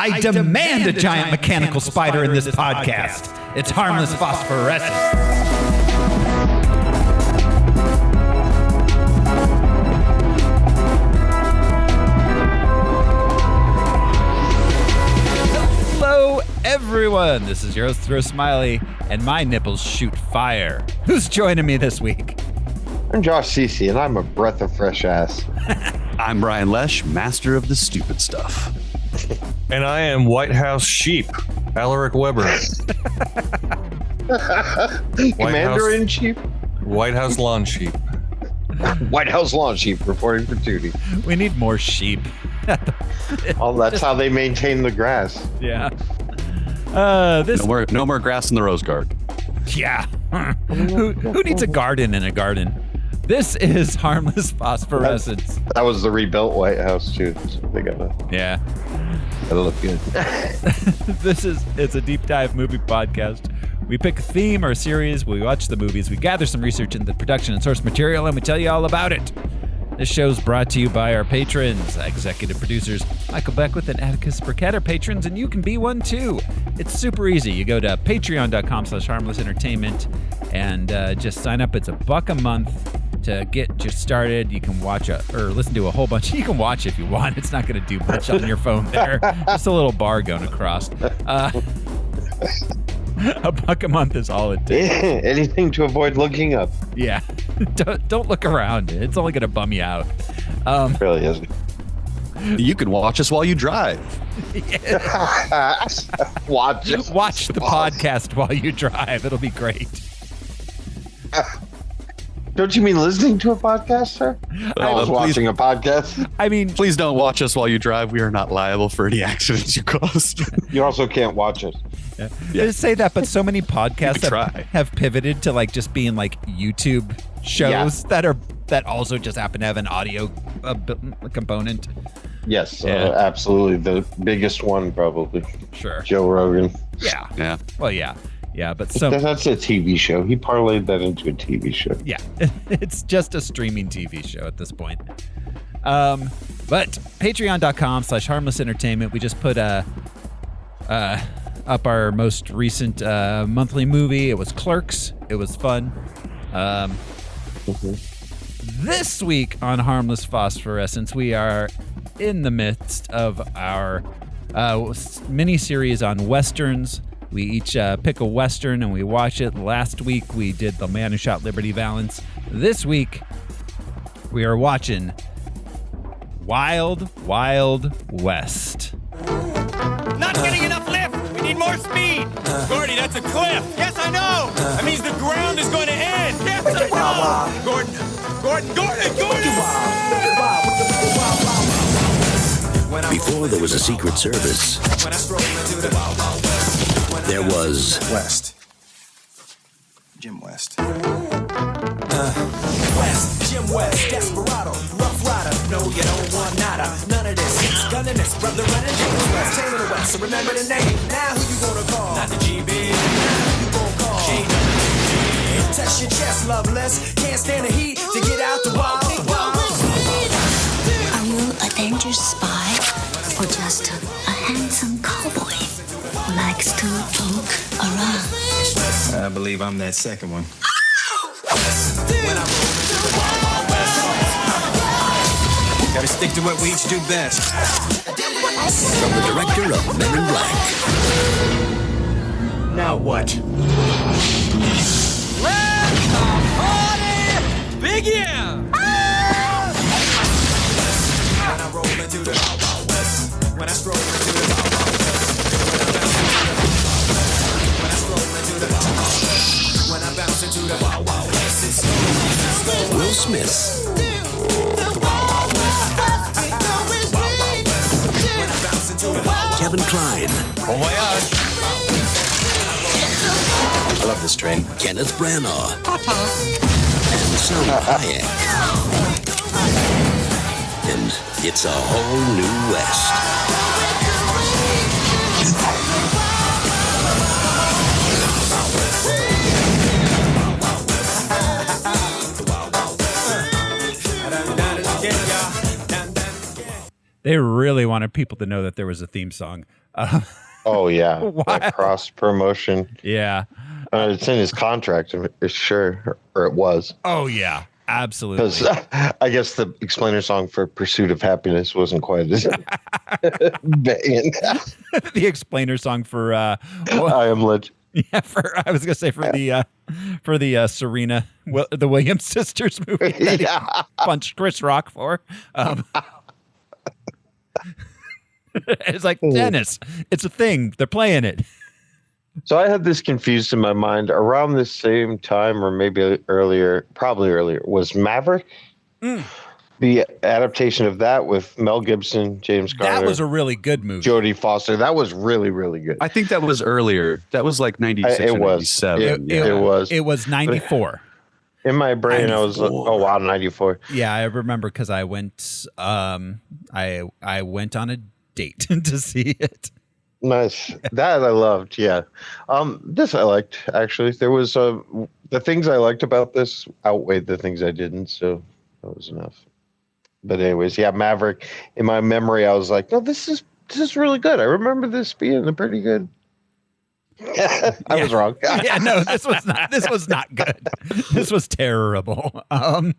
I demand a giant mechanical spider in this podcast. It's Harmless Phosphorescence. Hello, everyone. This is your host, Throw Smiley, and my nipples shoot fire. Who's joining me this week? I'm Josh Cece, and I'm a breath of fresh ass. I'm Brian Lesh, master of the stupid stuff. And I am White House Sheep, Alaric Weber. Commander-in-Chief? White House Lawn Sheep. White House Lawn Sheep reporting for duty. We need more sheep. Oh, that's how they maintain the grass. Yeah. No more grass in the rose garden. Yeah. Who needs a garden in a garden? This is Harmless Phosphorescence. That was the rebuilt White House, too. So they gotta look good. It's a deep dive movie podcast. We pick a theme or a series, we watch the movies, we gather some research into the production and source material, and we tell you all about it. This show's brought to you by our patrons, executive producers Michael Beckwith and Atticus Burkett are patrons, and you can be one too. It's super easy. You go to patreon.com/harmlessentertainment and just sign up. It's $1 a month to get just started. You can watch or listen to a whole bunch. You can watch if you want. It's not going to do much on your phone there. Just a little bar going across. $1 a month is all it takes. Anything to avoid looking up. Yeah. Don't look around. It's only going to bum you out. It really isn't. You can watch us while you drive. Watch the podcast while you drive. It'll be great. Don't you mean listening to a podcast, sir? I was watching a podcast. I mean, please don't watch us while you drive. We are not liable for any accidents you cause. You also can't watch us. Yeah. Just say that, but so many podcasts have pivoted to like just being like YouTube shows that also just happen to have an audio component. Yes, absolutely. The biggest one, probably. Sure. Joe Rogan. Yeah. Well, yeah, but that's a TV show. He parlayed that into a TV show. Yeah, it's just a streaming TV show at this point. But patreon.com/harmlessentertainment. We just put up our most recent monthly movie. It was Clerks. It was fun. This week on Harmless Phosphorescence, we are in the midst of our mini-series on Westerns. We each pick a Western and we watch it. Last week, we did The Man Who Shot Liberty Valance. This week, we are watching Wild Wild West. Not getting enough lift. We need more speed. Gordy, that's a cliff. Yes, I know. That means the ground is going to end. Yes, I know. Gordon. Before there was a Secret Service, there was West. Jim West. West, Jim West, Desperado, Rough Rider. No, you don't want nada. None of this. He's gunning this, brother running James West, Taylor West. So remember the name. Now who you gonna call? Not the GB. Now who you gonna call? Touch your chest, loveless. Can't stand the heat to get out the wild. Are you a dangerous spy or just a handsome cowboy who likes to poke around? I believe I'm that second one. Gotta stick to what we each do best. From the director of Men in Black. Now what? Let the party begin! When I roll into the Wild Wild West. When I stroll into the Wild Wild West. When I stroll into the Wild Wild West. When I bounce into the Wild Wild West. It's Will Smith. Kevin Kline. Bon voyage. I love this train. Kenneth Branagh. And Salma Hayek. And it's a whole new West. They really wanted people to know that there was a theme song. Oh yeah, Wow. that cross promotion. Yeah. It's in his contract, sure, or it was. Oh yeah, absolutely. Because I guess the explainer song for "Pursuit of Happiness" wasn't quite as banging. The explainer song for I Am Legend. yeah, I was gonna say for the Serena, the Williams sisters movie that he punched Chris Rock for. It's like, Dennis, it's a thing. They're playing it. So I had this confused in my mind around the same time, or maybe earlier, probably earlier, was Maverick. The adaptation of that with Mel Gibson, James Garner. That was a really good movie. Jodie Foster. That was really, really good. I think that was earlier. That was like 96 It or was. 97. It was. It was 94. In my brain, 94. I was like, oh, wow, 94. Yeah, I remember because I went I went on a date to see it. Nice. That I loved, yeah. This I liked, actually. There was the things I liked about this outweighed the things I didn't, so that was enough. But anyways, yeah, Maverick. In my memory, I was like, no, this is really good. I remember this being a pretty good. I was wrong. Yeah, no, this was not good. This was terrible.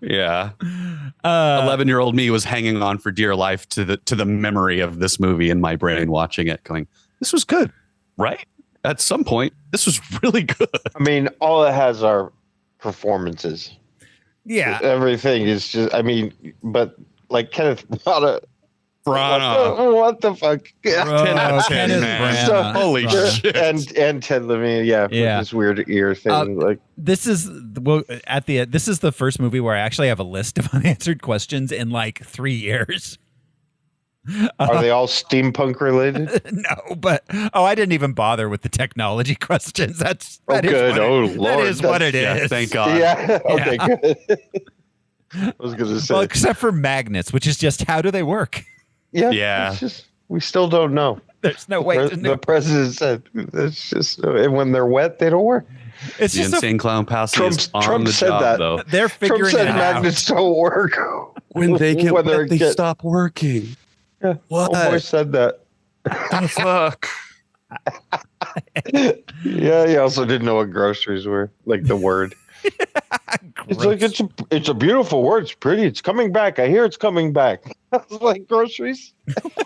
Yeah. 11-year-old me was hanging on for dear life to the memory of this movie in my brain, watching it, going, this was good, right? At some point, this was really good. I mean, all it has are performances. Yeah. Everything is just, I mean, but like Kenneth Branagh. What the fuck? Kenneth Branagh. So, holy shit. And Ted Levine, with this weird ear thing. Like this is this is the first movie where I actually have a list of unanswered questions in like 3 years. Are they all steampunk related? No, but I didn't even bother with the technology questions. That good. Lord, that is what it is. Thank God. Yeah. Okay. Good. I was gonna say. Well, except for magnets, which is just how do they work? Yeah. It's just, we still don't know. There's no way to know. The president said it's just, and when they're wet, they don't work. It's the just insane clown Passy is on Trump the said job, that. though. They're figuring Trump said it out. magnets don't work. When they get wet, they stop working. Yeah. What? Boy said that. The fuck? Yeah, he also didn't know what groceries were, like the word. It's like it's a beautiful word. It's pretty. It's coming back. I hear it's coming back. I was like, groceries.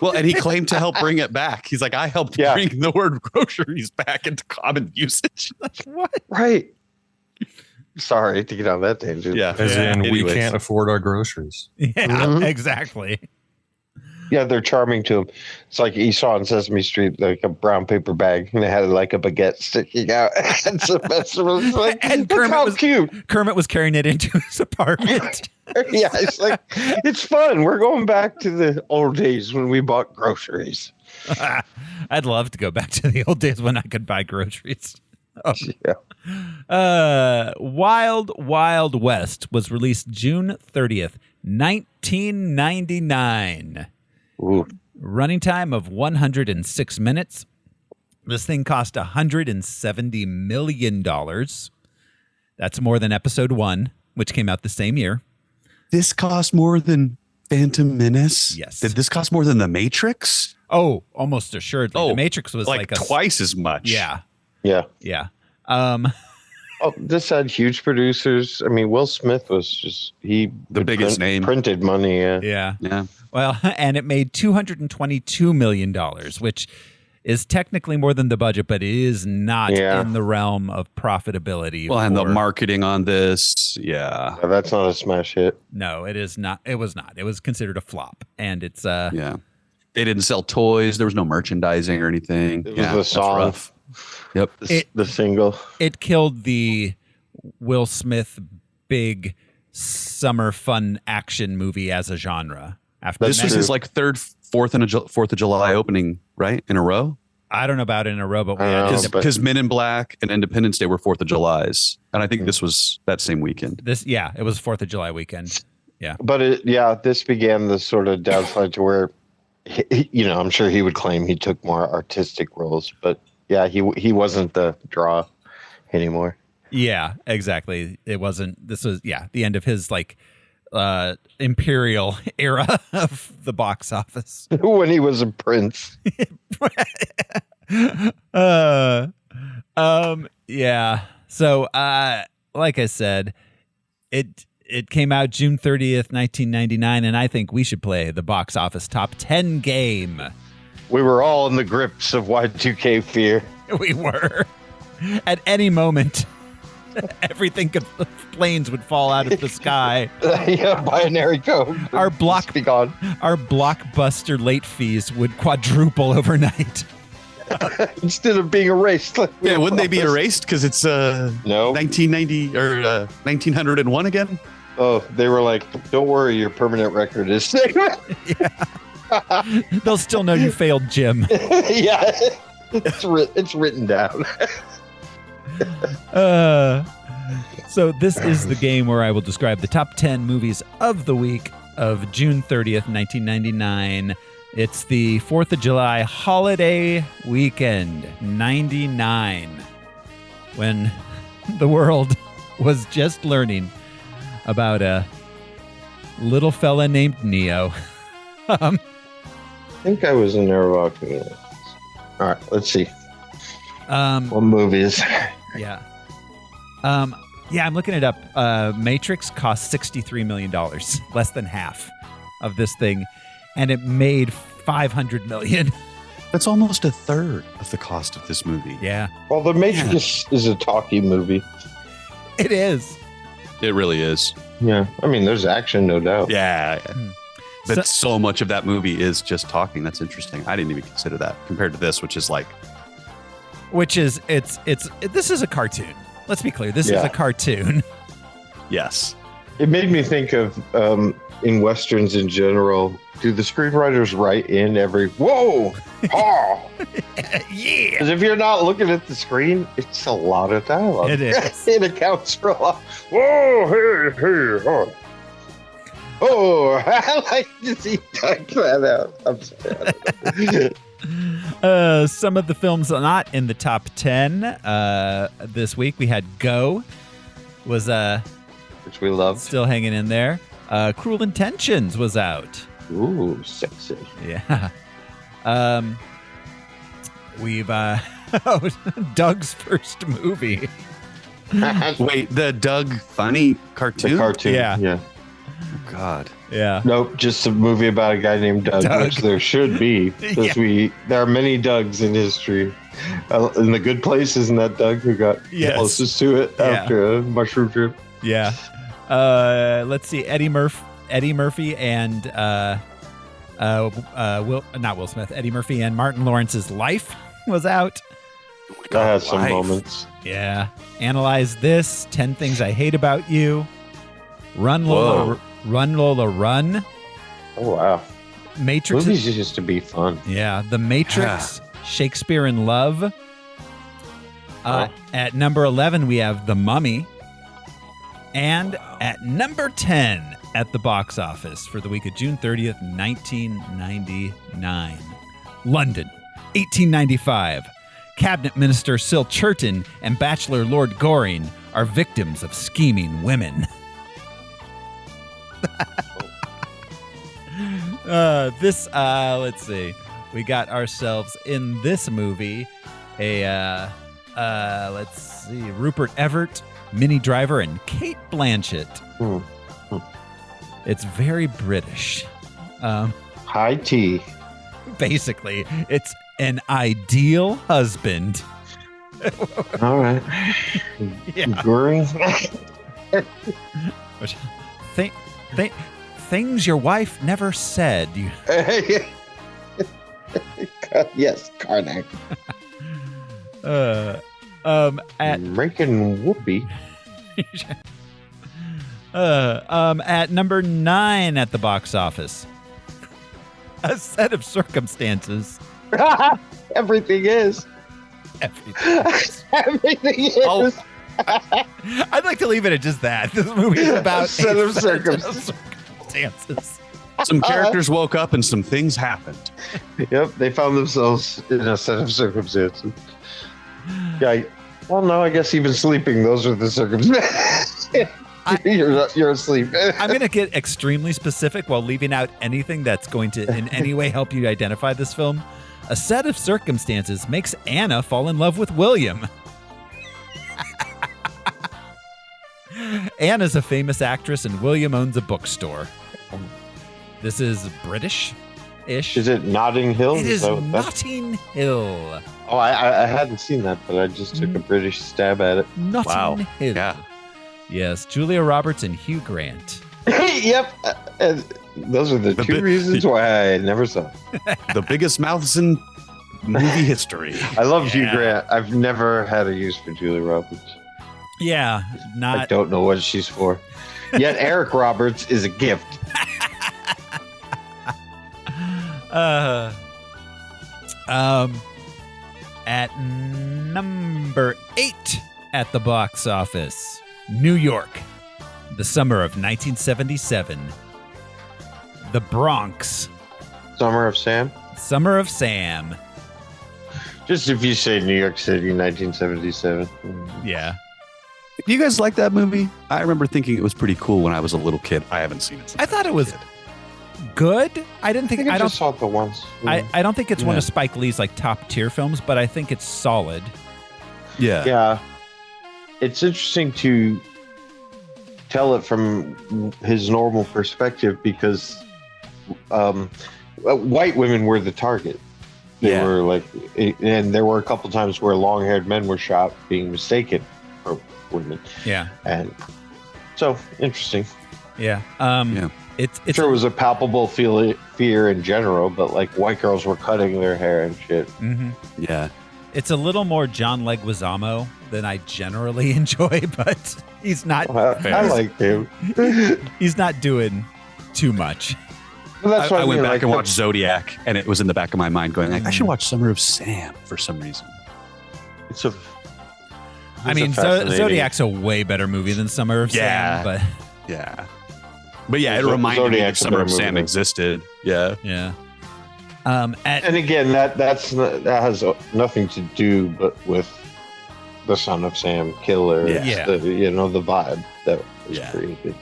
Well, and he claimed to help bring it back. He's like, I helped bring the word groceries back into common usage. What? Right. Sorry to get on that tangent. Yeah. As in, we Anyways. can't afford our groceries. Yeah, exactly. Yeah, they're charming to him. It's like he saw on Sesame Street, like a brown paper bag, and it had like a baguette sticking out. And some vegetables. Like, And look how cute. Kermit was carrying it into his apartment. Yeah, it's like, it's fun. We're going back to the old days when we bought groceries. I'd love to go back to the old days when I could buy groceries. Yeah. Wild Wild West was released June 30th, 1999. Ooh. Running time of 106 minutes. This thing cost $170 million. That's more than episode 1, which came out the same year. This cost more than Phantom Menace? Yes. Did this cost more than The Matrix? Oh, almost assuredly. The Matrix was like twice as much. Yeah. Yeah. Yeah. This had huge producers. I mean, Will Smith was just the biggest name. Printed money. Yeah. Yeah. Well, and it made $222 million, which is technically more than the budget, but it is not in the realm of profitability. Well, and the marketing on this, Yeah, that's not a smash hit. No, it is not. It was not. It was considered a flop, and it's yeah. They didn't sell toys. There was no merchandising or anything. It was the song. Rough. Yep. The single. It killed the Will Smith big summer fun action movie as a genre. After this was his like third, Fourth of July opening, right, in a row. I don't know about in a row, but because Men in Black and Independence Day were 4th of July's, and I think this was that same weekend. It was 4th of July weekend. Yeah, but this began the sort of downslide to where, I'm sure he would claim he took more artistic roles, but yeah, he wasn't the draw anymore. Yeah, exactly. It wasn't. This was the end of his like imperial era of the box office. When he was a prince. Yeah. So, like I said, it came out June 30th, 1999, and I think we should play the box office top 10 game. We were all in the grips of Y2K fear. We were. At any moment, everything planes would fall out of the sky. Yeah, binary code. Our Be gone. blockbuster late fees would quadruple overnight. Instead of being erased. Like wouldn't they be erased because it's No. 1990 or 1901 again? Oh, they were like, don't worry, your permanent record is safe. They'll still know you failed, Jim. Yeah, it's written down. So this is the game where I will describe the top 10 movies of the week of June 30th, 1999. It's the 4th of July holiday weekend, 99, when the world was just learning about a little fella named Neo. I think I was in there walking. All right, let's see. What movies? Yeah. Yeah, I'm looking it up. Matrix cost $63 million, less than half of this thing, and it made $500 million. That's almost a third of the cost of this movie. Yeah, Well, The Matrix is a talking movie. it is. It really is. Yeah, I mean, there's action, no doubt. Yeah. Hmm. But so much of that movie is just talking. That's interesting. I didn't even consider that compared to this, which is like, This is a cartoon. Let's be clear. This is a cartoon. yes. It made me think of in westerns in general. Do the screenwriters write in every whoa, oh, Yeah. Because if you're not looking at the screen, it's a lot of dialogue. It is. It accounts for a lot. Whoa, hey, oh. Oh, I like to see type that out. I'm sorry. Some of the films not in the top 10 this week. We had Go, was Which we love. still hanging in there. Cruel Intentions was out. Ooh, sexy. Yeah. We've Doug's first movie. Wait, the Doug Funny cartoon? The cartoon. Yeah. Yeah. Oh, God. Yeah. Nope, just a movie about a guy named Doug. Which there should be. Because there are many Dougs in history. In The Good Place, isn't that Doug who got closest to it after a mushroom trip? Yeah. Let's see. Eddie Murphy and not Will Smith. Eddie Murphy and Martin Lawrence's Life was out. That has some Life. moments. Yeah. Analyze This. 10 Things I Hate About You. Run Lola, Run. Oh, wow. Matrix. Movies used to be fun. Yeah. The Matrix. Shakespeare in Love. At number 11, we have The Mummy. And at number 10 at the box office for the week of June 30th, 1999. London, 1895. Cabinet Minister Syl Churton and Bachelor Lord Goring are victims of scheming women. Let's see. We got ourselves in this movie let's see, Rupert Everett, Minnie Driver, and Kate Blanchett. It's very British. High tea. Basically, it's an ideal husband. All right. Yeah. Goring. Things your wife never said. Yes, Karnak. Making whoopee. At number 9 at the box office. A Set of Circumstances. Everything is. Everything is. Oh. I'd like to leave it at just that. This movie is about A set of circumstances. Some characters woke up and some things happened. Yep, they found themselves in a set of circumstances. Yeah, well, no, I guess even sleeping, those are the circumstances. You're asleep. I'm going to get extremely specific while leaving out anything that's going to in any way help you identify this film. A set of circumstances makes Anna fall in love with William. Anna's a famous actress and William owns a bookstore. This is British-ish. Is it Notting Hill? It is that what Notting Hill. Oh, I hadn't seen that, but I just took a British stab at it. Notting Hill. Yeah. Yes, Julia Roberts and Hugh Grant. Yep. Those are the two reasons why I never saw it. The biggest mouths in movie history. I love Hugh Grant. I've never had a use for Julia Roberts. Yeah, I don't know what she's for. Yet Eric Roberts is a gift. At number 8 at the box office, New York, the summer of 1977. The Bronx, Summer of Sam. Summer of Sam. Just if you say New York City, 1977. Yeah. Do you guys like that movie? I remember thinking it was pretty cool when I was a little kid. I haven't seen it since. I thought it was good. I didn't think I just saw it the once. I don't think it's one of Spike Lee's like top tier films, but I think it's solid. Yeah. Yeah. It's interesting to tell it from his normal perspective because white women were the target. They were like, and there were a couple times where long-haired men were shot being mistaken for women. Yeah. And so interesting. Yeah. It's sure it was a palpable fear in general, but like white girls were cutting their hair and shit. Mm-hmm. Yeah. It's a little more John Leguizamo than I generally enjoy, but he's not. I like him. He's not doing too much. Well, that's I went back like, and watched Zodiac, and it was in the back of my mind going, I should watch Summer of Sam for some reason. Zodiac's a way better movie than Summer of Sam, but But yeah, it reminded me that Summer of Sam existed. Yeah. Yeah. And again, that has nothing to do but with the Son of Sam killer. Yeah. The vibe that was created.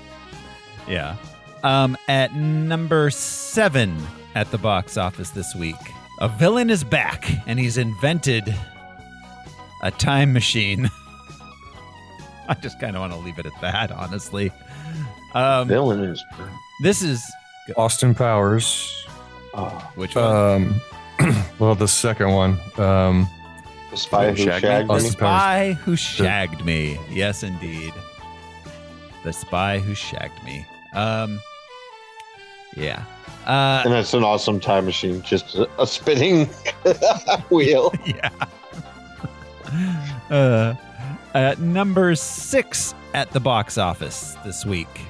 Yeah. At number 7 at the box office this week, a villain is back, and he's invented a time machine. I just kind of want to leave it at that, honestly. Villain is. This is Austin Powers. Which one? Well, the second one. The Spy Who Shagged Me. The Spy Who Shagged Me. Yes, indeed. The Spy Who Shagged Me. Yeah. And that's an awesome time machine. Just a spinning wheel. Yeah. Number 6 at the box office this week.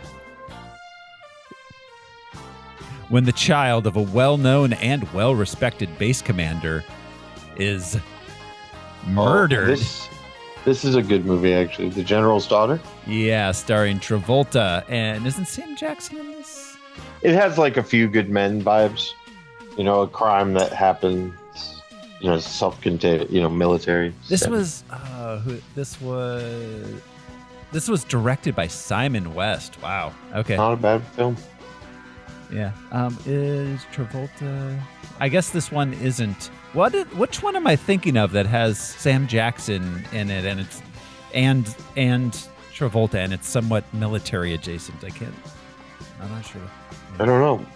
When the child of a well-known and well-respected base commander is murdered. This is a good movie, actually. The General's Daughter. Yeah, starring Travolta. And isn't Sam Jackson in this? It has like a Few Good Men vibes. A crime that happens, self-contained, military. This was directed by Simon West. Wow. Okay. Not a bad film. Yeah. Is Travolta? I guess this one isn't. Which one am I thinking of that has Sam Jackson in it and it's and Travolta and it's somewhat military adjacent? I'm not sure. I don't know.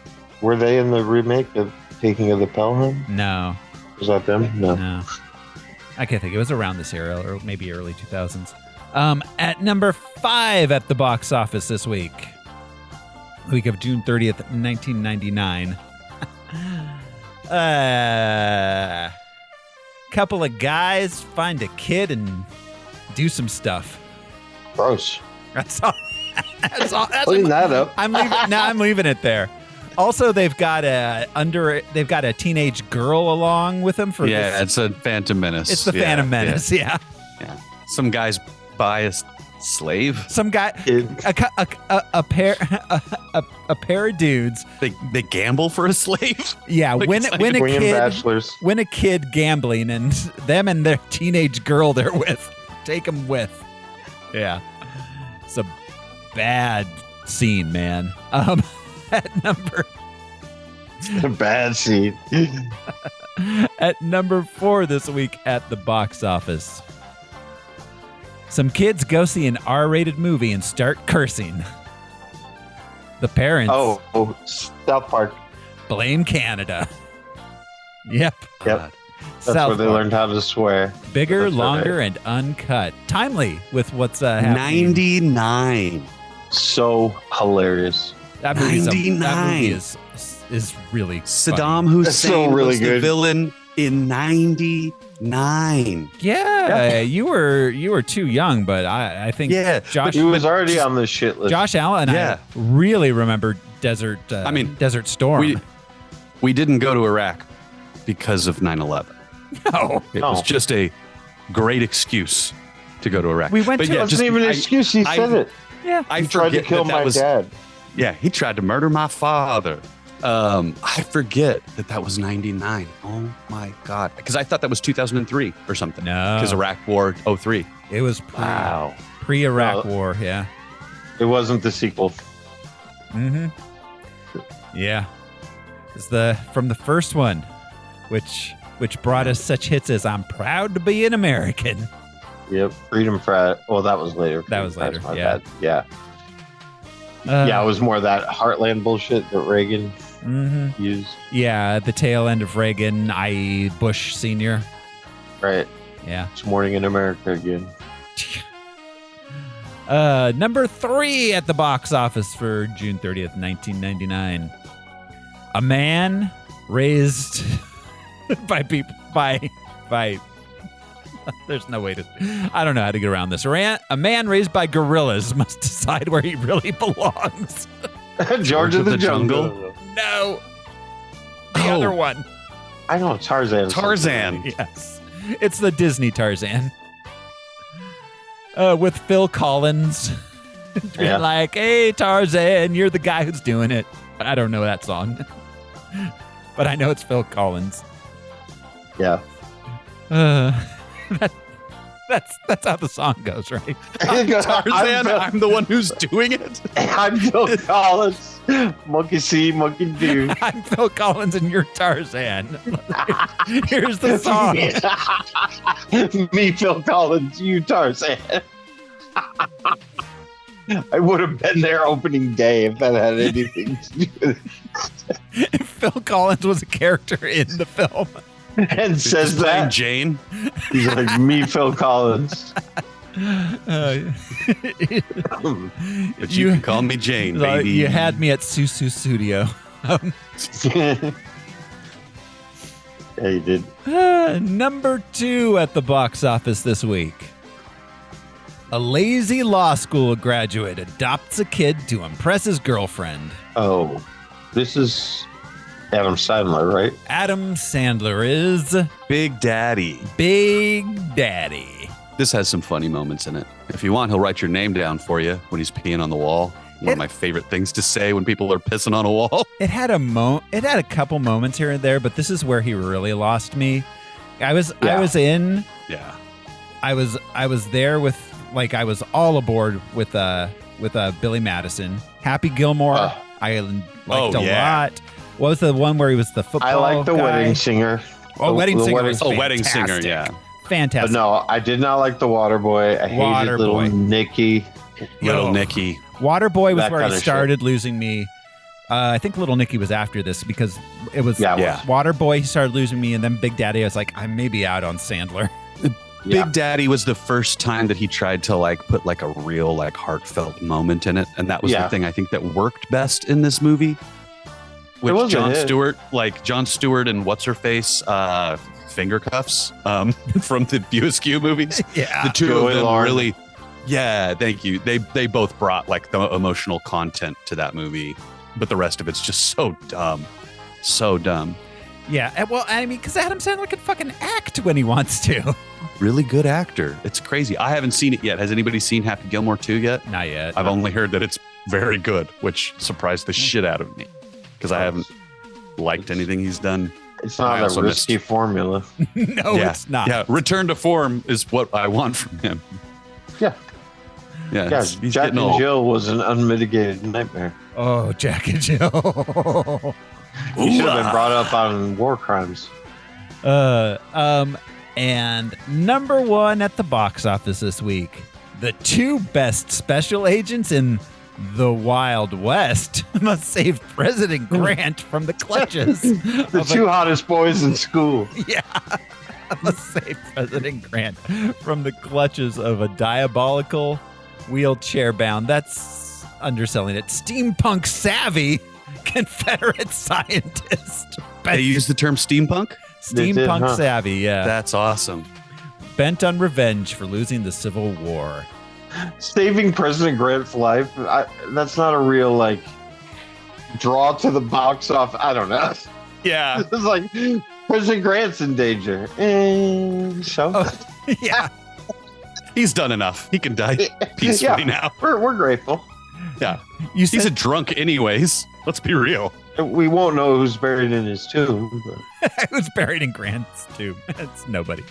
Were they in the remake of Taking of the Pelham? No. Was that them? No. I can't think. It was around this era or maybe early 2000s. At number 5 at the box office this week. Week of June 30th, 1999. Couple of guys find a kid and do some stuff. Gross. That's all. Clean that up. I'm leaving it there. Also, they've got a teenage girl along with them for this. It's a Phantom Menace. It's the Phantom Menace. Yeah. Some guys buy a slave. Some guy, a pair of dudes. They gamble for a slave. Yeah, win bachelors. Win a kid gambling, and them and their teenage girl they're with take them with. Yeah, it's a bad scene, man. At number A bad scene. at number 4 this week at the box office. Some kids go see an R-rated movie and start cursing. The parents South Park. blame Canada. Yep. Yep. That's South where they Park. learned how to swear. Bigger, That's longer, right. and uncut. Timely with what's happening. 99. So hilarious. That movie 99. is really Saddam funny. That's so Hussein really was the good. villain in 99. Yeah, you were too young, but I think Yeah, Josh He was already on the shit list. Josh Allen and Yeah. I really remember Desert Storm. We didn't go to Iraq because of 9/11. No. It was just a great excuse to go to Iraq. We went But to- yeah, It wasn't even an excuse. He said it. Yeah. I He tried to forget kill that my was, dad. Yeah, he tried to murder my father. I forget that was 99. Oh my God. Because I thought that was 2003 or something. No. Because Iraq War 03. It was Wow. pre-Iraq No. War, yeah. It wasn't the sequel. Mm-hmm. Yeah. It's from the first one, which brought us such hits as "I'm proud to be an American." Yep. Freedom Friday. Well, that was later. That was That's later, my yeah. bad. Yeah. Yeah, it was more that Heartland bullshit that Reagan Mm-hmm. used. Yeah, at the tail end of Reagan, i.e. Bush Sr. Right. Yeah. It's Morning in America again. Number 3 at the box office for June 30th, 1999. A man raised by there's no way to, I don't know how to get around this. A man raised by gorillas must decide where he really belongs. George of the Jungle. No. The Oh. other one. I know Tarzan. Tarzan. Yes. It's the Disney Tarzan. With Phil Collins. Being Yeah. like, hey, Tarzan, you're the guy who's doing it. I don't know that song. But I know it's Phil Collins. Yeah. That's how the song goes, right? Tarzan, I'm the one who's doing it. I'm Phil Collins. Monkey see, monkey do. I'm Phil Collins and you're Tarzan. Here's the song. Me, Phil Collins, you, Tarzan. I would have been there opening day if that had anything to do with it. If Phil Collins was a character in the film. And says Just playing that. Jane. He's like, me, Phil Collins. But you can call me Jane, baby. You had me at Susu Studio. Yeah, you did. Number 2 at the box office this week. A lazy law school graduate adopts a kid to impress his girlfriend. Oh, this is Adam Sandler, right? Adam Sandler is Big Daddy. Big Daddy. This has some funny moments in it. If you want, he'll write your name down for you when he's peeing on the wall. One of my favorite things to say when people are pissing on a wall. It had a couple moments here and there, but this is where he really lost me. I was Yeah. there with, like, I was all aboard with Billy Madison. Happy Gilmore, I liked a lot. What was the one where he was the football I like the guy? Wedding Singer. Oh, Wedding Singer was Wedding Singer, fantastic. yeah. Fantastic. But no, I did not like the Waterboy. I hated little Waterboy. Nicky. Little Yo. Nicky. Waterboy was That where kind he of started losing me. I think Little Nicky was after this because it was Yeah. Waterboy. He started losing me, and then Big Daddy. I was like, I may be out on Sandler. Yeah. Big Daddy was the first time that he tried to like put like a real like heartfelt moment in it, and that was the thing I think that worked best in this movie. With wasn't Jon it. Stewart, like Jon Stewart and what's her face, finger cuffs, from the View Askew movies. Yeah, the two Joey of them Lauren. really. Yeah, thank you. They both brought like the emotional content to that movie, but the rest of it's just so dumb, so dumb. Yeah, well, I mean, because Adam Sandler can fucking act when he wants to. Really good actor. It's crazy. I haven't seen it yet. Has anybody seen Happy Gilmore 2 yet? Not yet. I've only heard that it's very good, which surprised the shit out of me because I haven't liked anything he's done. It's I not also a risky formula. No, yeah. it's not. Yeah, return to form is what I want from him. Yeah. Yeah, Yeah, he's Jack getting and old. Jill was an unmitigated nightmare. Oh, Jack and Jill. He should have been brought up on war crimes. And number one at the box office this week, the two best special agents in the Wild West must save President Grant from the clutches. The two hottest boys in school. Yeah. Must save President Grant from the clutches of a diabolical wheelchair-bound, that's underselling it, steampunk savvy Confederate scientist. They use the term steampunk? They did, Steampunk huh? savvy, yeah. That's awesome. Bent on revenge for losing the Civil War. Saving President Grant's life, that's not a real, like, draw to the box off. I don't know. Yeah. It's like, President Grant's in danger. And so? Oh, yeah. He's done enough. He can die peacefully now. We're grateful. Yeah. You He's a said drunk anyways. Let's be real. We won't know who's buried in his tomb. But it was buried in Grant's tomb. It's nobody.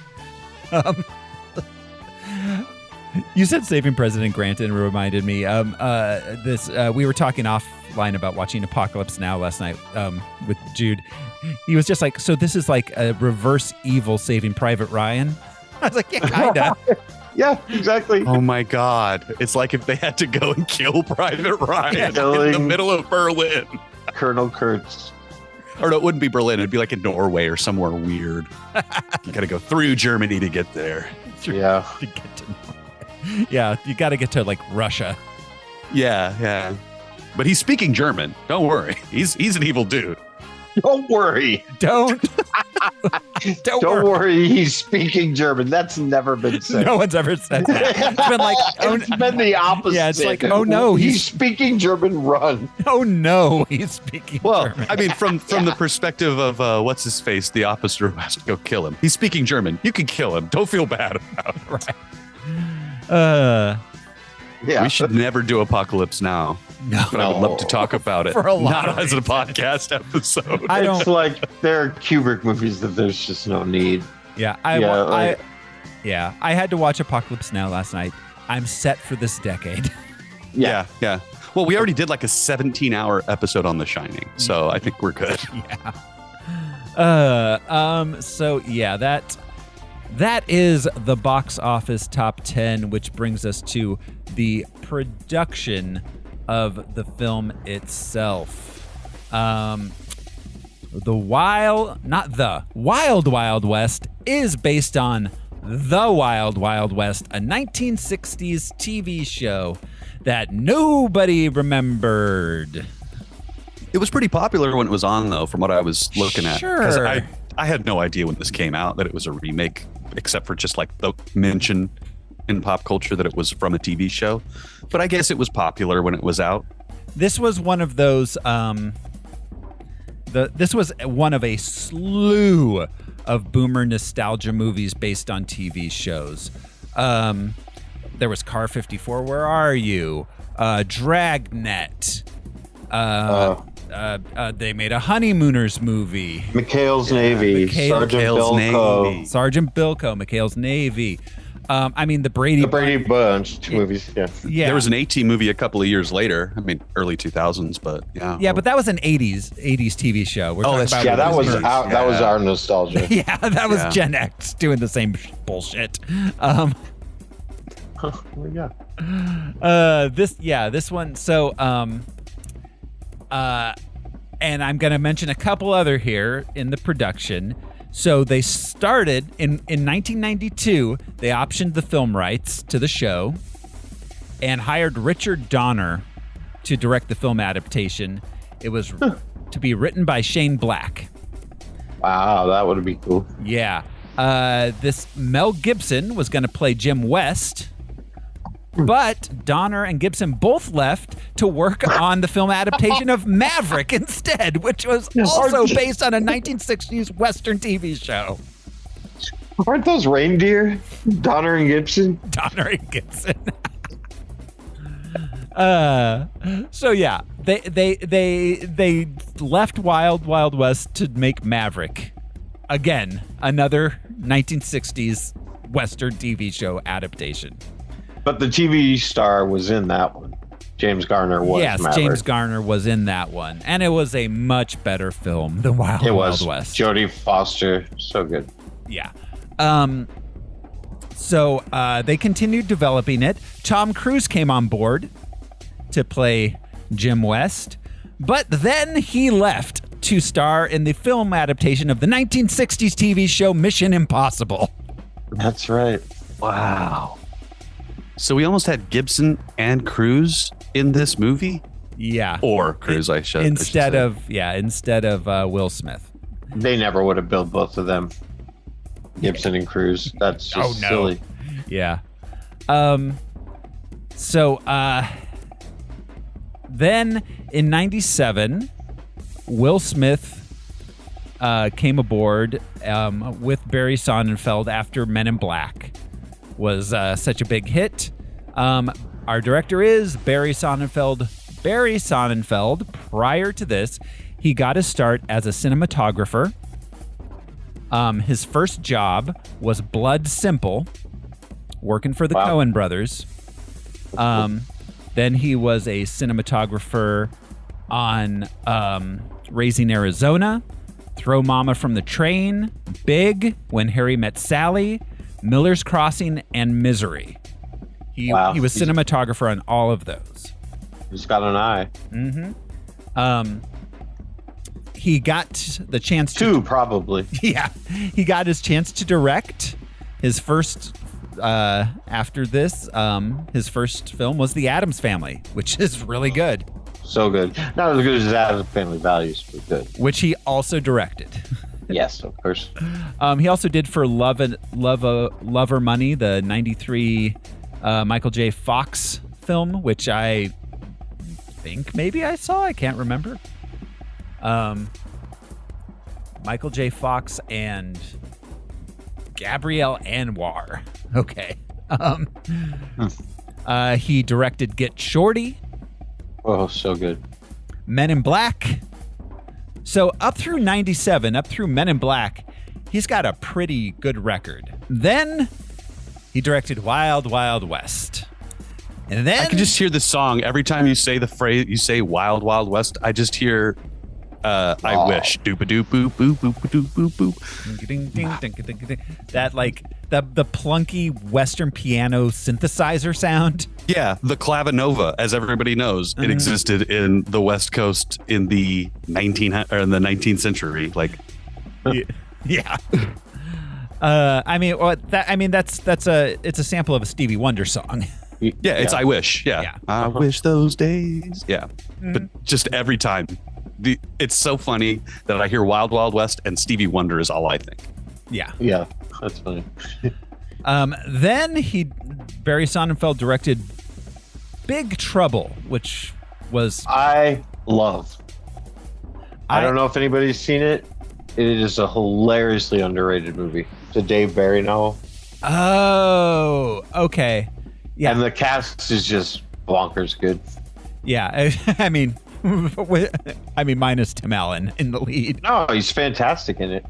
You said saving President Grant and it reminded me. We were talking offline about watching Apocalypse Now last night with Jude. He was just like, so this is like a reverse evil Saving Private Ryan. I was like, yeah, kinda. yeah, exactly. Oh my God. It's like if they had to go and kill Private Ryan in the Killing middle of Berlin. Colonel Kurtz. Or no, it wouldn't be Berlin. It'd be like in Norway or somewhere weird. You got to go through Germany to get there. Yeah. To get to Norway. Yeah, you got to get to like Russia. Yeah, yeah. But he's speaking German. Don't worry. He's an evil dude. Don't worry. Don't Don't worry. He's speaking German. That's never been said. No one's ever said that. It's been like, It's been the opposite. Yeah, it's like, oh no, he's speaking German. Run. oh no, he's speaking Well, German. I mean, from the perspective of what's his face, the officer who has to go kill him. He's speaking German. You can kill him. Don't feel bad about it. Right. Yeah. We should never do Apocalypse Now. No. But I would love to talk about it. For a lot Not of as a podcast episode. I don't. It's like there are Kubrick movies that there's just no need. Yeah, I had to watch Apocalypse Now last night. I'm set for this decade. Yeah. Well, we already did like a 17-hour episode on The Shining, so I think we're good. Yeah. So yeah, that is the box office top 10, which brings us to the production of the film itself. The Wild Wild West is based on The Wild Wild West, a 1960s TV show that nobody remembered. It was pretty popular when it was on, though, from what I was looking at. Sure. Because I had no idea when this came out that it was a remake, except for just like the mention in pop culture that it was from a TV show. But I guess it was popular when it was out. This was one of those. This was one of a slew of boomer nostalgia movies based on TV shows. There was Car 54. Where are you? Dragnet. They made a Honeymooners movie. McHale's Navy. Sergeant Bilko. Sergeant Bilko. McHale's Navy. I mean, the Brady Bunch. Two movies. Yeah. Yeah. There was an A-Team movie a couple of years later. I mean, early 2000s, but yeah. Yeah, but that was an 80s TV show. We're talking that's about true. Yeah, that was movies. that was our nostalgia. Yeah, that was Yeah. Gen X doing the same bullshit. Yeah. This one. So, and I'm going to mention a couple other here in the production. So they started in 1992. They optioned the film rights to the show and hired Richard Donner to direct the film adaptation. It was to be written by Shane Black. Wow, that would be cool. Yeah. This Mel Gibson was going to play Jim West, but Donner and Gibson both left to work on the film adaptation of Maverick instead, which was also based on a 1960s Western TV show. Aren't those reindeer? Donner and Gibson? Donner and Gibson. So yeah, they left Wild West to make Maverick. Again, another 1960s Western TV show adaptation. But the TV star was in that one. James Garner was. Yes, Maverick. James Garner was in that one, and it was a much better film than Wild It was. Wild West. Jodie Foster, so good. Yeah. So they continued developing it. Tom Cruise came on board to play Jim West, but then he left to star in the film adaptation of the 1960s TV show Mission Impossible. That's right. Wow. So we almost had Gibson and Cruise in this movie? Yeah. Or Cruise, I should instead say. of Will Smith. They never would have billed both of them. Gibson and Cruise. That's just silly. Yeah. So then in 97, Will Smith came aboard with Barry Sonnenfeld after Men in Black was such a big hit. Our director is Barry Sonnenfeld. Barry Sonnenfeld, prior to this, he got his start as a cinematographer. His first job was Blood Simple, working for the Coen brothers. Then he was a cinematographer on Raising Arizona, Throw Mama from the Train, Big, When Harry Met Sally, Miller's Crossing, and Misery. He was cinematographer on all of those. He's got an eye. Mm-hmm. He got the chance to... Two, probably. Yeah. He got his chance to direct. His first, after this, his first film was The Addams Family, which is really good. So good. Not as good as Addams Family Values, but good. Which he also directed. Yes, of course. He also did for Love or Money, the 93 Michael J. Fox film, which I think maybe I saw. I can't remember. Michael J. Fox and Gabrielle Anwar. Okay. He directed Get Shorty. Oh, so good. Men in Black. So up through 97, up through Men in Black, he's got a pretty good record. Then he directed Wild Wild West. And then I can just hear the song every time you say the phrase, you say Wild Wild West. I just hear I wish. Doop a doop boop boop boop doop boop boop. Ding, ding, ding, ding, ding. That like the plunky Western piano synthesizer sound. Yeah, the clavinova, as everybody knows, it existed in the West Coast in the 19th century. Like, yeah. It's a sample of a Stevie Wonder song. Yeah, it's I wish. Yeah. I wish those days. Yeah. But just every time. It's so funny that I hear Wild Wild West and Stevie Wonder is all I think. Yeah. Yeah, that's funny. Then Barry Sonnenfeld directed Big Trouble, which was... I love. I don't know if anybody's seen it. It is a hilariously underrated movie. It's a Dave Barry novel. Oh, okay. Yeah. And the cast is just bonkers good. Yeah, I mean, minus Tim Allen in the lead. No, he's fantastic in it.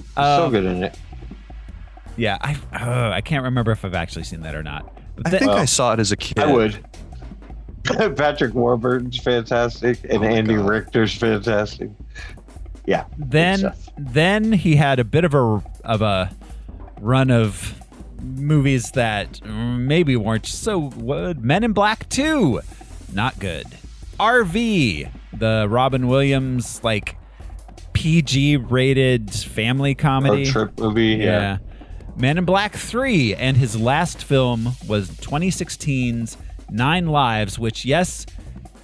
He's so good in it. Yeah, I can't remember if I've actually seen that or not. I think I saw it as a kid. I would. Patrick Warburton's fantastic, and Andy Richter's fantastic. Yeah. Then he had a bit of a run of movies that maybe weren't so good. Men in Black 2, not good. RV, the Robin Williams like PG rated family comedy. Road trip movie, yeah. Men in Black 3, and his last film was 2016's 9 Lives, which, yes,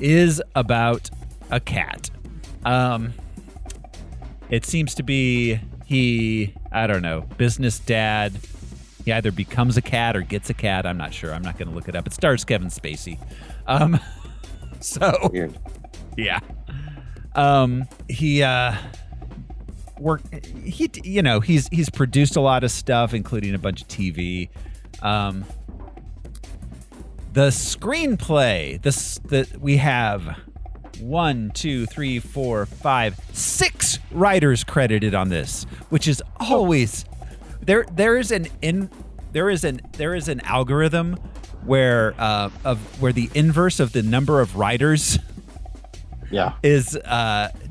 is about a cat. It seems to be business dad. He either becomes a cat or gets a cat. I'm not sure. I'm not going to look it up. It stars Kevin Spacey. So weird. Yeah. He's produced a lot of stuff, including a bunch of TV. The screenplay, we have 6 writers credited on this, which is always there's there is an algorithm where where the inverse of the number of writers is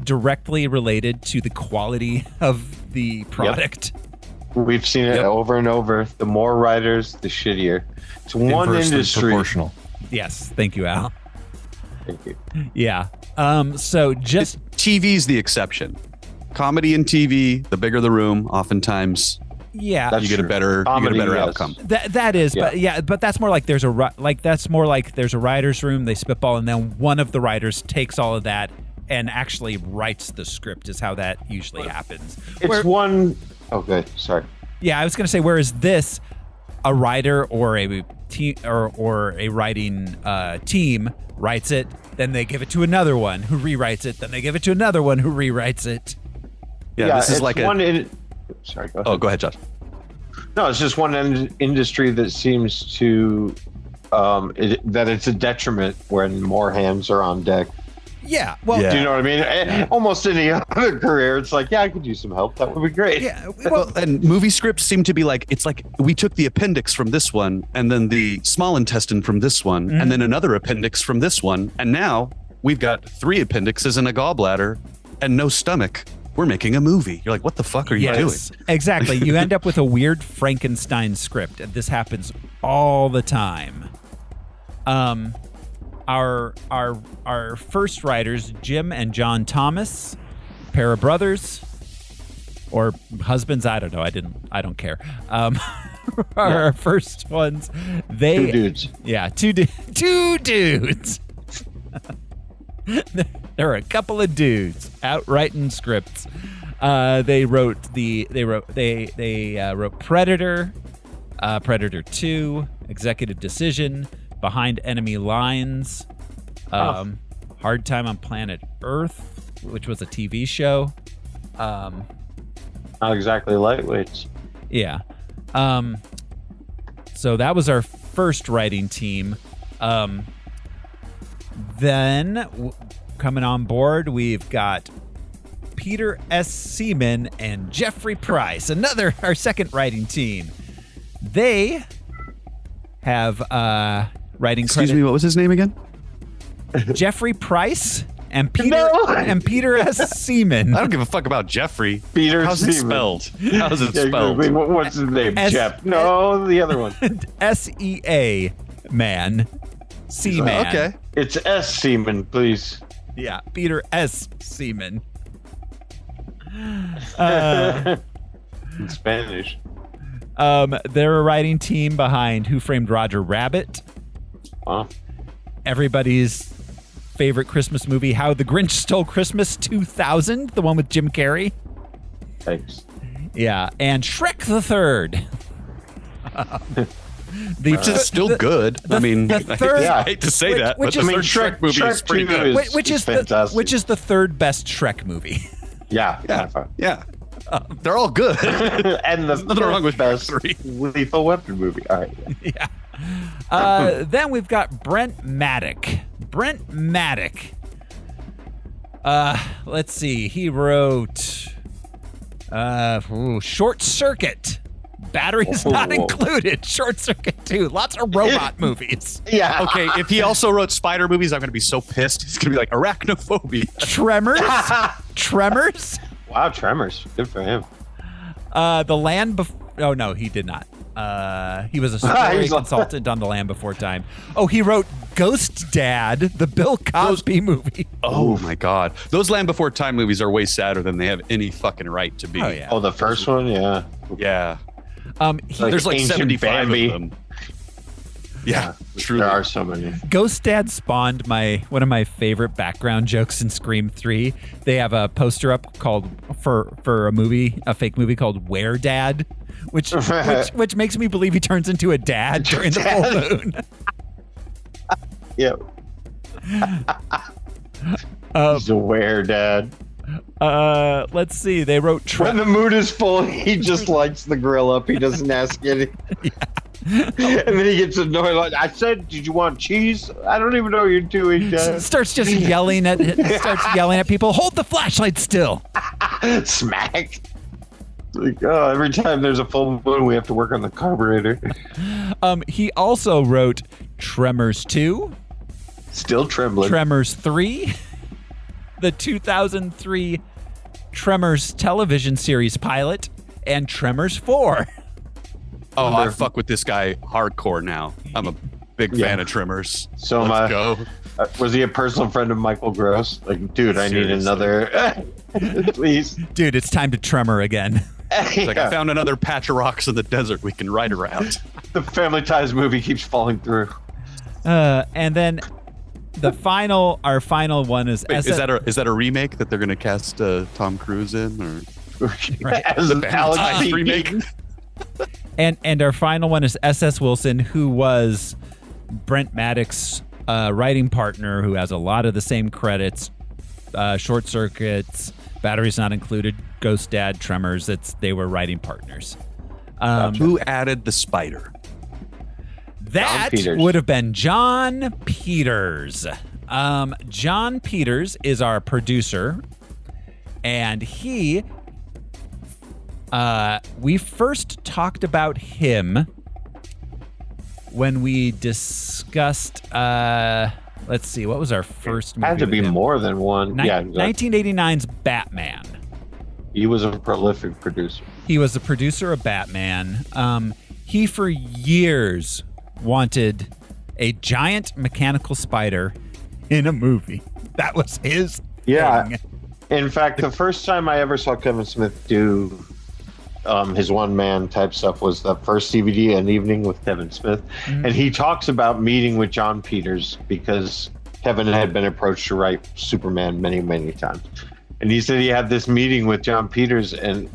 directly related to the quality of the product. We've seen it over and over. The more writers, the shittier. It's one industry. Proportional. Yes, thank you, Al. Thank you. Yeah. So just TV's the exception. Comedy and TV, the bigger the room, oftentimes yeah, you get a better outcome. That is, but that's more like there's a writer's room. They spitball, and then one of the writers takes all of that and actually writes the script. Is how that usually happens. It's one. Okay, sorry. Yeah, I was going to say, whereas this, a writer or a team or a writing team writes it, then they give it to another one who rewrites it, then they give it to another one who rewrites it. Yeah, this is like sorry, go ahead. Oh, go ahead, Josh. No, it's just one industry that seems to that it's a detriment when more hands are on deck. Yeah, well, do you know what I mean? Almost any other career, it's like, I could use some help. That would be great. Yeah, well, and movie scripts seem to be like, it's like we took the appendix from this one, and then the small intestine from this one, and then another appendix from this one, and now we've got 3 appendixes and a gallbladder and no stomach. We're making a movie. You're like, what the fuck are you doing? Exactly. You end up with a weird Frankenstein script, and this happens all the time. Our first writers, Jim and John Thomas, pair of brothers or husbands, I don't know. I don't care. Our first ones, 2 dudes. Yeah, two dudes. There are a couple of dudes out writing scripts. They wrote Predator, Predator 2, Executive Decision, Behind Enemy Lines, Hard Time on Planet Earth, which was a TV show. Not exactly lightweights. Yeah. So that was our first writing team. Then coming on board, we've got Peter S. Seaman and Jeffrey Price, our second writing team. They have writing Excuse credit. me, what was his name again? Jeffrey Price and Peter S. Seaman. I don't give a fuck about Jeffrey. How's it spelled? How's it spelled? What's his name? Jeff? No, the other one. SEA man. Seaman. Okay. It's S. Seaman, please. Yeah, Peter S. Seaman. In Spanish. They're a writing team behind Who Framed Roger Rabbit. Wow. Everybody's favorite Christmas movie, How the Grinch Stole Christmas 2000, the one with Jim Carrey. Thanks. Yeah, and Shrek the Third. Which is still good. I mean, the third, I hate to say that, but the third Shrek movie is pretty good. Which is the third best Shrek movie. Yeah. They're all good. And there's nothing wrong with best 3. Lethal Weapon movie. All right. Yeah. Then we've got Brent Maddock. Let's see. He wrote Short Circuit. Batteries not included. Short Circuit 2. Lots of robot movies. Yeah. Okay, if he also wrote spider movies, I'm going to be so pissed. He's going to be like, arachnophobia. Tremors. Wow, Tremors. Good for him. The Land Before... Oh, no, he did not. He was a story consultant on The Land Before Time. Oh, he wrote Ghost Dad, the Bill Cosby movie. Oh, my God. Those Land Before Time movies are way sadder than they have any fucking right to be. Oh, yeah. Oh, the first one? Yeah. Yeah. There's like 75 Bambi. of them. Yeah, truly. There are so many. Ghost Dad spawned one of my favorite background jokes in Scream 3. They have a poster up called for a fake movie called Where Dad, which makes me believe he turns into a dad during the full moon. Yep. He's aware, Dad. Let's see. They wrote when the mood is full, he just lights the grill up. He doesn't ask any. Yeah. And then he gets annoyed. Like, I said, did you want cheese? I don't even know what you're doing, Dad. Starts just yelling at people. Hold the flashlight still. Smack. Like, oh, every time there's a full moon, we have to work on the carburetor. He also wrote Tremors 2, Still trembling. Tremors 3, the 2003 Tremors television series pilot, and Tremors 4. Oh, I fuck with this guy hardcore now. I'm a big fan of Tremors. So Let's go. Was he a personal friend of Michael Gross? Like, dude, I need Seriously. another. Please. Dude, it's time to Tremor again. It's like, I found another patch of rocks in the desert we can ride around. The Family Ties movie keeps falling through. And then our final one is Wait, is that a remake that they're going to cast Tom Cruise in, or As the Alex Ties P. remake? and our final one is S.S. Wilson, who was Brent Maddox's writing partner, who has a lot of the same credits. Short Circuits, Batteries Not Included, Ghost Dad, Tremors. They were writing partners. Who added the spider? That Peters. would have been John Peters. John Peters is our producer, and we first talked about him when we discussed, let's see, what was our first movie? Had to with be him? more than one. Yeah, 1989's Batman. he was a prolific producer. He was the producer of Batman. He, for years, wanted a giant mechanical spider in a movie. That was his thing. In fact, the first time I ever saw Kevin Smith do his one-man type stuff was the first DVD, An Evening with Kevin Smith. Mm-hmm. And he talks about meeting with John Peters because Kevin had been approached to write Superman many, many times. And he said he had this meeting with John Peters and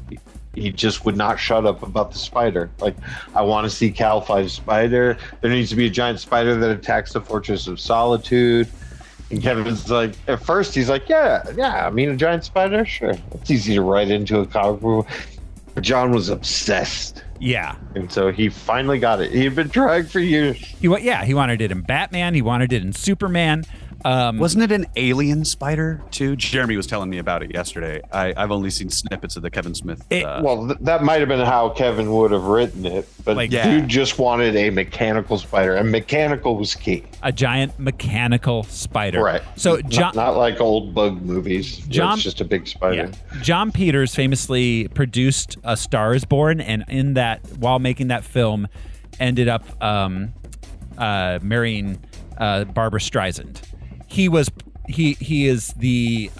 he just would not shut up about the spider. Like, I want to see Cal fight a spider. There needs to be a giant spider that attacks the Fortress of Solitude. And Kevin's like, at first he's like, yeah, I mean, a giant spider, sure. It's easy to write into a comic book. But John was obsessed. Yeah. And so he finally got it. He had been trying for years. He wanted it in Batman. He wanted it in Superman. Wasn't it an alien spider too? Jeremy was telling me about it yesterday. I've only seen snippets of the Kevin Smith. Well, that might have been how Kevin would have written it, but dude just wanted a mechanical spider, and mechanical was key. A giant mechanical spider. Right. So John, not like old bug movies. John, it's just a big spider. Yeah. John Peters famously produced A Star Is Born, and in that, while making that film, ended up marrying Barbara Streisand. He was the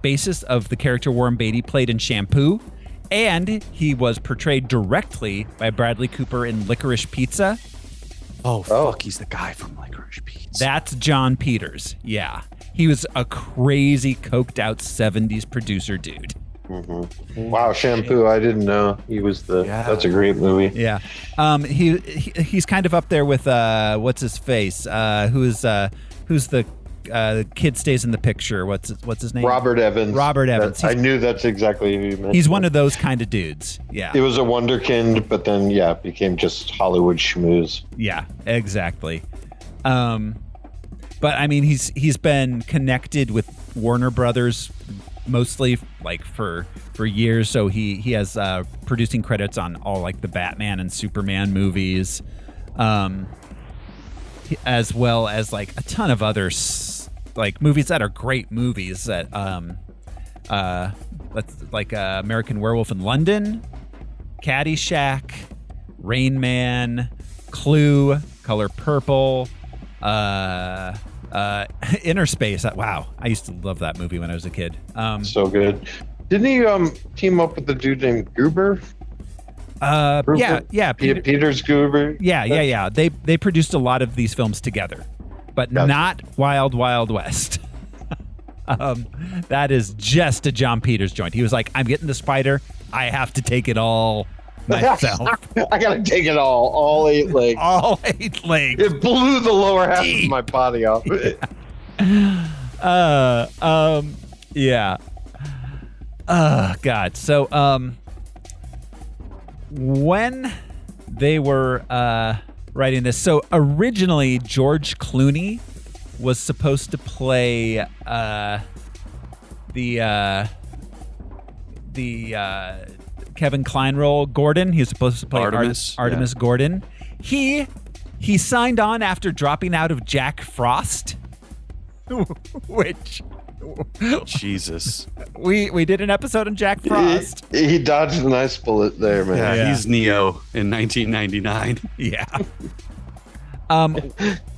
basis of the character Warren Beatty played in Shampoo, and he was portrayed directly by Bradley Cooper in Licorice Pizza. Oh fuck, he's the guy from Licorice Pizza. That's John Peters. Yeah, he was a crazy coked out 70s producer dude. Mm-hmm. Wow, Shampoo! I didn't know he was the. Yeah. That's a great movie. Yeah, he's kind of up there with what's his face? Who's the kid stays in the picture? What's his name? Robert Evans. Robert Evans. I knew that's exactly who you meant. He's one of those kind of dudes. Yeah. It was a wonderkind, but then became just Hollywood schmooze. Yeah, exactly. But I mean, he's been connected with Warner Brothers mostly like for years, so he has producing credits on all like the Batman and Superman movies, as well as like a ton of other like movies that are great movies that like American Werewolf in London, Caddyshack, Rain Man, Clue, Color Purple, Inner Space. Wow, I used to love that movie when I was a kid. So good. Didn't he team up with a dude named Gruber? Yeah. Peters Gruber. Yeah. They produced a lot of these films together, but not Wild Wild West. That is just a John Peters joint. He was like, I'm getting the spider. I have to take it all myself. I gotta take it all 8 legs. All 8 legs. It blew the lower half of my body off. Yeah. God. So, when they were writing this, so originally George Clooney was supposed to play Kevin Kline role, Gordon. He was supposed to play Artemis, Artemis Gordon. He signed on after dropping out of Jack Frost, which Jesus. we did an episode on Jack Frost. He dodged a nice bullet there, man. Yeah, Yeah. he's Neo in 1999. Yeah.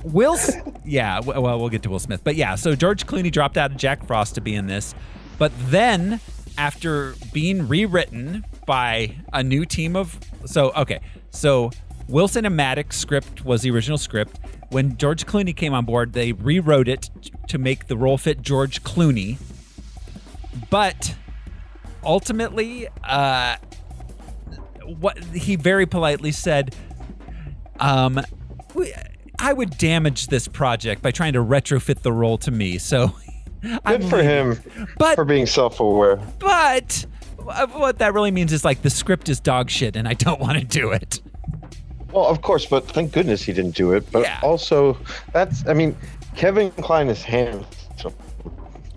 We'll get to Will Smith. But yeah, so George Clooney dropped out of Jack Frost to be in this. But then, after being rewritten by a new team of... So Wilson and Maddox's script was the original script. When George Clooney came on board, they rewrote it to make the role fit George Clooney. But ultimately, what he very politely said... I would damage this project by trying to retrofit the role to me. So Good for him for being self-aware. But what that really means is like the script is dog shit and I don't want to do it. Well, of course, but thank goodness he didn't do it. But also, Kevin Kline is handsome.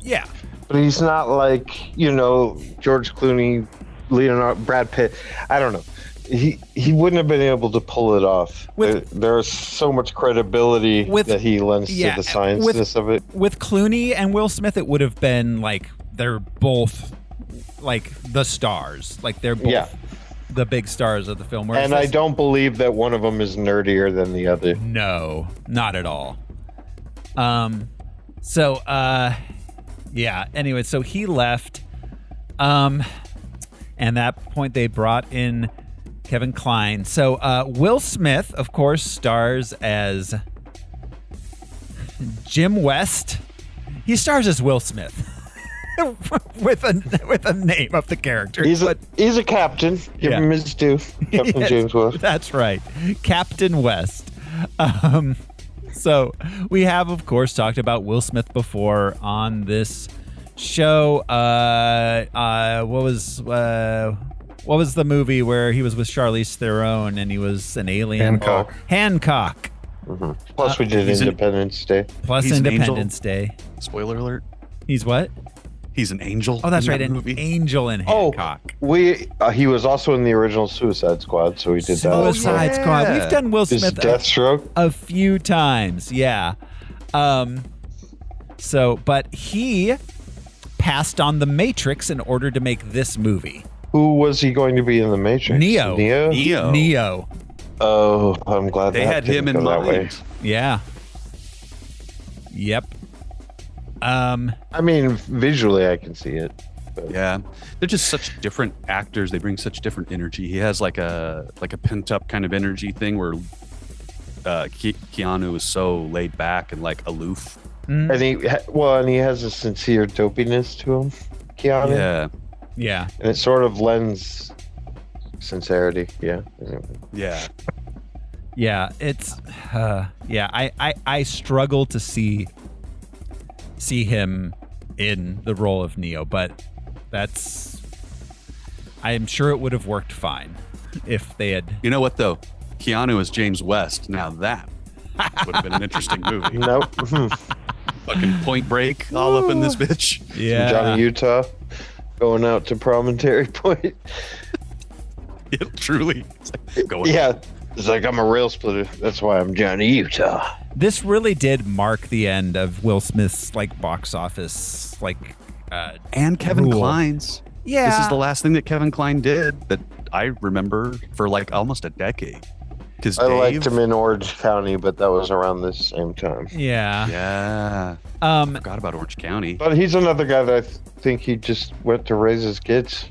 Yeah. But he's not like, George Clooney, Leonardo, Brad Pitt. I don't know. He wouldn't have been able to pull it off. There's so much credibility that he lends to the scienceness of it. With Clooney and Will Smith, it would have been like they're both like the stars. Like they're both the big stars of the film. And I don't believe that one of them is nerdier than the other. No, not at all. Anyway, so he left. And at that point they brought in Kevin Kline. So Will Smith, of course, stars as Jim West. He stars as Will Smith with a name of the character. He's a captain. Give him his due. Captain James West. That's right, Captain West. So we have, of course, talked about Will Smith before on this show. What was the movie where he was with Charlize Theron and he was an alien? Hancock. Mm-hmm. Plus, we did Independence Day. Plus Independence Day. Spoiler alert. He's what? He's an angel. Oh, that's right. An angel in Hancock. He was also in the original Suicide Squad, so we did that. Suicide Squad. We've done Will Smith Deathstroke a few times. Yeah. But he passed on The Matrix in order to make this movie. Who was he going to be in The Matrix? Neo. Oh, I'm glad they had him in mind. Yeah. Yep. Visually, I can see it. But. Yeah, they're just such different actors. They bring such different energy. He has like a pent up kind of energy thing where Keanu is so laid back and like aloof. Mm. And he has a sincere dopiness to him. Keanu. Yeah. And it sort of lends sincerity. Yeah. Yeah. Yeah. It's I struggle to see him in the role of Neo, but I'm sure it would have worked fine if they had. You know what though? Keanu is James West. Now that would have been an interesting movie. Nope. Fucking Point Break all up in this bitch. Yeah. Johnny Utah going out to Promontory Point. It truly. It's like I'm a rail splitter. That's why I'm Johnny Utah. This really did mark the end of Will Smith's box office and Kevin rule. Kline's. Yeah. This is the last thing that Kevin Kline did that I remember for almost a decade. Because I liked him in Orange County, but that was around this same time. Yeah. Yeah. Forgot about Orange County. But he's another guy that I think he just went to raise his kids.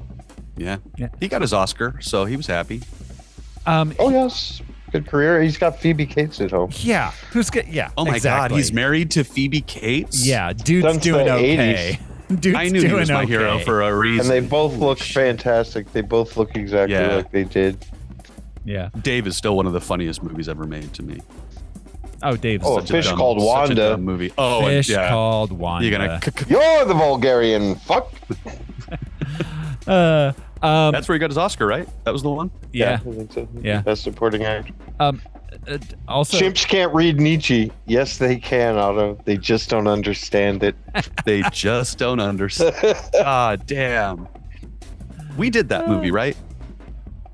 Yeah. He got his Oscar, so he was happy. Oh yes, good career. He's got Phoebe Cates at home. Yeah. Who's good? Yeah. Oh my exactly. God, he's married to Phoebe Cates. Yeah, dude's Since doing the okay. Dude's I knew doing he was my okay. hero for a reason. And they both look fantastic. They both look exactly like they did. Yeah. Dave is still one of the funniest movies ever made to me. Oh, Dave's Oh, such Fish a dumb, Called Such a Wanda. dumb movie. Oh, Fish yeah. Called Wanda. You're gonna. You're the Bulgarian fuck. That's where he got his Oscar, right? That was the one. Yeah. I think so. Yeah. Best supporting actor. Also, Chimps can't read Nietzsche. Yes, they can, Otto. They just don't understand it. They just don't understand. God damn. We did that movie, right?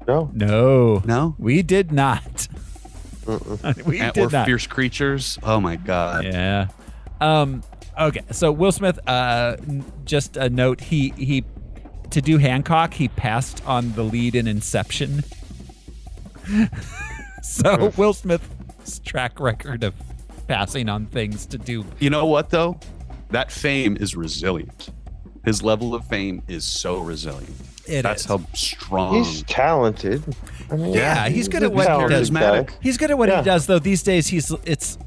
No. No? we did not. We Ant did Were not. Fierce Creatures. Oh my God. Yeah. Okay. So Will Smith. Just a note. He to do Hancock. He passed on the lead in Inception. So Will Smith's track record of passing on things to do. You know what, though? That fame is resilient. His level of fame is so resilient. That's how strong. He's talented. I mean, Yeah, he's good at what he does. Charismatic. He's good at what he does, though. These days, it's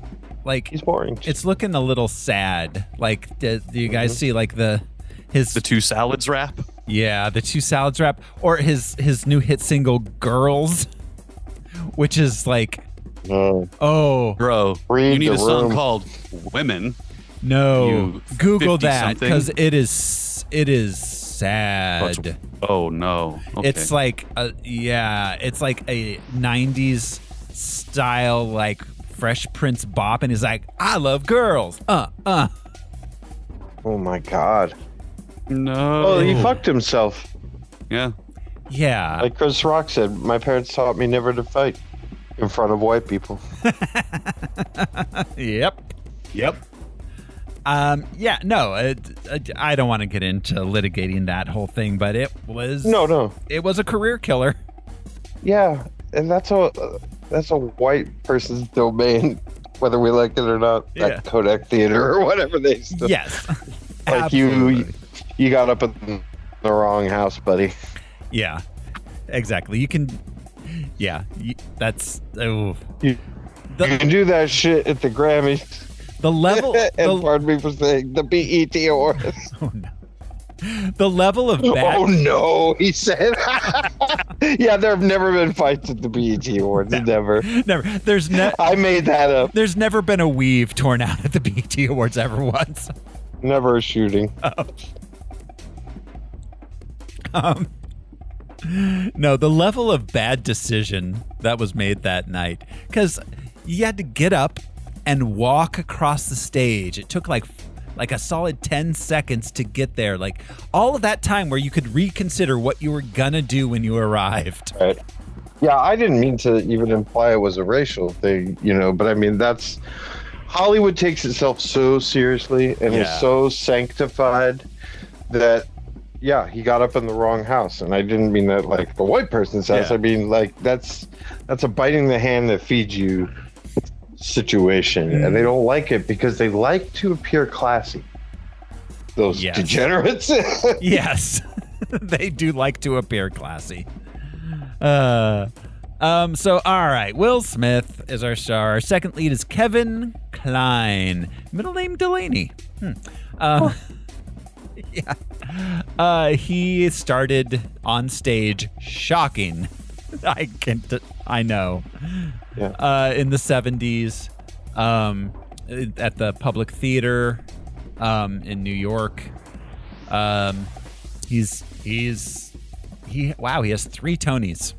like He's boring. it's looking a little sad. Like, do you guys see like the two salads rap? Yeah, the two salads rap, or his new hit single "Girls," which is like, No. oh Bro, Read you need the a song room. called Women. no, You Google that 50-something. because it is sad. Oh no. Okay. It's like it's like a 90s style like Fresh Prince bop, and he's like, I love girls. Oh my God. no. Oh, he fucked himself. Yeah. Yeah. Like Chris Rock said, my parents taught me never to fight in front of white people. Yep. Yep. Yeah, no, I don't want to get into litigating that whole thing, but it was it was a career killer. Yeah, and that's a white person's domain, whether we like it or not. Yeah. That Kodak Theater or whatever they still. Yes. Like you got up in the wrong house, buddy. Yeah. Exactly. You can that's You can do that shit at the Grammys. the level And pardon me for saying the BET Awards. oh no. The level of bad Oh no, he said. Yeah, there have never been fights at the BET Awards. Never. never I made that up. there's never been a weave torn out at the BET Awards ever once. Never a shooting. No, the level of bad decision that was made that night, because you had to get up and walk across the stage. It took like a solid 10 seconds to get there. Like all of that time where you could reconsider what you were gonna do when you arrived. Right. Yeah, I didn't mean to even imply it was a racial thing, but I mean, that's Hollywood takes itself so seriously and is so sanctified that, yeah, he got up in the wrong house. And I didn't mean that like the white person's house. Yeah. I mean, like that's a biting the hand that feeds you situation. And they don't like it because they like to appear classy. Those degenerates. Yes, they do like to appear classy. So all right, Will Smith is our star. Our second lead is Kevin Kline, middle name Delaney. Yeah. He started on stage shocking. I know. Yeah. In the 70s, at the Public Theater, in New York. He has 3 Tonys.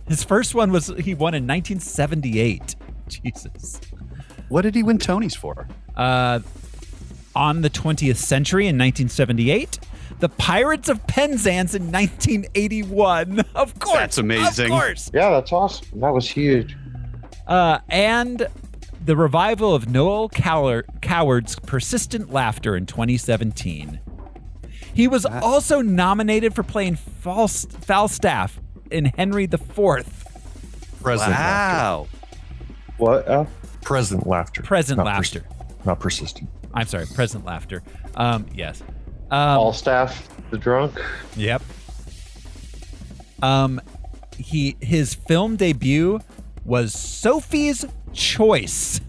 His first one he won in 1978. Jesus. What did he win Tonys for? On the 20th Century in 1978. The Pirates of Penzance in 1981. Of course. That's amazing. Of course. Yeah, that's awesome. That was huge. And the revival of Noel Coward's Persistent Laughter in 2017. He was also nominated for playing Falstaff in Henry IV. Present Wow. What? Present laughter. Present Not laughter. Not persistent. I'm sorry, present laughter. Yes. Falstaff, the drunk. Yep. His film debut was Sophie's Choice.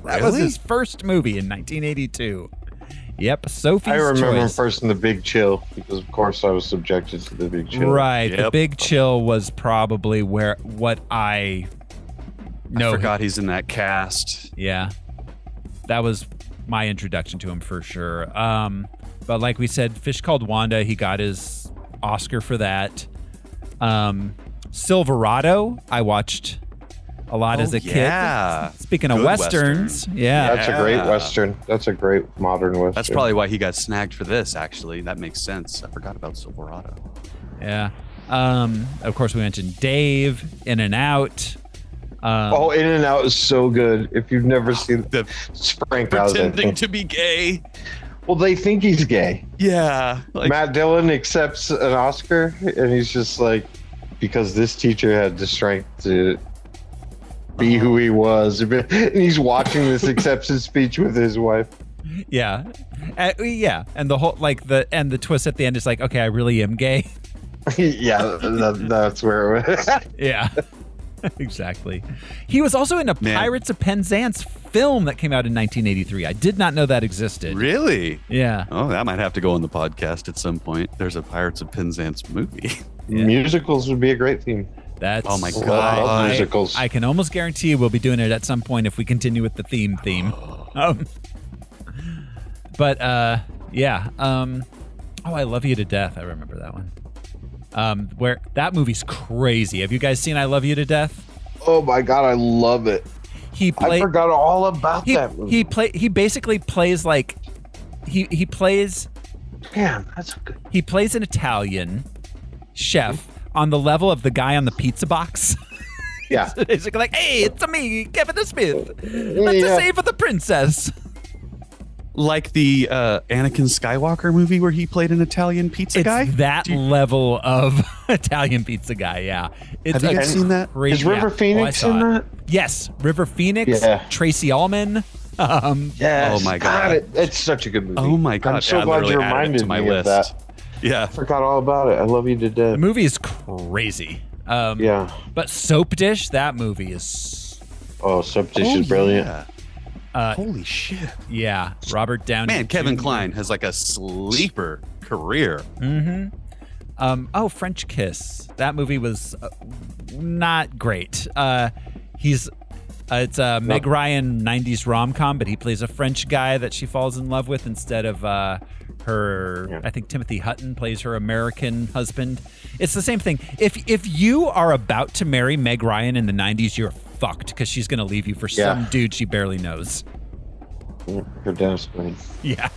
That was his first movie in 1982. Yep, Sophie's I remember him Choice. first in The Big Chill because, of course, I was subjected to The Big Chill. Right. The Yep. Big Chill was probably what I know. I forgot he's in that cast. Yeah. That was my introduction to him for sure. But like we said, Fish Called Wanda, he got his Oscar for that. Silverado, I watched a lot as a yeah. kid. Speaking of Good westerns, yeah. That's a great Western. That's a great modern Western. That's probably why he got snagged for this, actually. That makes sense. I forgot about Silverado. Yeah. Of course, we mentioned Dave, In and Out. In and Out is so good. If you've never seen The Frank Oz, pretending to be gay. well, they think he's gay. Yeah. Like, Matt Dillon accepts an Oscar, and he's just like, because this teacher had the strength to be who he was, and he's watching this acceptance speech with his wife. Yeah. Yeah. And the whole, the twist at the end is like, okay, I really am gay. Yeah, that's where it was. Yeah. Exactly. He was also in a Pirates of Penzance film that came out in 1983. I did not know that existed. really? Yeah. Oh, that might have to go on the podcast at some point. There's a Pirates of Penzance movie. Yeah. Musicals would be a great theme. That's Oh my I God. love musicals. I can almost guarantee we'll be doing it at some point if we continue with the theme. Yeah. I Love You to Death. I remember that one. Where that movie's crazy. Have you guys seen I Love You to Death? Oh my God, I love it. I forgot all about that movie. He basically plays like he plays. Damn, that's good. He plays an Italian chef on the level of the guy on the pizza box. Yeah. Basically like, hey, it's me, Kevin Smith. Let's save the princess. Like the Anakin Skywalker movie where he played an Italian pizza guy? That level of Italian pizza guy, yeah. Have you guys seen that? Is River Phoenix in that? Yes, River Phoenix, Yeah. Tracy Ullman. Yes. Oh my God. It's such a good movie. Oh my God. I'm so I glad literally you added it reminded to my me list. of that. Yeah. I forgot all about it. I Love You to Death. The movie is crazy. Yeah. But Soap Dish, that movie is... Oh, Soap Dish is brilliant. Yeah. Holy shit. Yeah, Robert Downey Man, Kevin Jr. Kline has like a sleeper career. French Kiss. That movie was not great. It's a Meg Ryan 90s rom-com, but he plays a French guy that she falls in love with instead of her. Yeah. I think Timothy Hutton plays her American husband. It's the same thing. If you are about to marry Meg Ryan in the 90s, you're fucked because she's going to leave you for some dude she barely knows. Her Dennis Quaid. Yeah.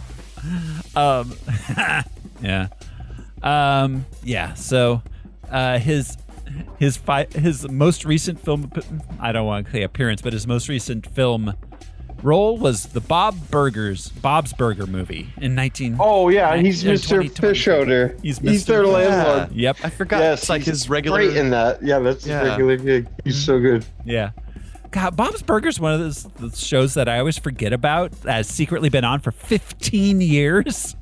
Yeah. So, his most recent film, I don't want to say appearance, but his most recent film role was the Bob's Burger movie in 19. Oh yeah, he's Mr. 2020. Fishoder. He's He's Mr. their Fish. landlord. Yep. I forgot. Yes, It's like he's his regular. great in that. Yeah, that's his regular gig. He's so good. Yeah. God, Bob's Burgers one of those shows that I always forget about. Has secretly been on for 15 years.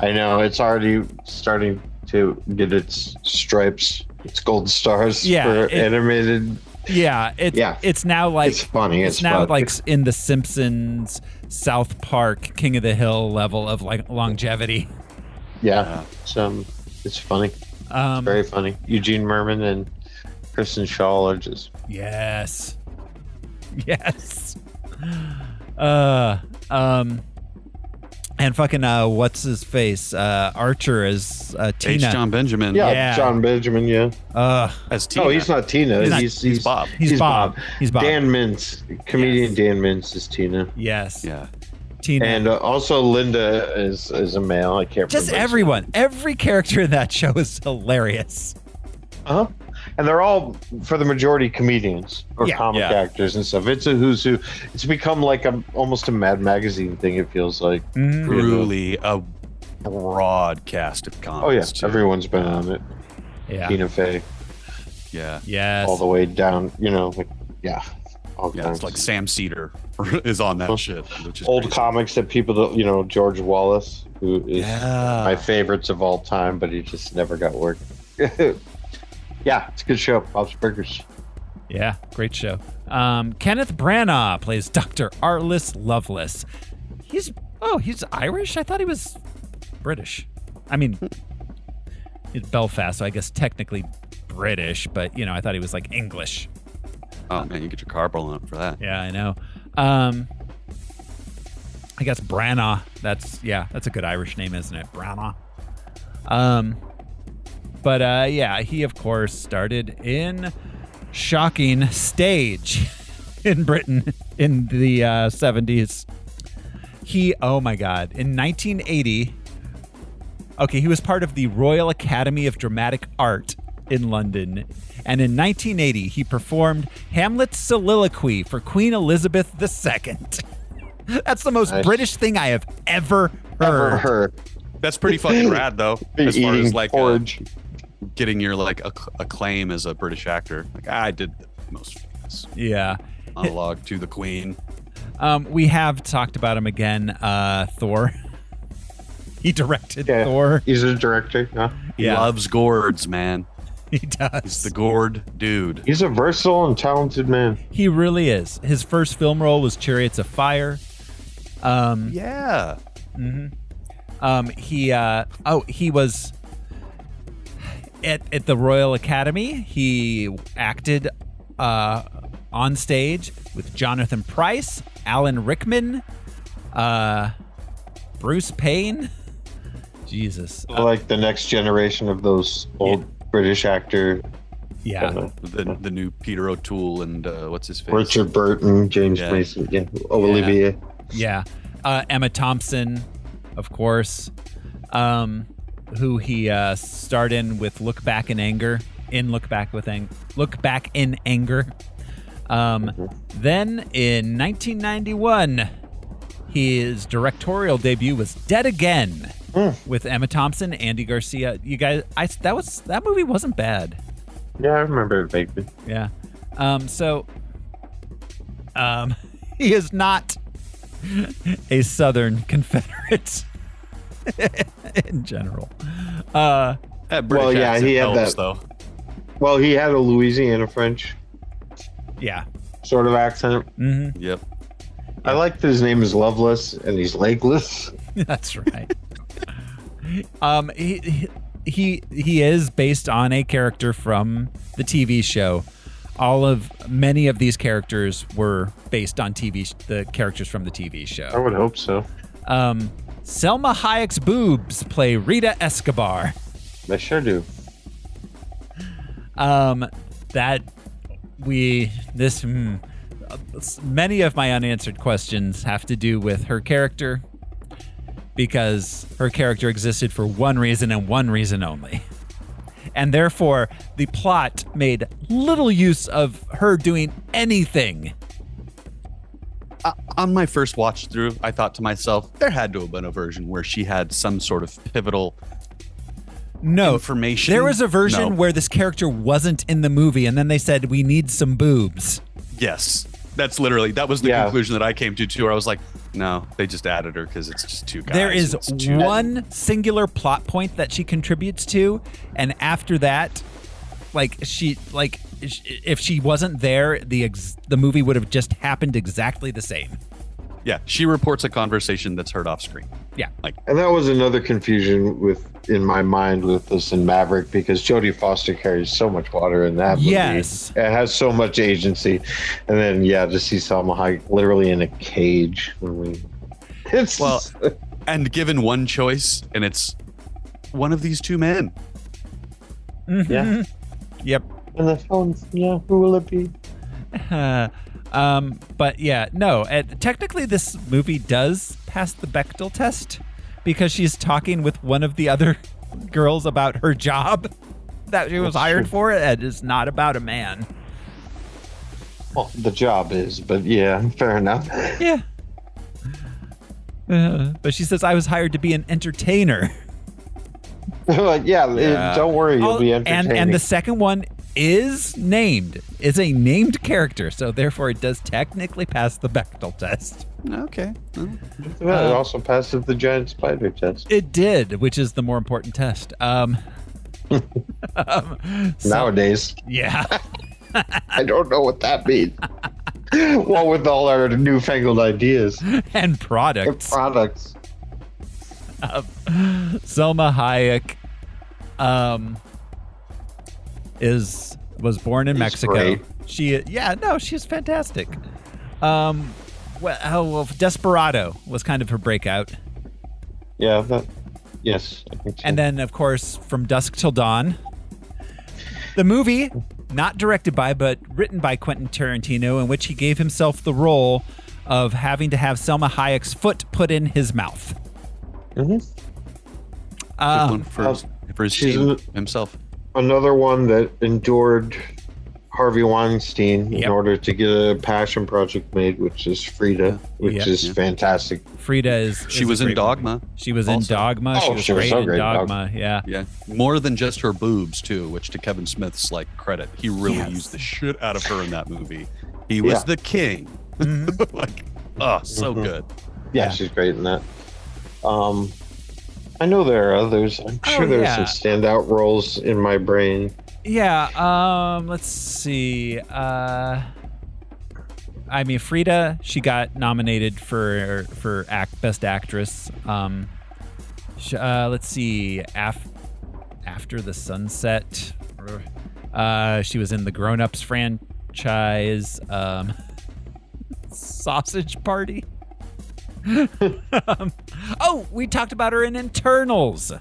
I know it's already starting to get its stripes, its gold stars for animated. Yeah, it's now like it's funny. It's now fun. like in the Simpsons, South Park, King of the Hill level of like longevity. Yeah, it's funny. It's very funny. Eugene Merman and Kristen Schaal are just Yes. And fucking what's his face? Archer as Tina. H. John Benjamin. yeah. John Benjamin. Yeah. As Tina. No, he's not Tina. He's Bob. He's Bob. He's Bob. Dan Mintz, comedian Dan Mintz is Tina. Yes. Yeah. Tina. And also Linda is a male. I can't Just remember. everyone. Every character in that show is hilarious. Uh-huh. And they're all, for the majority, comedians or Yeah. comic actors and stuff. It's a who's who. It's become like almost a Mad Magazine thing, it feels like. Truly a broad cast of comics. Oh, yeah. too. Everyone's been on it. Yeah. Tina Fey, Yeah. Yes. all the way down, all Yeah, kinds. it's like Sam Cedar is on that shit. Which is Old crazy. comics that people don't, George Wallace, who is Yeah. my favorites of all time, but he just never got work. Yeah, it's a good show. Bob's Burgers. Yeah, great show. Kenneth Branagh plays Dr. Arliss Lovelace. He's Irish? I thought he was British. I mean, it's Belfast, so I guess technically British, but I thought he was like English. Oh man, you get your car blown up for that. Yeah, I know. I guess Branagh. That's a good Irish name, isn't it? Branagh. But he of course started in shocking stage in Britain in the 70s. Oh my God, in 1980. Okay, he was part of the Royal Academy of Dramatic Art in London. And in 1980, he performed Hamlet's soliloquy for Queen Elizabeth II. That's the most British thing I have ever heard. That's pretty fucking rad, though. As far as like porridge. Getting your like acclaim as a British actor. Like I did the most famous monologue to the Queen. We have talked about him again. Thor. He directed Thor. He's a director. Yeah. He loves gourds, man. He does. He's the gourd dude. He's a versatile and talented man. He really is. His first film role was Chariots of Fire. Yeah. Mm-hmm. He was at the Royal Academy. He acted on stage with Jonathan Pryce, Alan Rickman, Bruce Payne. Jesus. Like the next generation of those old British actor. Yeah. The new Peter O'Toole and what's his face? Richard Burton, James Mason, Olivier. Yeah. Emma Thompson, of course, who he starred in with Look Back in Anger. Look Back in Anger. Then in 1991, his directorial debut was Dead Again with Emma Thompson, Andy Garcia. You guys, that movie wasn't bad. Yeah, I remember it vaguely. Yeah. He is not a Southern Confederate in general. He had that though. Well, he had a Louisiana French sort of accent. Mm-hmm. Yep. I like that his name is Loveless and he's legless. That's right. He is based on a character from the TV show. Many of these characters were based on the characters from the TV show. I would hope so. Selma Hayek's boobs play Rita Escobar. They sure do. Many of my unanswered questions have to do with her character, because her character existed for one reason and one reason only. And therefore, the plot made little use of her doing anything. On my first watch through, I thought to myself, there had to have been a version where she had some sort of pivotal information. There was a version where this character wasn't in the movie, and then they said, we need some boobs. Yes. That was the conclusion that I came to too, where I was like, no, they just added her because it's just two guys. There is one singular plot point that she contributes to, and after that, if she wasn't there, the movie would have just happened exactly the same. Yeah, she reports a conversation that's heard off screen. Yeah. And that was another confusion in my mind with this in Maverick, because Jodie Foster carries so much water in that movie. Yes. It has so much agency. And then, to see Salma Hayek literally in a cage. And given one choice, and it's one of these two men. Mm-hmm. Yeah. Yep. And the phones, who will it be? But technically this movie does pass the Bechdel test, because she's talking with one of the other girls about her job that she was hired for. It is not about a man. Well, the job is, but fair enough. Yeah. But she says, I was hired to be an entertainer. Don't worry, you'll be entertaining. And the second one is a named character, so therefore it does technically pass the Bechdel test. Okay. It also passes the giant spider test. It did, which is the more important test. Nowadays. Yeah. I don't know what that means. Well, with all our newfangled ideas. And products. Selma Hayek was born in Mexico. Great. She's fantastic. well, Desperado was kind of her breakout. Yeah, yes. I think so. And then, of course, From Dusk Till Dawn. The movie, not directed by, but written by Quentin Tarantino, in which he gave himself the role of having to have Selma Hayek's foot put in his mouth. Mm-hmm. For his team himself. Another one that endured Harvey Weinstein in order to get a passion project made, which is Frida, which is fantastic. Frida is. She was in Dogma. She was in Dogma. She was great in Dogma. Yeah. Yeah. More than just her boobs too, which to Kevin Smith's credit, he really used the shit out of her in that movie. He was the king. So good. Yeah, she's great in that. I know there are others. I'm sure there's some standout roles in my brain. Yeah. Let's see. I mean, Frida, she got nominated for Best Actress. Let's see. After the Sunset, she was in the Grown Ups franchise. Sausage Party. We talked about her in Internals.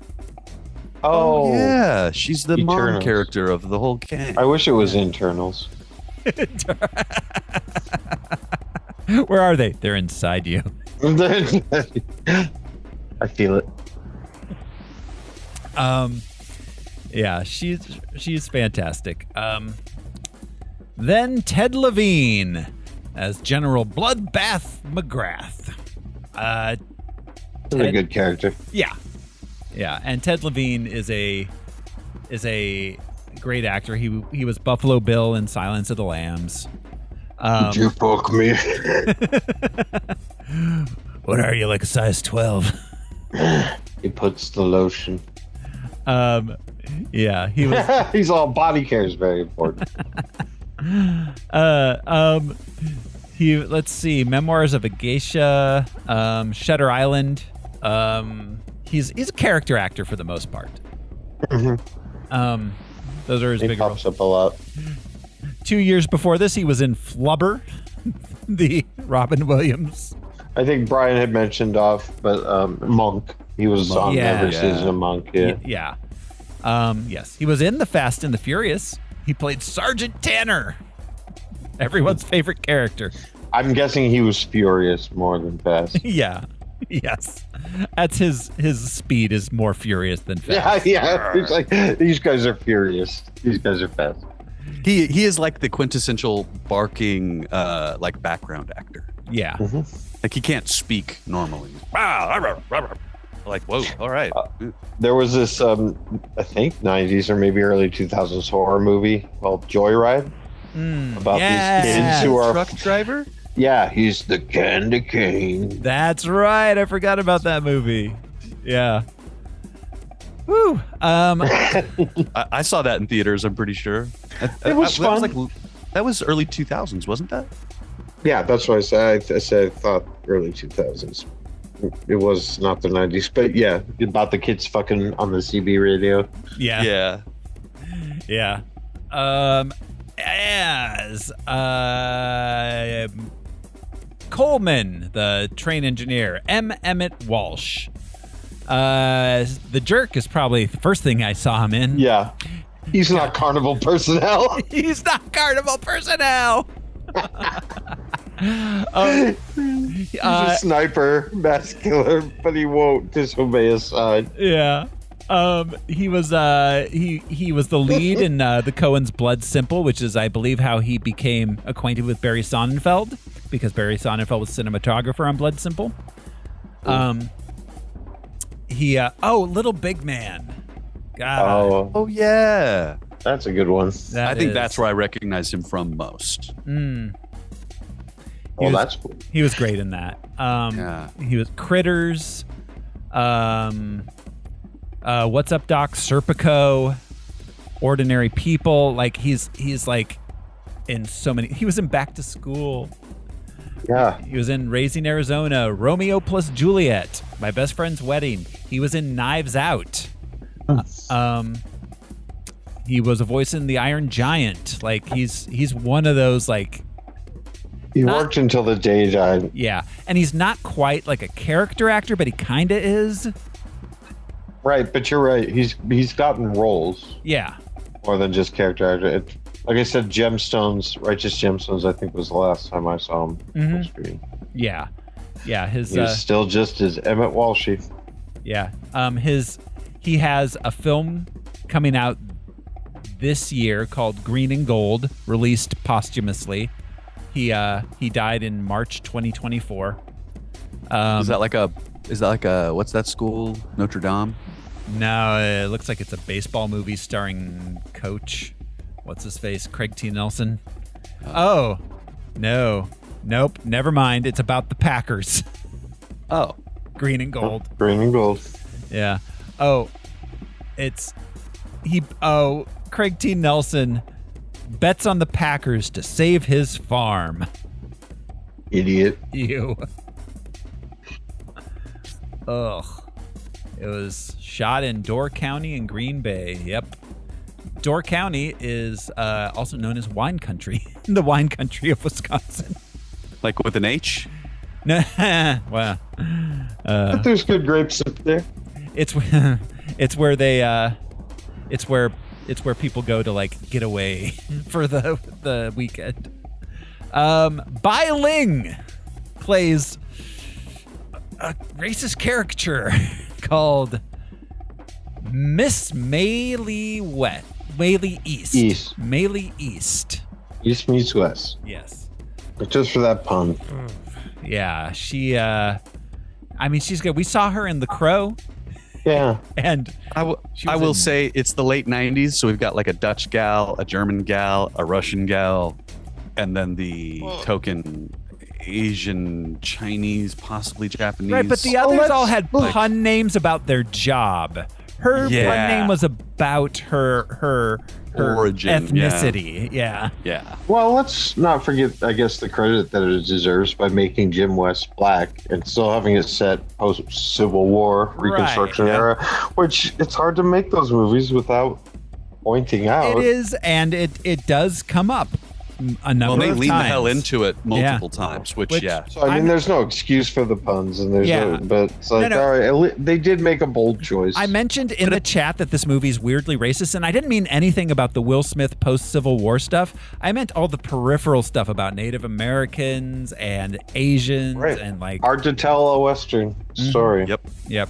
Oh yeah, she's the mom Eternals. character of the whole gang. I wish it was Internals. Where are they? They're inside you. I feel it. Yeah, she's fantastic. Then Ted Levine as General Bloodbath McGrath. That's a good character. Yeah, and Ted Levine is a great actor. He was Buffalo Bill in Silence of the Lambs. Did you poke me? What are you, like a size 12? He puts the lotion. Yeah, he was. He's all body care is very important. Let's see, Memoirs of a Geisha, Shutter Island. He's a character actor for the most part. Mm-hmm. Those are his big roles. He pops up a lot. 2 years before this, he was in Flubber, the Robin Williams. I think Brian had mentioned but Monk. He was on every season of Monk. Yeah. Yes, he was in The Fast and the Furious. He played Sergeant Tanner, everyone's favorite character. I'm guessing he was furious more than fast. Yeah. Yes. That's his speed is more furious than fast. Yeah. It's like, these guys are furious. These guys are fast. He is like the quintessential barking background actor. Yeah. Mm-hmm. Like he can't speak normally. Like, whoa, all right. There was this, I think 90s or maybe early 2000s horror movie called Joyride. About these kids who are truck driver. Yeah, he's the candy cane. That's right. I forgot about that movie. Yeah. Woo. I saw that in theaters. I'm pretty sure. It was fun. That was early 2000s, wasn't that? Yeah, that's what I said. I thought early 2000s. It was not the 90s, but yeah, about the kids fucking on the CB radio. Yeah. As Coleman, the train engineer, M. Emmett Walsh. The Jerk is probably the first thing I saw him in. Yeah. He's not Carnival Personnel. He's not Carnival Personnel. He's a sniper, mass killer, but he won't disobey his side. Yeah. He was the lead in the Coen's Blood Simple, which is, I believe, how he became acquainted with Barry Sonnenfeld, because Barry Sonnenfeld was cinematographer on Blood Simple. Little Big Man. God. Oh yeah, that's a good one. I think that's where I recognize him from most. That's cool. He was great in that. He was Critters. What's Up, Doc? Serpico, Ordinary People. Like he's like in so many. He was in Back to School. Yeah. He was in Raising Arizona, Romeo plus Juliet, My Best Friend's Wedding. He was in Knives Out. He was a voice in The Iron Giant. Like he's one of those, like, He worked until the day he died. Yeah, and he's not quite like a character actor, but he kind of is. Right, but you're right. He's gotten roles. Yeah. More than just character actor. Like I said, Righteous Gemstones, I think was the last time I saw him on screen. Yeah. Yeah, his He's still just as Emmett Walshy. Yeah. He has a film coming out this year called Green and Gold, released posthumously. He died in March 2024. Is that like a what's that school? Notre Dame? No, it looks like it's a baseball movie starring Coach. What's his face? Craig T. Nelson. Oh, no. Nope. Never mind. It's about the Packers. Oh. Green and Gold. Green and Gold. Yeah. Oh, Craig T. Nelson bets on the Packers to save his farm. Idiot. Ew. Ugh. It was shot in Door County in Green Bay. Yep. Door County is also known as wine country. The wine country of Wisconsin. Like with an H? No. Well. But there's good grapes up there. It's where they it's where people go to like get away for the weekend. Bai Ling plays a racist caricature called Miss Maylie East. Maylie East. East meets West. Yes. But just for that pun. Yeah, she's good. We saw her in The Crow. Yeah. And I will say it's the late 90s, so we've got like a Dutch gal, a German gal, a Russian gal, and then the token Asian, Chinese, possibly Japanese. Right, but the others all had pun names about their job. Her pun name was about her origin, ethnicity. Yeah. Well, let's not forget, I guess, the credit that it deserves by making Jim West black and still having it set post-Civil War, Reconstruction era, which it's hard to make those movies without pointing out. It is, and it does come up a number of times. Well, they lean the hell into it multiple times, which So, I mean, there's no excuse for the puns, and there's but it's like, all right, they did make a bold choice. I mentioned in the chat that this movie is weirdly racist, and I didn't mean anything about the Will Smith post-Civil War stuff. I meant all the peripheral stuff about Native Americans and Asians and like hard to tell a Western story. Yep.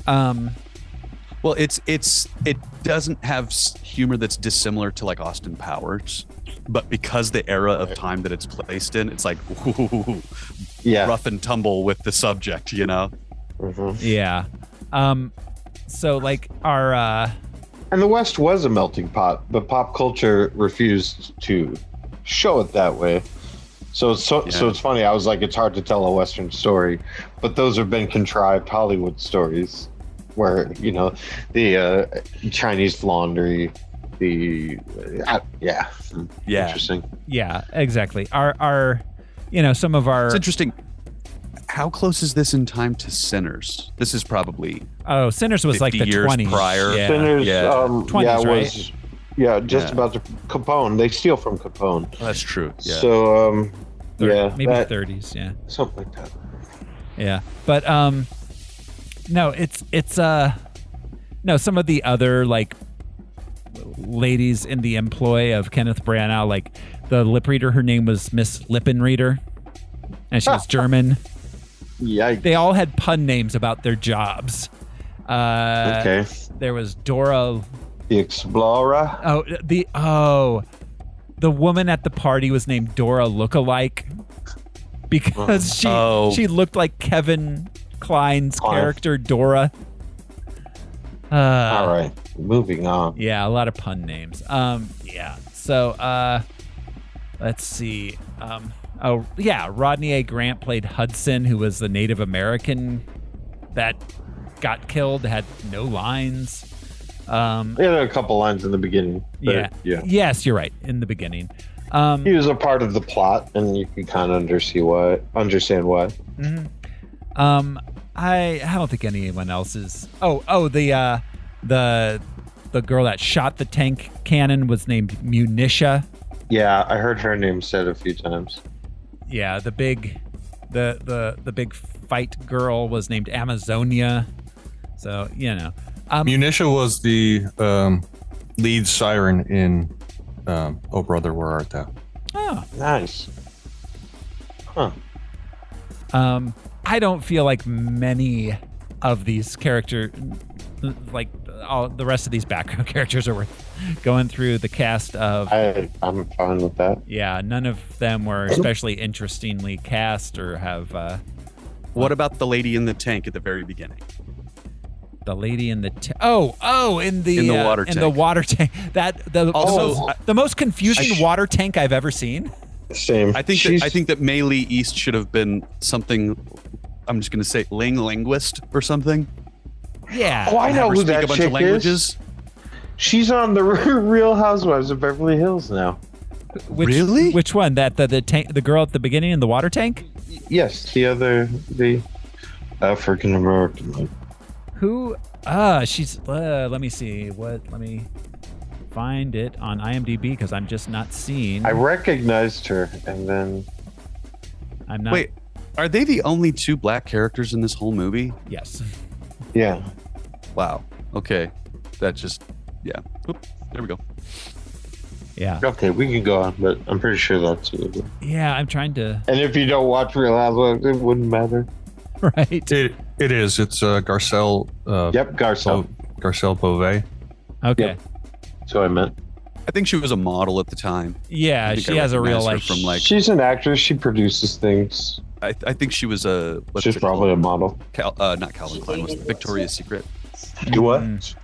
Well, it doesn't have humor that's dissimilar to like Austin Powers, but because the era of time that it's placed in, it's like rough and tumble with the subject, you know? Yeah. So like our and the West was a melting pot, but pop culture refused to show it that way. So it's funny. I was like, it's hard to tell a Western story, but those have been contrived Hollywood stories. Where, you know, the Chinese laundry, interesting. Yeah, exactly. Our some of our. It's interesting. How close is this in time to Sinners? This is probably. Oh, Sinners was like the years 20s prior. Yeah. Sinners, 20s, was about to Capone. They steal from Capone. Oh, that's true. Yeah. So maybe 30s. Yeah, something like that. Yeah, but no, it's some of the other like ladies in the employ of Kenneth Branagh, like the lip reader, her name was Miss Lippenreader, and she was German. Yikes. They all had pun names about their jobs. Okay. There was Dora the Explorer. The woman at the party was named Dora Lookalike because she looked like Kevin Kline's character Dora. All right, moving on. Yeah, a lot of pun names. So let's see. Rodney A. Grant played Hudson, who was the Native American that got killed, had no lines. He had a couple lines in the beginning. But Yes, you're right. In the beginning. He was a part of the plot, and you can kind of understand why. Mm-hmm. I don't think anyone else is. The girl that shot the tank cannon was named Munitia. Yeah, I heard her name said a few times. Yeah, the big fight girl was named Amazonia. So, Munitia was the lead siren in Oh Brother, Where Art Thou? Oh. Nice. Huh. I don't feel like many of these characters, like all the rest of these background characters, are worth going through the cast of. I'm fine with that. Yeah, none of them were especially interestingly cast or have. What about the lady in the tank at the very beginning? The lady in the in the water tank. In the water tank. The most confusing water tank I've ever seen. Same. I think that Mei Lee East should have been something. I'm just going to say linguist or something. Yeah. Oh, I know who that a bunch chick of languages. is. She's on the Real Housewives of Beverly Hills now. Really? Which one? That the tank, the girl at the beginning in the water tank? Yes, the African American one. Who? She's. Let me see. Let me find it on IMDb because I'm just not seeing. I recognized her, and then I'm not. Wait, are they the only two black characters in this whole movie? Yes. yeah. Wow. Okay. That just. Yeah. Oop, there we go. Yeah. Okay, we can go on, but I'm pretty sure that's it. Yeah, I'm trying to. And if you don't watch Real Housewives, it wouldn't matter. Right. It is. It's Garcelle. Yep, Garcelle. Garcelle Beauvais. Okay. Yep. That's what I meant. I think she was a model at the time. Yeah, I think she I has a real recognized her like. from like. She's an actress. She produces things. I think she was a. what's She's it probably a called? model. Not Calvin Klein. Was it Victoria's Secret? You what?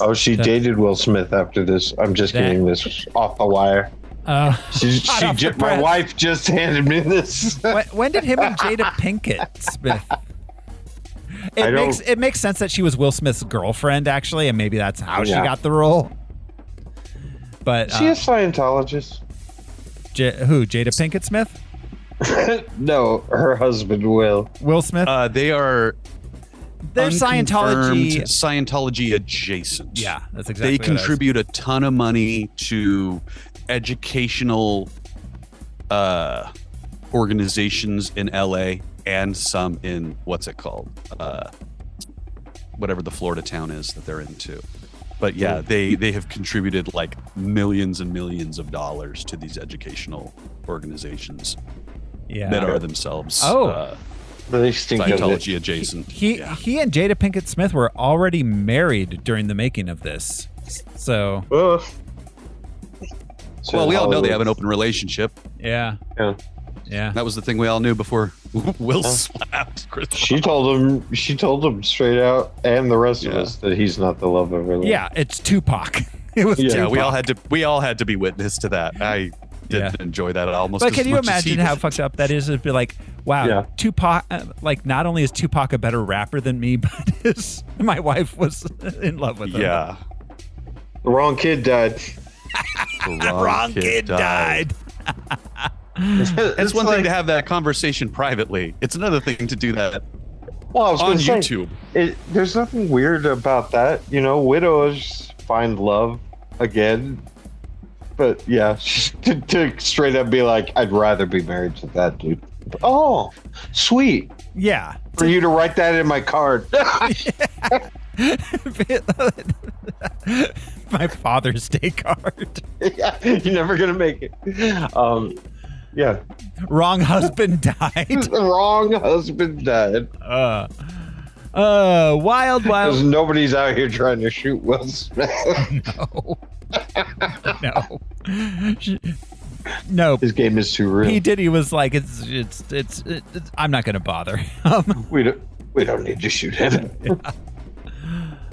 Oh, she dated Will Smith after this. I'm just getting this off the wire. My wife just handed me this. When did him and Jada Pinkett Smith? It makes sense that she was Will Smith's girlfriend, actually, and maybe that's how she got the role. But she a Scientologist? Who? Jada Pinkett Smith? No, her husband Will. Will Smith? They're Scientology. Scientology adjacent. Yeah, that's exactly. They contribute a ton of money to educational organizations in LA and some in what's it called? Whatever the Florida town is that they're into. But yeah, they have contributed like millions and millions of dollars to these educational organizations that are themselves they stink Scientology adjacent. He and Jada Pinkett Smith were already married during the making of this. So well, we all know they have an open relationship. Yeah. That was the thing we all knew before Will slapped Chris. She told him straight out, and the rest of us, that he's not the love of her life. Yeah, it's Tupac. It was Tupac. we all had to be witness to that. I didn't enjoy that almost. But can you much as imagine he how did. fucked up that is? It'd be like, wow, Tupac. Like, not only is Tupac a better rapper than me, but my wife was in love with him. Yeah. The wrong kid died. The wrong kid died. It's one thing to have that conversation privately. It's another thing to do that on YouTube. There's nothing weird about that. You know, widows find love again. But yeah, to straight up be like, I'd rather be married to that dude. Oh, sweet. Yeah. For you to write that in my card. My Father's Day card. Yeah, you're never going to make it. Yeah. Wrong husband died. The wrong husband died. Wild. Because nobody's out here trying to shoot Will Smith. No. His game is too real. He did. He was like, it's I'm not going to bother. We don't need to shoot him.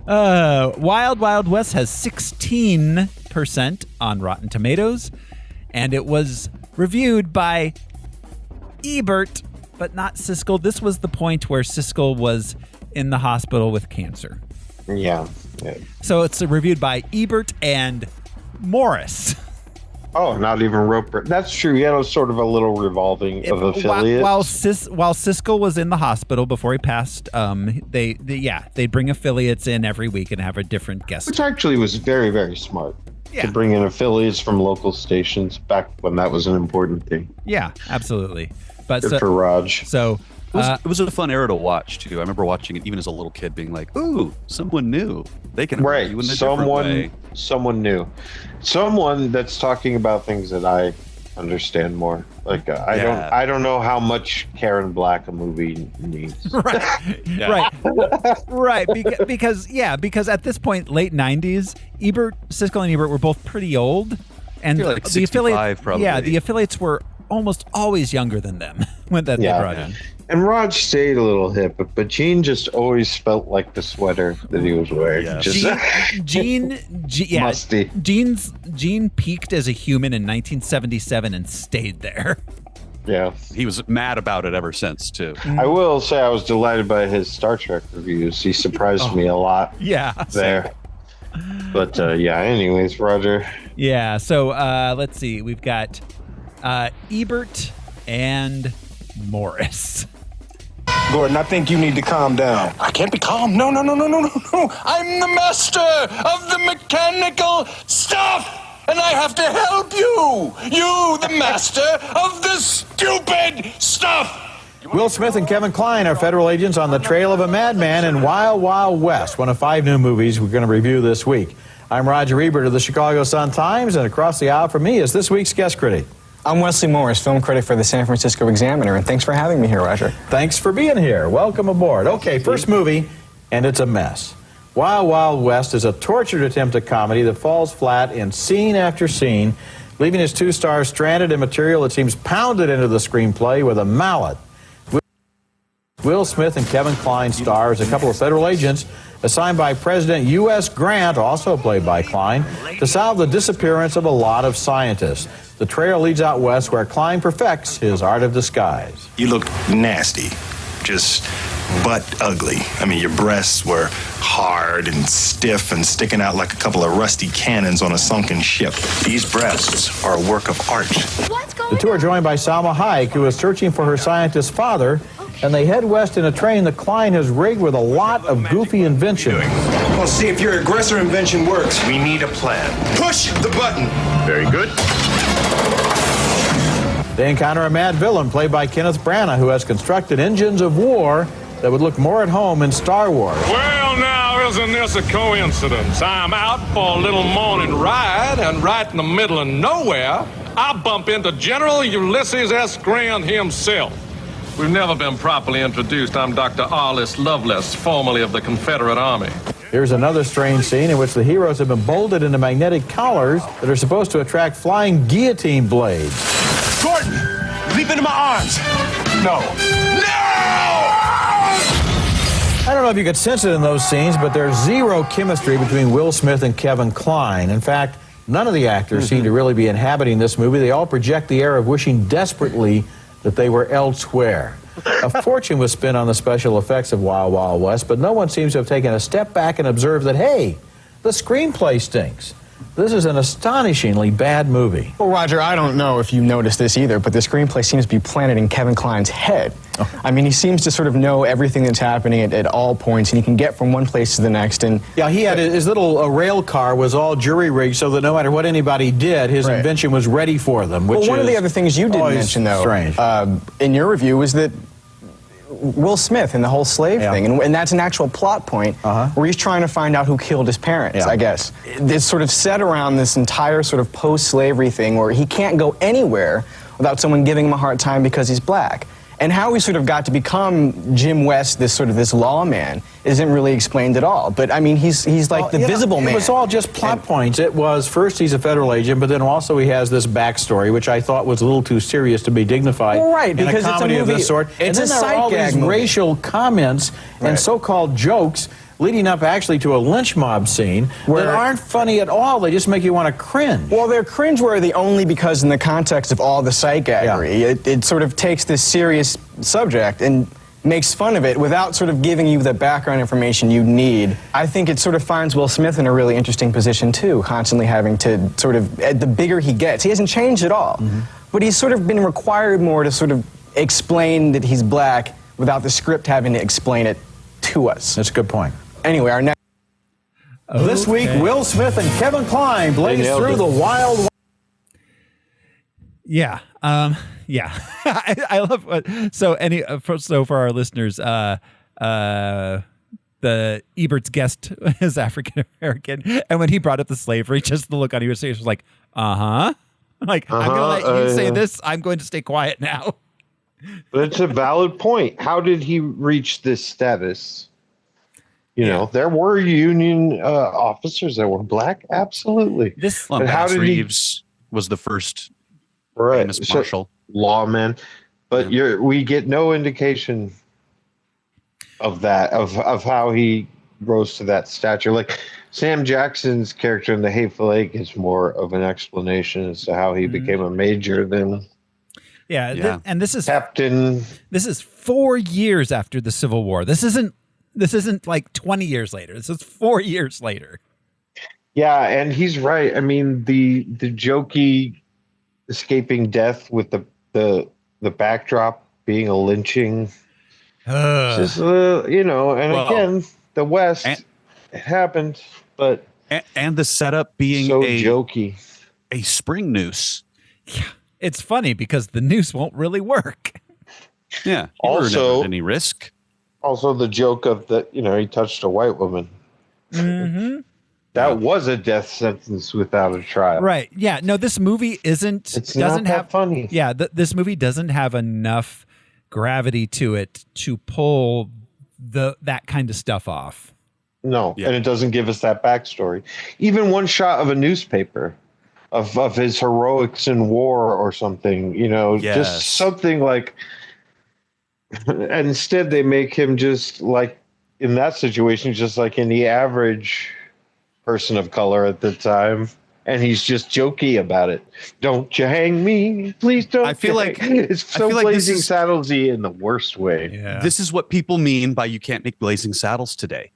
Wild Wild West has 16% on Rotten Tomatoes, and it was reviewed by Ebert, but not Siskel. This was the point where Siskel was in the hospital with cancer. Yeah. So it's reviewed by Ebert and Morris. Oh, not even Roper. That's true. He had a sort of a little revolving of affiliates. While Siskel was in the hospital before he passed, they'd bring affiliates in every week and have a different guest. Which actually was very, very smart. to bring in affiliates from local stations back when that was an important thing. Yeah, absolutely. But Good for Raj. So it was a fun era to watch too. I remember watching it even as a little kid, being like, "Ooh, someone new. They can right, you in a different way." Someone new, someone that's talking about things that I understand more. Like I don't know how much Karen Black a movie needs. Right, right. Because at this point, late '90s, Siskel and Ebert were both pretty old, and like the 65 probably. Yeah, the affiliates were almost always younger than them when they brought in. And Raj stayed a little hip, but Gene just always felt like the sweater that he was wearing. Yeah. Gene musty. Gene peaked as a human in 1977 and stayed there. Yeah. He was mad about it ever since, too. I will say I was delighted by his Star Trek reviews. He surprised me a lot there. But anyways, Roger. Yeah, so let's see. We've got Ebert and Morris. Gordon, I think you need to calm down. I can't be calm. No. I'm the master of the mechanical stuff, and I have to help you. You, the master of the stupid stuff. Will Smith and Kevin Kline are federal agents on the trail of a madman in Wild Wild West, one of 5 new movies we're going to review this week. I'm Roger Ebert of the Chicago Sun-Times, and across the aisle from me is this week's guest critic. I'm Wesley Morris, film critic for the San Francisco Examiner, and thanks for having me here, Roger. Thanks for being here. Welcome aboard. Okay, first movie, and it's a mess. Wild Wild West is a tortured attempt at comedy that falls flat in scene after scene, leaving its 2 stars stranded in material that seems pounded into the screenplay with a mallet. Will Smith and Kevin Kline star as a couple of federal agents assigned by President U.S. Grant, also played by Kline, to solve the disappearance of a lot of scientists. The trail leads out west where Kline perfects his art of disguise. You look nasty, just butt ugly. I mean, your breasts were hard and stiff and sticking out like a couple of rusty cannons on a sunken ship. These breasts are a work of art. The 2 are joined by Salma Hayek, who is searching for her scientist father, and they head west in a train that Kline has rigged with a lot of goofy inventions. Well, see if your aggressor invention works. We need a plan. Push the button. Very good. They encounter a mad villain played by Kenneth Branagh, who has constructed engines of war that would look more at home in Star Wars. Well, now, isn't this a coincidence? I'm out for a little morning ride, and right in the middle of nowhere, I bump into General Ulysses S. Grant himself. We've never been properly introduced. I'm Dr. Arliss Lovelace, formerly of the Confederate Army. Here's another strange scene in which the heroes have been bolted into magnetic collars that are supposed to attract flying guillotine blades. Gordon, leap into my arms. No. I don't know if you could sense it in those scenes, but there's zero chemistry between Will Smith and Kevin Kline. In fact, none of the actors seem to really be inhabiting this movie. They all project the air of wishing desperately that they were elsewhere. A fortune was spent on the special effects of Wild Wild West, but no one seems to have taken a step back and observed that, hey, the screenplay stinks. This is an astonishingly bad movie. Well, Roger, I don't know if you noticed this either, but the screenplay seems to be planted in Kevin Kline's head. I mean, he seems to sort of know everything that's happening at all points, and he can get from one place to the next. And yeah, he had his little rail car was all jury rigged, so that no matter what anybody did, his invention was ready for them. Which one of the other things you did mention, though, strange. In your review, was that Will Smith and the whole slave thing, and that's an actual plot point where he's trying to find out who killed his parents, I guess. It's sort of set around this entire sort of post-slavery thing where he can't go anywhere without someone giving him a hard time because he's black. And how he sort of got to become Jim West, this lawman, isn't really explained at all. But I mean, he's like the visible man. It was all just plot points. It was first he's a federal agent, but then also he has this backstory, which I thought was a little too serious to be dignified. Well, right, because in a comedy it's a movie of this sort. It's and then a there are all these racial comments and so-called jokes leading up actually to a lynch mob scene that aren't funny at all. They just make you want to cringe. Well, they're cringeworthy only because in the context of all the psychaggery, it sort of takes this serious subject and makes fun of it without sort of giving you the background information you need. I think it sort of finds Will Smith in a really interesting position, too, constantly having to sort of, the bigger he gets, he hasn't changed at all, but he's sort of been required more to sort of explain that he's black without the script having to explain it to us. That's a good point. Anyway, our next... This week, Will Smith and Kevin Kline blaze through the wild. Yeah. Yeah. I love what. So for our listeners, the Ebert's guest is African American, and when he brought up the slavery, just the look on your face was like, like I'm gonna let you say this. I'm going to stay quiet now. But it's a valid point. How did he reach this status? You know, there were Union officers that were black. Absolutely. And how did Reeves was the first famous marshal lawman, but we get no indication of that, of how he rose to that stature. Like Sam Jackson's character in The Hateful Eight is more of an explanation as to how he became a major than. Yeah. And this is Captain. This is 4 years after the Civil War. This isn't like 20 years later. This is 4 years later. Yeah, and he's right. I mean, the jokey escaping death with the backdrop being a lynching. Just again, the West, it happened, but and the setup being so jokey, a spring noose. Yeah, it's funny because the noose won't really work. Yeah. Also, any risk. Also, the joke of he touched a white woman. Mm-hmm. That was a death sentence without a trial. Right. Yeah. No, this movie doesn't have funny. Yeah. This movie doesn't have enough gravity to it to pull that kind of stuff off. No. Yeah. And it doesn't give us that backstory. Even one shot of a newspaper of his heroics in war or something, just something like, and instead they make him just like in that situation, just like any average person of color at the time, and he's just jokey about it. Don't you hang me, please don't. I feel like it's so Blazing Saddles-y in the worst way. Yeah. This is what people mean by you can't make Blazing Saddles today.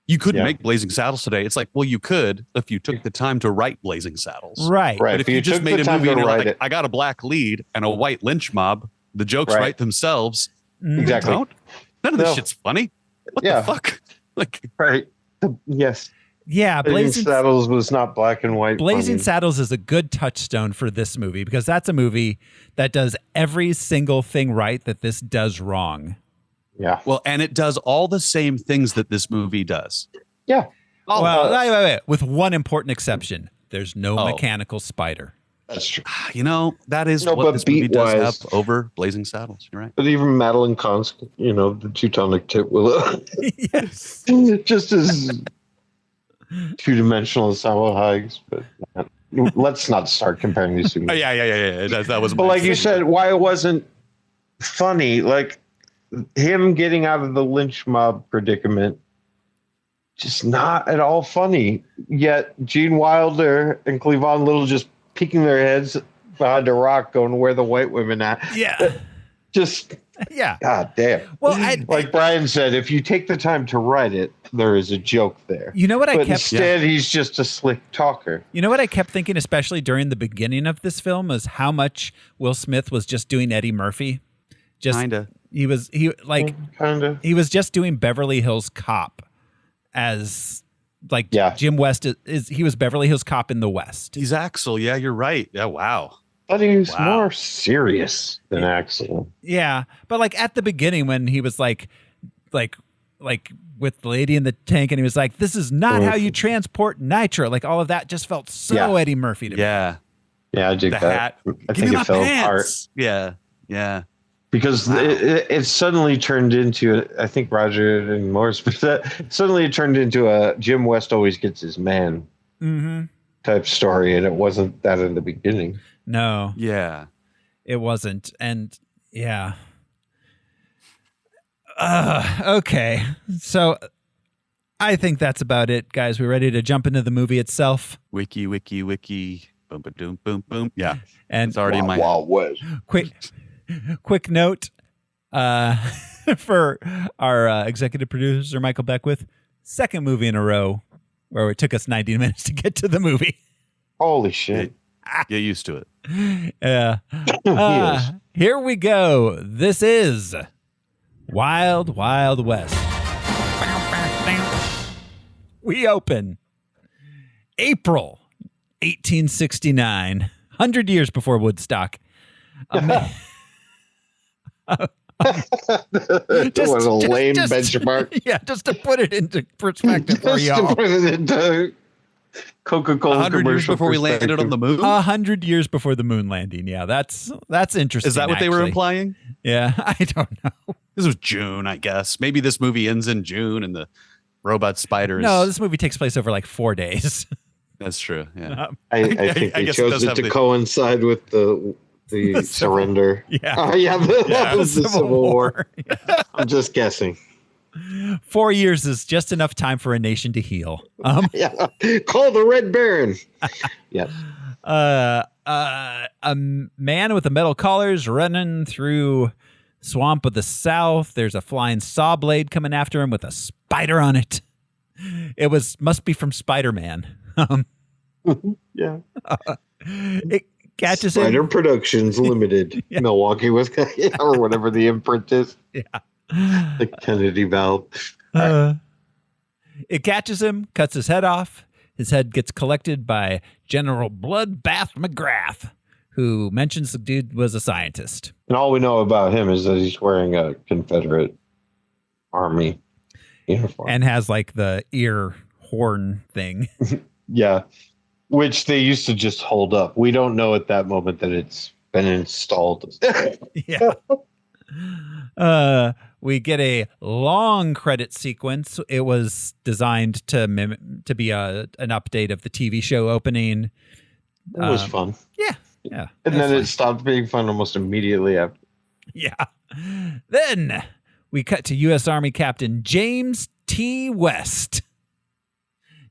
You couldn't make Blazing Saddles today. It's like, well, you could if you took the time to write Blazing Saddles. Right. But if you just made a movie and you're like, I got a black lead and a white lynch mob, the jokes write themselves. Exactly. None of this shit's funny. What the fuck? Like, right. Yes. Yeah, Blazing Saddles was not black and white. Blazing funny. Saddles is a good touchstone for this movie because that's a movie that does every single thing right that this does wrong. Yeah. Well, and it does all the same things that this movie does. Yeah. Wait. With one important exception. There's no mechanical spider. That's true. That is what this movie does have over Blazing Saddles. You're right. But even Madeline Kahn's, the Teutonic Tip Willow. Yes. Just as two-dimensional as Salma Hayek's, but let's not start comparing these two. Yeah. That was. But like you said, why it wasn't funny? Like him getting out of the lynch mob predicament, just not at all funny. Yet Gene Wilder and Cleavon Little just peeking their heads behind a rock, going, "Where the white women at?" Yeah. Just. Yeah. God damn. Well, like Brian said, if you take the time to write it, there is a joke there. You know what I kept? Instead, he's just a slick talker. You know what I kept thinking, especially during the beginning of this film, is how much Will Smith was just doing Eddie Murphy. Just kinda. He was just doing Beverly Hills Cop as like Jim West is. He was Beverly Hills Cop in the West. He's Axel. Yeah, you're right. Yeah. Wow. But he's more serious than Axel. Yeah, but like at the beginning when he was like with the lady in the tank, and he was like, "This is not how you transport nitro." Like all of that just felt so Eddie Murphy to me. Yeah, I dig the that. Hat. I think it fell apart. Yeah. Because it suddenly turned into, I think Roger and Morris, but suddenly it turned into a Jim West always gets his man type story, and it wasn't that in the beginning. No. Yeah. It wasn't. And yeah. Okay. So I think that's about it, guys. We're ready to jump into the movie itself. Wiki. Boom, boom, boom, boom. Yeah. And it's already in my head. West. Quick note for our executive producer, Michael Beckwith. Second movie in a row where it took us 90 minutes to get to the movie. Holy shit. Get used to it. Yeah. Here we go. This is Wild Wild West. We open April 1869, 100 years before Woodstock. That was a lame benchmark. Yeah, just to put it into perspective for y'all. To put it into Coca-Cola 100 years before we landed on the moon? 100 years before the moon landing. Yeah, that's interesting. Is that what they were actually. implying? Yeah, I don't know. This was June, I guess. Maybe this movie ends in June and the robot spider is... No, this movie takes place over like 4 days. That's true, yeah. I think they chose it to coincide with the surrender. Yeah. The Civil War. Yeah. I'm just guessing. 4 years is just enough time for a nation to heal. Yeah. Call the Red Baron. Yep. A man with a metal collar's running through swamp of the south. There's a flying saw blade coming after him with a spider on it. It must be from Spider-Man. Yeah. It catches Spider him. Productions Limited, Yeah. Milwaukee, Wisconsin, or whatever the imprint is. Yeah. The Kennedy valve. It catches him, cuts his head off. His head gets collected by General Bloodbath McGrath, who mentions the dude was a scientist. And all we know about him is that he's wearing a Confederate Army uniform. And has like the ear horn thing. Yeah. Which they used to just hold up. We don't know at that moment that it's been installed. Yeah. We get a long credit sequence. It was designed to be an update of the TV show opening. It was fun. Yeah. Yeah. And then it stopped being fun almost immediately after. Yeah. Then we cut to U.S. Army Captain James T. West.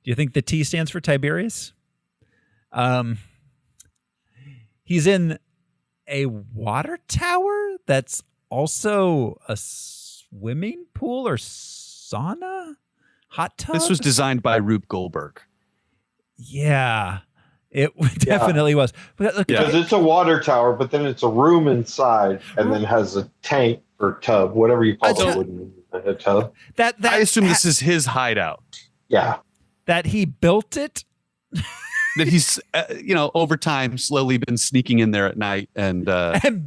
Do you think the T stands for Tiberius? He's in a water tower that's also a swimming pool or sauna? Hot tub? This was designed by Rube Goldberg. Yeah. It definitely was. But look, Because it's a water tower, but then it's a room inside and then has a tank or tub, whatever you call it. A tub. I assume this is his hideout. Yeah. That he built it? That he's, over time slowly been sneaking in there at night and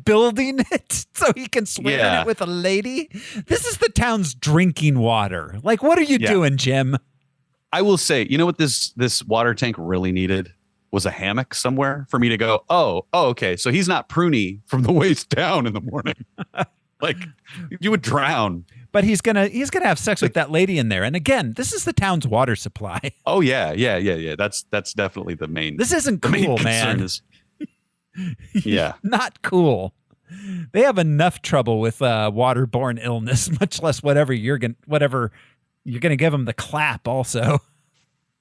building it so he can swim in it with a lady. This is the town's drinking water. Like, what are you doing, Jim? I will say, you know what this water tank really needed was a hammock somewhere for me to go, oh, okay. So he's not pruny from the waist down in the morning. Like, you would drown. But he's gonna have sex with that lady in there. And again, this is the town's water supply. Oh yeah. That's definitely the main. This isn't cool, man. Yeah, not cool. They have enough trouble with waterborne illness, much less whatever you're gonna give them the clap. Also,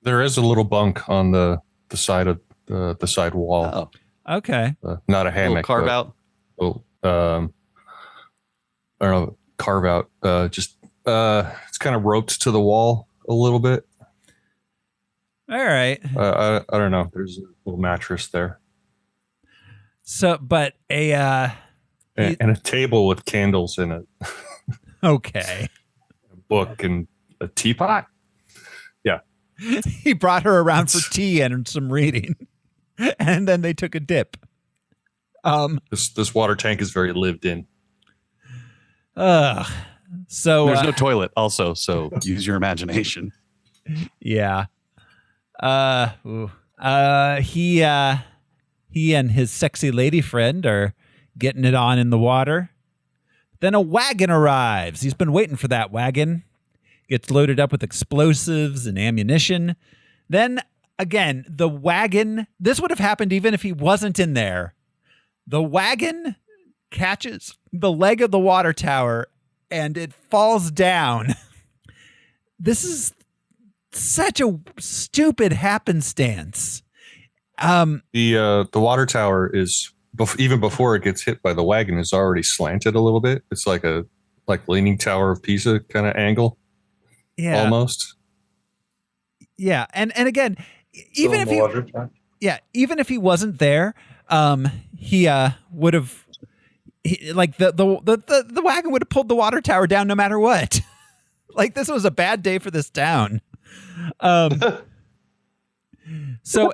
there is a little bunk on the side of the side wall. Oh, okay. Not a hammock. Carve out. I don't know. Carve out. It's kind of roped to the wall a little bit. All right. I don't know. There's a little mattress there. So, but and a table with candles in it. Okay. A book and a teapot. Yeah. He brought her around for tea and some reading, and then they took a dip. This water tank is very lived in. So there's no toilet also, so use your imagination. Yeah. He and his sexy lady friend are getting it on in the water. Then a wagon arrives. He's been waiting for that wagon. Gets loaded up with explosives and ammunition. Then again, the wagon, this would have happened even if he wasn't in there. The wagon catches the leg of the water tower and it falls down. This is such a stupid happenstance. The water tower is even before it gets hit by the wagon is already slanted a little bit. It's like Leaning Tower of Pisa kind of angle. Yeah. Almost. Yeah. And again, even if he wasn't there, he would have the wagon would have pulled the water tower down no matter what. Like, this was a bad day for this town. So,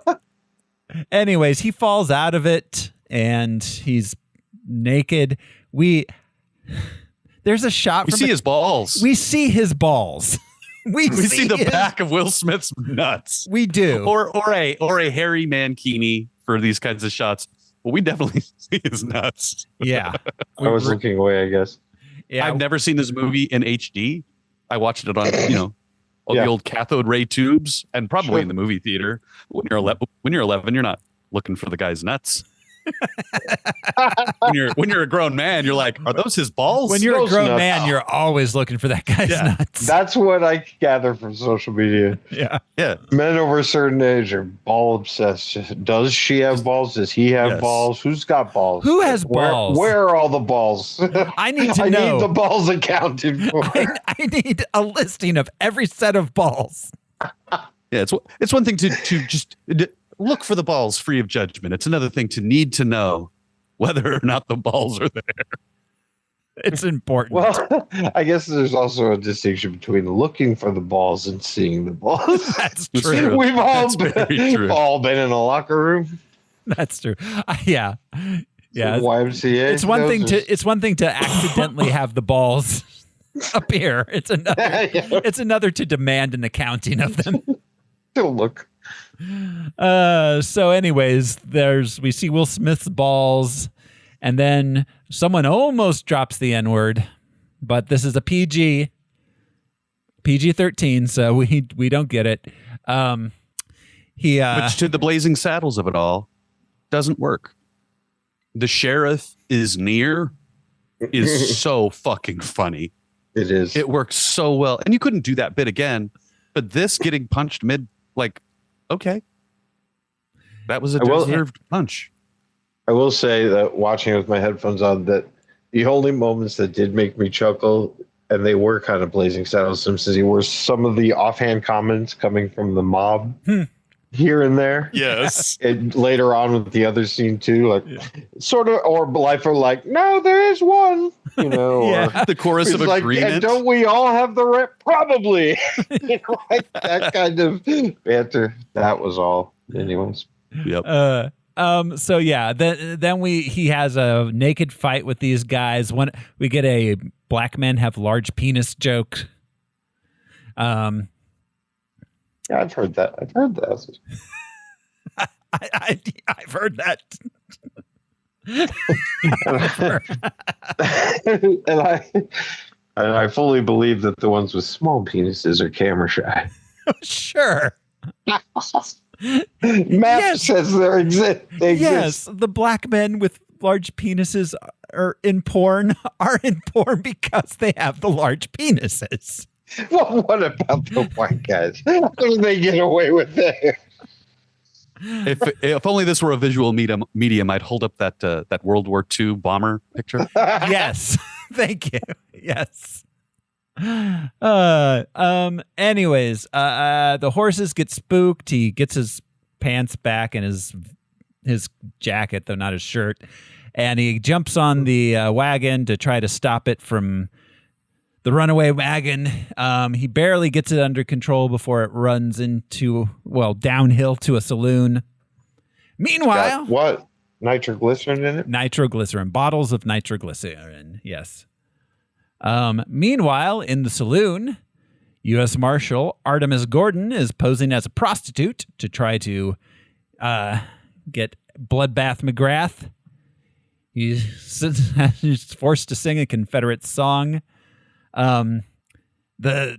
anyways, he falls out of it and he's naked. There's a shot. We see his balls. We see his balls. We see the back of Will Smith's nuts. We do. Or a hairy mankini for these kinds of shots. Well, we definitely see his nuts. Yeah. I was looking away, I guess. Yeah. I've never seen this movie in HD. I watched it on, the old cathode ray tubes and probably in the movie theater. When you're 11, you're not looking for the guy's nuts. when you're a grown man, you're like, are those his balls? When you're Those a grown nuts. man, you're always looking for that guy's nuts. That's what I gather from social media. Yeah. Yeah. Men over a certain age are ball obsessed. Does she have balls? Does he have balls? Who's got balls? Who has balls? Where are all the balls? I need to I know. need the balls accounted for. I need a listing of every set of balls. Yeah, it's one thing to just look for the balls free of judgment. It's another thing to need to know whether or not the balls are there. It's important. Well, I guess there's also a distinction between looking for the balls and seeing the balls. That's true. We've That's very true. all been in a locker room. That's true. Yeah. Yeah. YMCA. It's one thing to accidentally have the balls appear. It's another to demand an accounting of them. Still look. So anyways, we see Will Smith's balls, and then someone almost drops the N-word, but this is a PG-13, so we don't get it. Which to the blazing saddles of it all doesn't work. The sheriff is near is so fucking funny. It is. It works so well. And you couldn't do that bit again, but this getting punched mid, okay. That was a deserved punch. I will say that watching it with my headphones on, that the only moments that did make me chuckle, and they were kind of Blazing Saddles Simpsons, were some of the offhand comments coming from the mob here and there. Yes. And later on with the other scene too, sort of, or life are like, no, there is one, or the chorus of agreement. And don't we all have the right? Probably. That kind of banter. That was all. Anyways. Yep. So yeah, then he has a naked fight with these guys. When we get a black men have large penis joke. Yeah, I've heard that. I've heard that. And I fully believe that the ones with small penises are camera shy. Sure. Matt says they exist. Yes, the black men with large penises are in porn because they have the large penises. Well, what about the white guys? How do they get away with that? If only this were a visual medium, I'd hold up that World War II bomber picture. Yes, thank you. Yes. Anyways, the horses get spooked. He gets his pants back and his jacket, though not his shirt, and he jumps on the wagon to try to stop it from the runaway wagon. He barely gets it under control before it runs downhill to a saloon. Meanwhile, got what? Nitroglycerin in it? Nitroglycerin, bottles of nitroglycerin. Yes. Meanwhile, in the saloon, U.S. Marshal Artemis Gordon is posing as a prostitute to try to get Bloodbath McGrath. He's forced to sing a Confederate song. The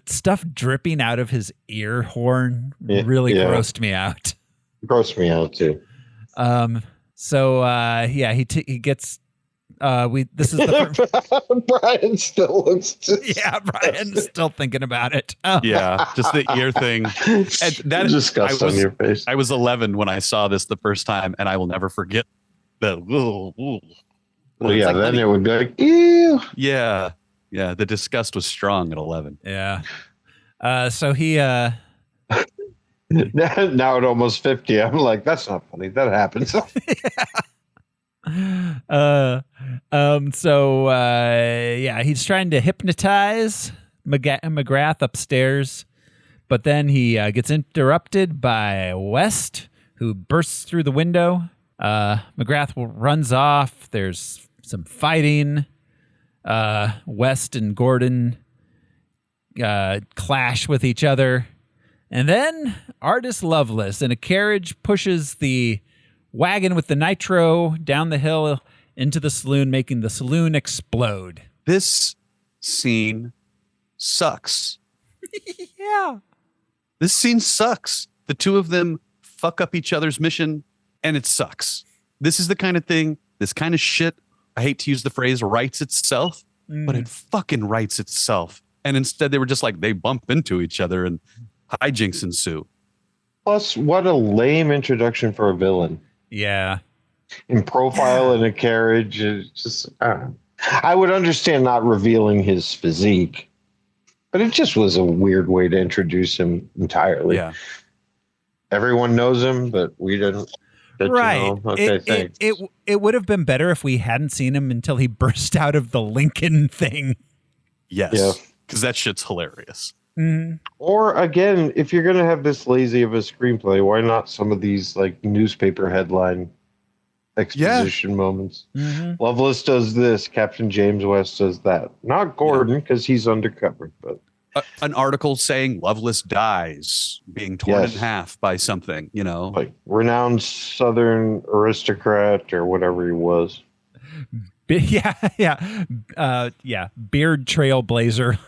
stuff dripping out of his ear horn really grossed me out. Grossed me out too. He gets. This is the Brian still looks. Brian's still thinking about it. Yeah, just the ear thing. And that disgust on your face. I was 11 when I saw this the first time, and I will never forget the. Well, yeah, then it would be like, ew. Yeah. The disgust was strong at 11. Yeah. So he. Now at almost 50, I'm like, that's not funny. That happens. He's trying to hypnotize McGrath upstairs, But then he gets interrupted by West, who bursts through the window. McGrath runs off. There's some fighting. West and Gordon clash with each other. And then Artist Lovelace in a carriage pushes the wagon with the nitro down the hill into the saloon, making the saloon explode. This scene sucks. Yeah. This scene sucks. The two of them fuck up each other's mission, and it sucks. This is the kind of thing, this kind of shit, I hate to use the phrase writes itself, but it fucking writes itself. And instead they were just like, they bump into each other and hijinks ensue. Plus, what a lame introduction for a villain. Yeah. In profile in a carriage, it's just, I would understand not revealing his physique, but it just was a weird way to introduce him entirely. Yeah. Everyone knows him, but we didn't. Right. You know? Okay, thanks. It would have been better if we hadn't seen him until he burst out of the Lincoln thing. Yes. Yeah. Because that shit's hilarious. Mm. Or again, if you're going to have this lazy of a screenplay, why not some of these like newspaper headline exposition moments? Mm-hmm. Lovelace does this, Captain James West does that. Not Gordon, because he's undercover, but an article saying Lovelace dies, being torn in half by something, you know, like renowned Southern aristocrat or whatever he was. Yeah. Beard trailblazer.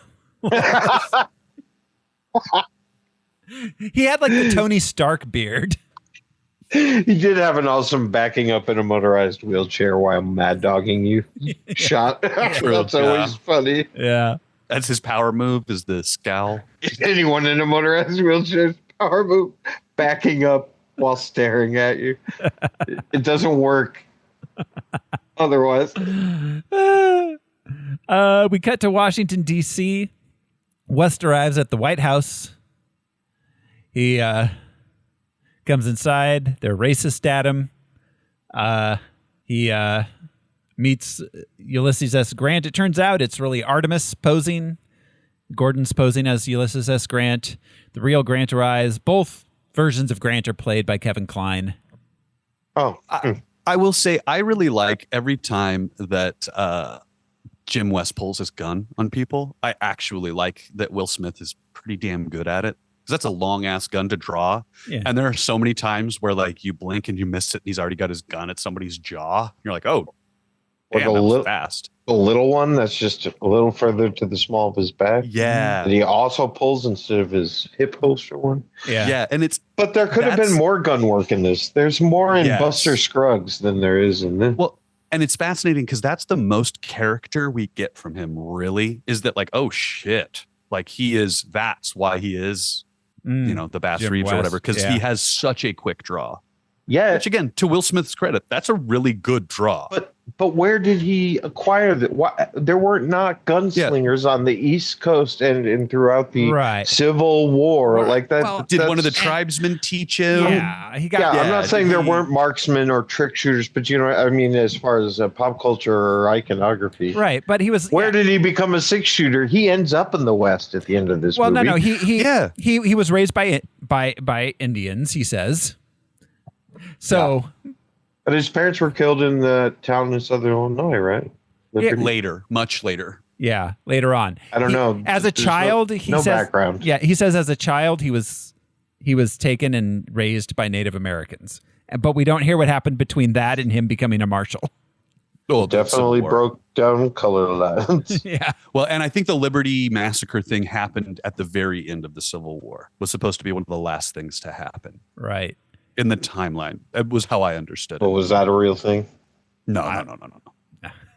He had like the Tony Stark beard. He did have an awesome backing up in a motorized wheelchair while mad dogging you shot. That's always funny. Yeah. That's his power move, is the scowl. Anyone in a motorized wheelchair power move, backing up while staring at you. It doesn't work otherwise. We cut to Washington, D.C. West arrives at the White House. He comes inside. They're racist at him. He meets Ulysses S. Grant. It turns out it's really Artemis posing. Gordon's posing as Ulysses S. Grant. The real Grant arrives. Both versions of Grant are played by Kevin Kline. Oh, I will say I really like every time that Jim West pulls his gun on people. I actually like that Will Smith is pretty damn good at it. Because that's a long ass gun to draw. Yeah. And there are so many times where like you blink and you miss it and he's already got his gun at somebody's jaw. You're like, oh, damn, that was fast. The little one that's just a little further to the small of his back. Yeah. And he also pulls instead of his hip holster one. Yeah. And it's, but there could have been more gun work in this. There's more in Buster Scruggs than there is in this. Well, and it's fascinating because that's the most character we get from him, really, is that like, oh shit. Like that's why he is, you know, the Bass Jim Reeves West, or whatever, because he has such a quick draw. Yeah. Which again, to Will Smith's credit, that's a really good draw. But where did he acquire that? There were not gunslingers on the East Coast and throughout the Civil War like that. Well, did one of the tribesmen teach him? Yeah, he got. Yeah, I'm not saying there weren't marksmen or trick shooters, but you know, I mean, as far as pop culture or iconography, right? But he was. Where did he become a six shooter? He ends up in the West at the end of this movie. Well, no, he was raised by Indians. He says. So. Yeah. But his parents were killed in the town in Southern Illinois, right? Later, much later. Yeah, later on. I don't know. As a child, he says. Background. Yeah, he says as a child he was taken and raised by Native Americans, but we don't hear what happened between that and him becoming a marshal. Oh, definitely broke down color lines. Yeah. Well, and I think the Liberty Massacre thing happened at the very end of the Civil War. Was supposed to be one of the last things to happen. Right. In the timeline. That was how I understood it. Well, was that a real thing? No.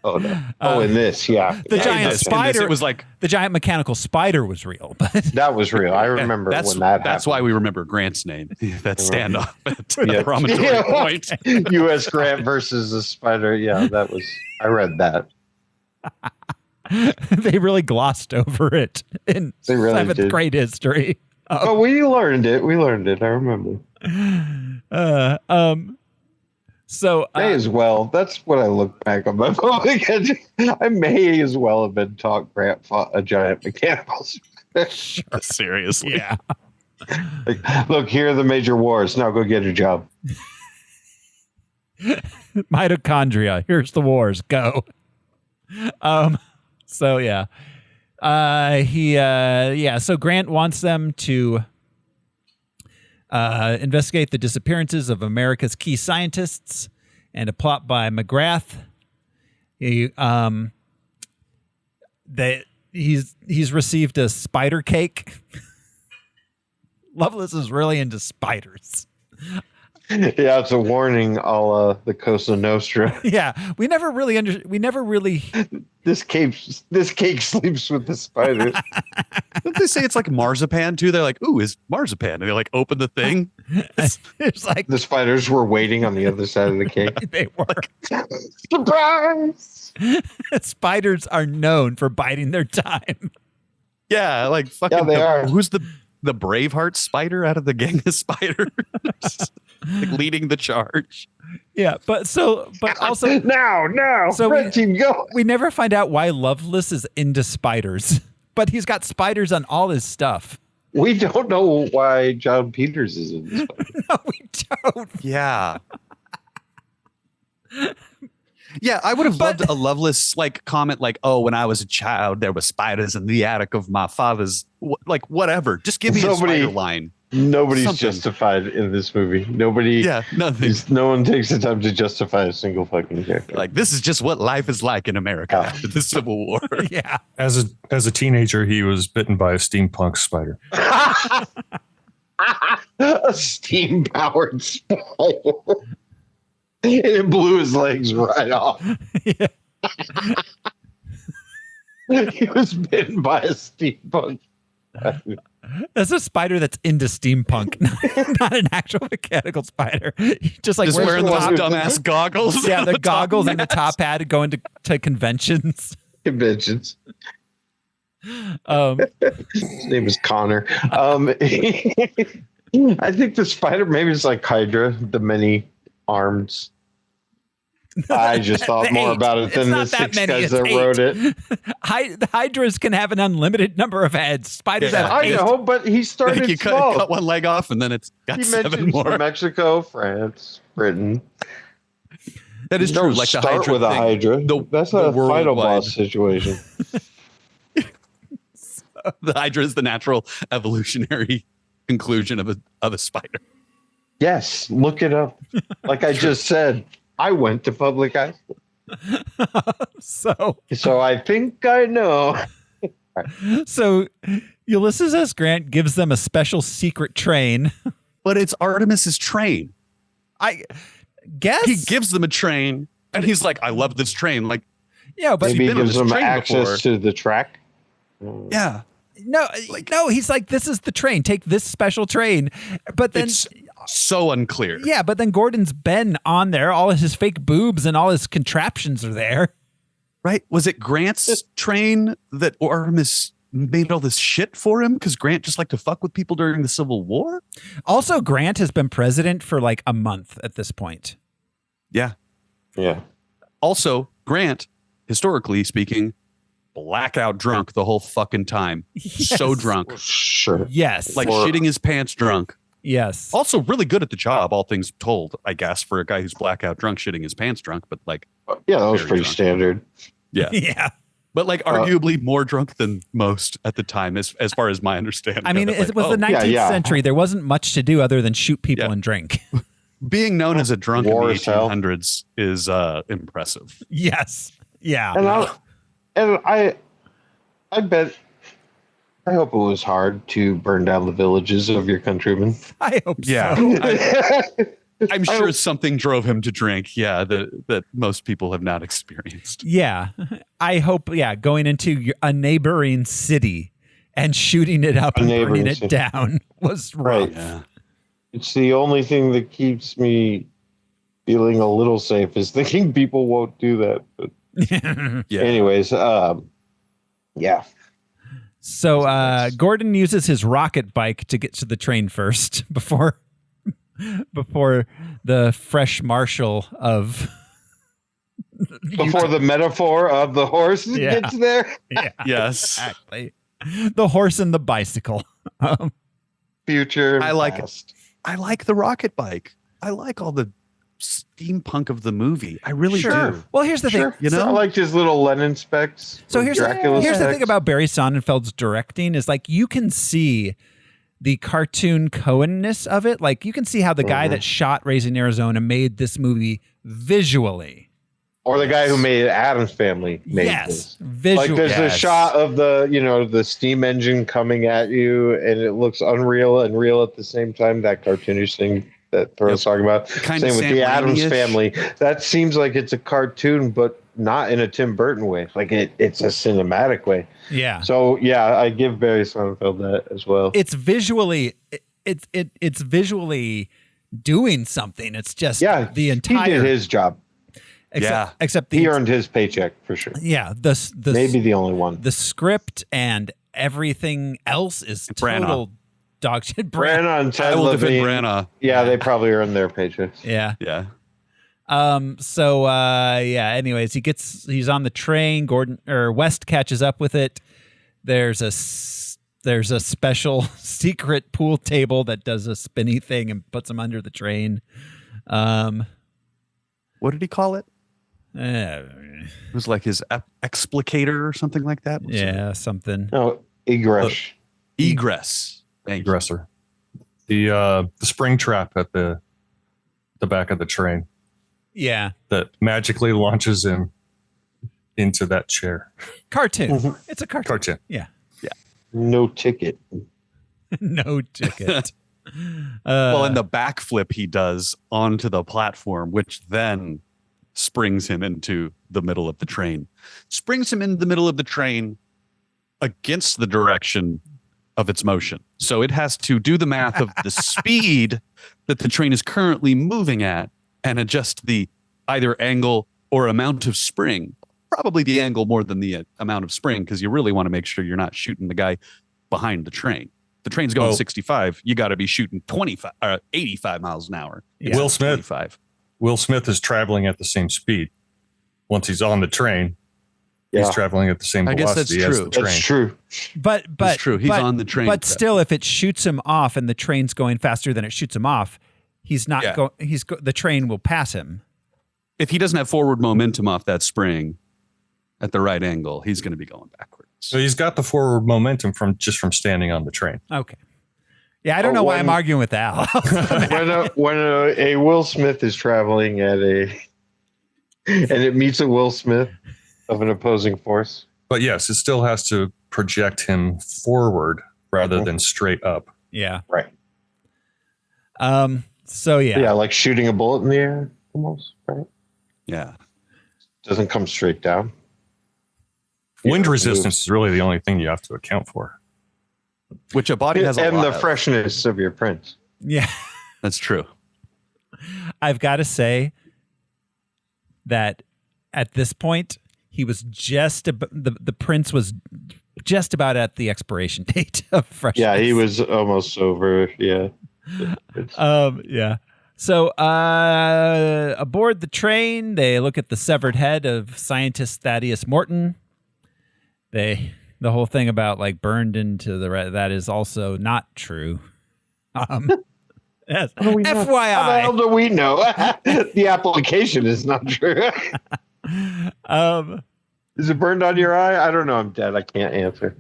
Oh, no. In this, yeah. The giant spider. It was like the giant mechanical spider was real, but that was real. I remember when that happened. That's why we remember Grant's name. That standoff at the promontory point. U.S. Grant versus the spider. Yeah, I read that. They really glossed over it in seventh grade history. Oh, we learned it. I remember. So may as well. That's what I look back on my movie. I may as well have been taught Grant fought a giant mechanical. Seriously. Yeah. Like, look, here are the major wars. Now go get a job. Mitochondria. Here's the wars. Go. So yeah. So Grant wants them to investigate the disappearances of America's key scientists, and a plot by McGrath. He's received a spider cake. Lovelace is really into spiders. Yeah, it's a warning, a la the Cosa Nostra. Yeah, we never really. This cake sleeps with the spiders. Don't they say it's like marzipan too? They're like, "Ooh, is marzipan?" And they like open the thing. It's like the spiders were waiting on the other side of the cake. They were. Surprise! Spiders are known for biding their time. Yeah, like fucking. Yeah, they are. Who's the Braveheart spider out of the gang of spiders? Like leading the charge. Yeah, but also now. So red team go. We never find out why Lovelace is into spiders, but he's got spiders on all his stuff. We don't know why John Peters is in this. No, we don't. Yeah. Yeah, I would have loved a Lovelace like comment like, "Oh, when I was a child, there were spiders in the attic of my father's." Like whatever. Just give me a spider line. Nobody's Something. Justified in this movie. Nobody. Yeah, nothing. No one takes the time to justify a single fucking character. Like this is just what life is like in America after the Civil War. Yeah. As a teenager, he was bitten by a steampunk spider. A steam-powered spider. And it blew his legs right off. Yeah. He was bitten by a steampunk. That's a spider that's into steampunk, not an actual mechanical spider. Just like wearing those dumbass goggles. Yeah, the goggles and the top hat going to conventions. Conventions. His name is Connor. I think the spider, maybe it's like Hydra, the many arms. I just thought more about it than the 6 guys that wrote it. The Hydras can have an unlimited number of heads. Spiders have 8. I know, but he started you small. cut one leg off, and then it's got He 7 mentioned more. Mexico, France, Britain. That is true. Like the start Hydra with a thing, Hydra. That's a final boss situation. The Hydra is the natural evolutionary conclusion of a spider. Yes, look it up. Like I just said, I went to public high school. So I think I know. So Ulysses S. Grant gives them a special secret train. But it's Artemis's train. I guess he gives them a train, and he's like, "I love this train." Like, yeah, but maybe he gives them access to the track. Yeah. No, he's like, this is the train. Take this special train. But then it's so unclear. Yeah, but then Gordon's been on there. All his fake boobs and all his contraptions are there. Right? Was it Grant's train that Artemis made all this shit for him? Because Grant just liked to fuck with people during the Civil War? Also, Grant has been president for like a month at this point. Yeah. Yeah. Also, Grant, historically speaking, blackout drunk the whole fucking time. Yes. So drunk. Sure. Yes. Like shitting his pants drunk. Yes. Also really good at the job, all things told, I guess, for a guy who's blackout drunk, shitting his pants drunk, but like. Yeah, that was pretty drunk. standard. Yeah. Yeah. But like arguably more drunk than most at the time, as far as my understanding. I mean, of it. it was the 19th century. There wasn't much to do other than shoot people and drink. Being known as a drunk in the War as hell. 1800s is impressive. Yes. Yeah. And I bet, I hope it was hard to burn down the villages of your countrymen. I hope Yeah. so. I'm sure something drove him to drink. Yeah, that most people have not experienced. Yeah. I hope, going into a neighboring city and shooting it up and burning it down was rough. Right. Yeah. It's the only thing that keeps me feeling a little safe is thinking people won't do that. But anyways, yeah. So Gordon uses his rocket bike to get to the train first before the fresh marshal of before the metaphor of the horse gets there. Yeah. Yes. Exactly. The horse and the bicycle. future, and I like past. I like the rocket bike. I like all the steampunk of the movie. I really do. Well, here's the thing. You know, I liked his little Lenin specs. So here's Dracula the specs. thing about Barry Sonnenfeld's directing is like you can see the cartoon Cohen-ness of it. Like you can see how the guy that shot Raising Arizona made this movie visually. Or the guy who made Addams Family made this. Visual. Like there's a shot of the steam engine coming at you, and it looks unreal and real at the same time. That cartoonish thing that Thoreau's talking about. Kind Same of with Sam the Addams Raimi-ish. Family. That seems like it's a cartoon, but not in a Tim Burton way. Like it's a cinematic way. Yeah. So yeah, I give Barry Sonnenfeld that as well. It's visually it's visually doing something. It's just the entire he did his job. Except he earned his paycheck for sure. Yeah, the maybe the only one. The script and everything else is total dog shit. Branagh and Ted I will defend Levine. Branagh. Yeah, they probably earned their paychecks. Yeah. Yeah. Anyways, he's on the train. West catches up with it. There's a special secret pool table that does a spinny thing and puts him under the train. What did he call it? It was like his explicator or something like that. Something. Oh, egress. Egress. Egresser. The spring trap at the back of the train. Yeah. That magically launches him into that chair. Cartoon. It's a cartoon. Cartoon. Yeah. Yeah. No ticket. No ticket. Well, and the backflip he does onto the platform, which then springs him into the middle of the train. Springs him in the middle of the train against the direction of its motion. So it has to do the math of the speed that the train is currently moving at and adjust the either angle or amount of spring. Probably the angle more than the amount of spring, because you really want to make sure you're not shooting the guy behind the train. The train's going 65. You got to be shooting 85 miles an hour. Yeah. Will Smith is traveling at the same speed. Once he's on the train, he's traveling at the same velocity as the train. That's true. But That's true. He's on the train. But still, if it shoots him off and the train's going faster than it shoots him off, he's not going. The train will pass him. If he doesn't have forward momentum off that spring at the right angle, he's going to be going backwards. So he's got the forward momentum from standing on the train. Okay. Yeah, I don't know why I'm arguing with Al. when a Will Smith is traveling and it meets a Will Smith of an opposing force. But yes, it still has to project him forward rather than straight up. Yeah. Right. So yeah. Yeah, like shooting a bullet in the air almost, right? Yeah. Doesn't come straight down. Wind resistance is really the only thing you have to account for. Which a body has a and lot the of. freshness of your prints. Yeah. That's true. I've got to say that at this point, he was the prince was just about at the expiration date of freshness. Yeah, he was almost over. Yeah. Yeah. So aboard the train, they look at the severed head of scientist Thaddeus Morton. The whole thing about like burned into that is also not true. Yes. FYI. How the hell do we know? The application is not true. Is it burned on your eye? I don't know. I'm dead. I can't answer.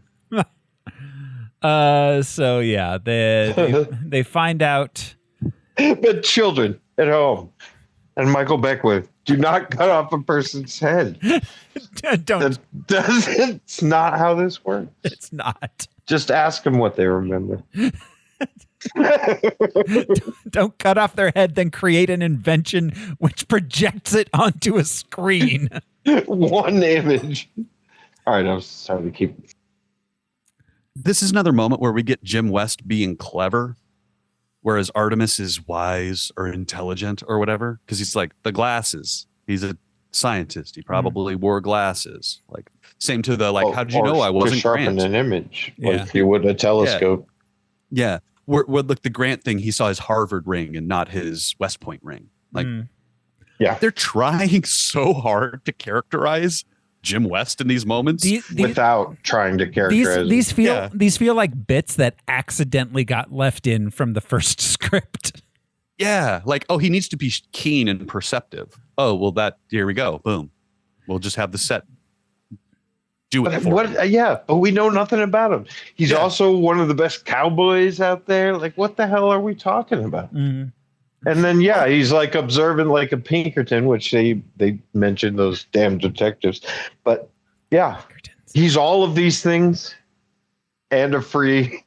So yeah, they find out. But children at home and Michael Beckwith, do not cut off a person's head. Don't. It's not how this works. It's not. Just ask them what they remember. Don't cut off their head, then create an invention which projects it onto a screen. One image. All right, I'm sorry to keep. This is another moment where we get Jim West being clever, whereas Artemis is wise or intelligent or whatever, because he's like the glasses. He's a scientist. He probably wore glasses. Like same to the how did you know I wasn't to sharpen Grant? an image like you would a telescope. Yeah. Where look, the Grant thing, he saw his Harvard ring and not his West Point ring. Like, yeah, they're trying so hard to characterize Jim West in these moments without trying to characterize these feel like bits that accidentally got left in from the first script. Yeah, like, oh, he needs to be keen and perceptive. Oh, well, here we go. Boom. We'll just have the set do it. But we know nothing about him. He's also one of the best cowboys out there. Like, what the hell are we talking about? Mm-hmm. And then, he's like observant like a Pinkerton, which they mentioned, those damn detectives. But he's all of these things and a free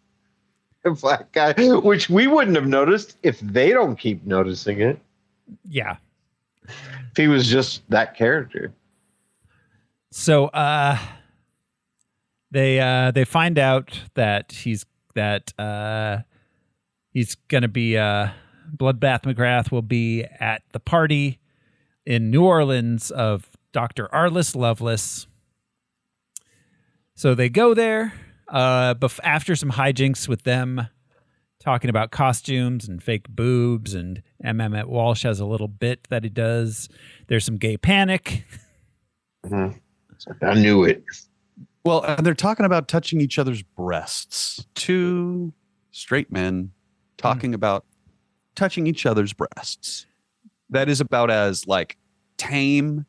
black guy, which we wouldn't have noticed if they don't keep noticing it. Yeah. If he was just that character. So they find out that he's going to be Bloodbath McGrath will be at the party in New Orleans of Dr. Arliss Lovelace. So they go there after some hijinks with them talking about costumes and fake boobs, and Emmett Walsh has a little bit that he does. There's some gay panic. Mm-hmm. I knew it. Well, and they're talking about touching each other's breasts. Two straight men talking about touching each other's breasts. That is about as like tame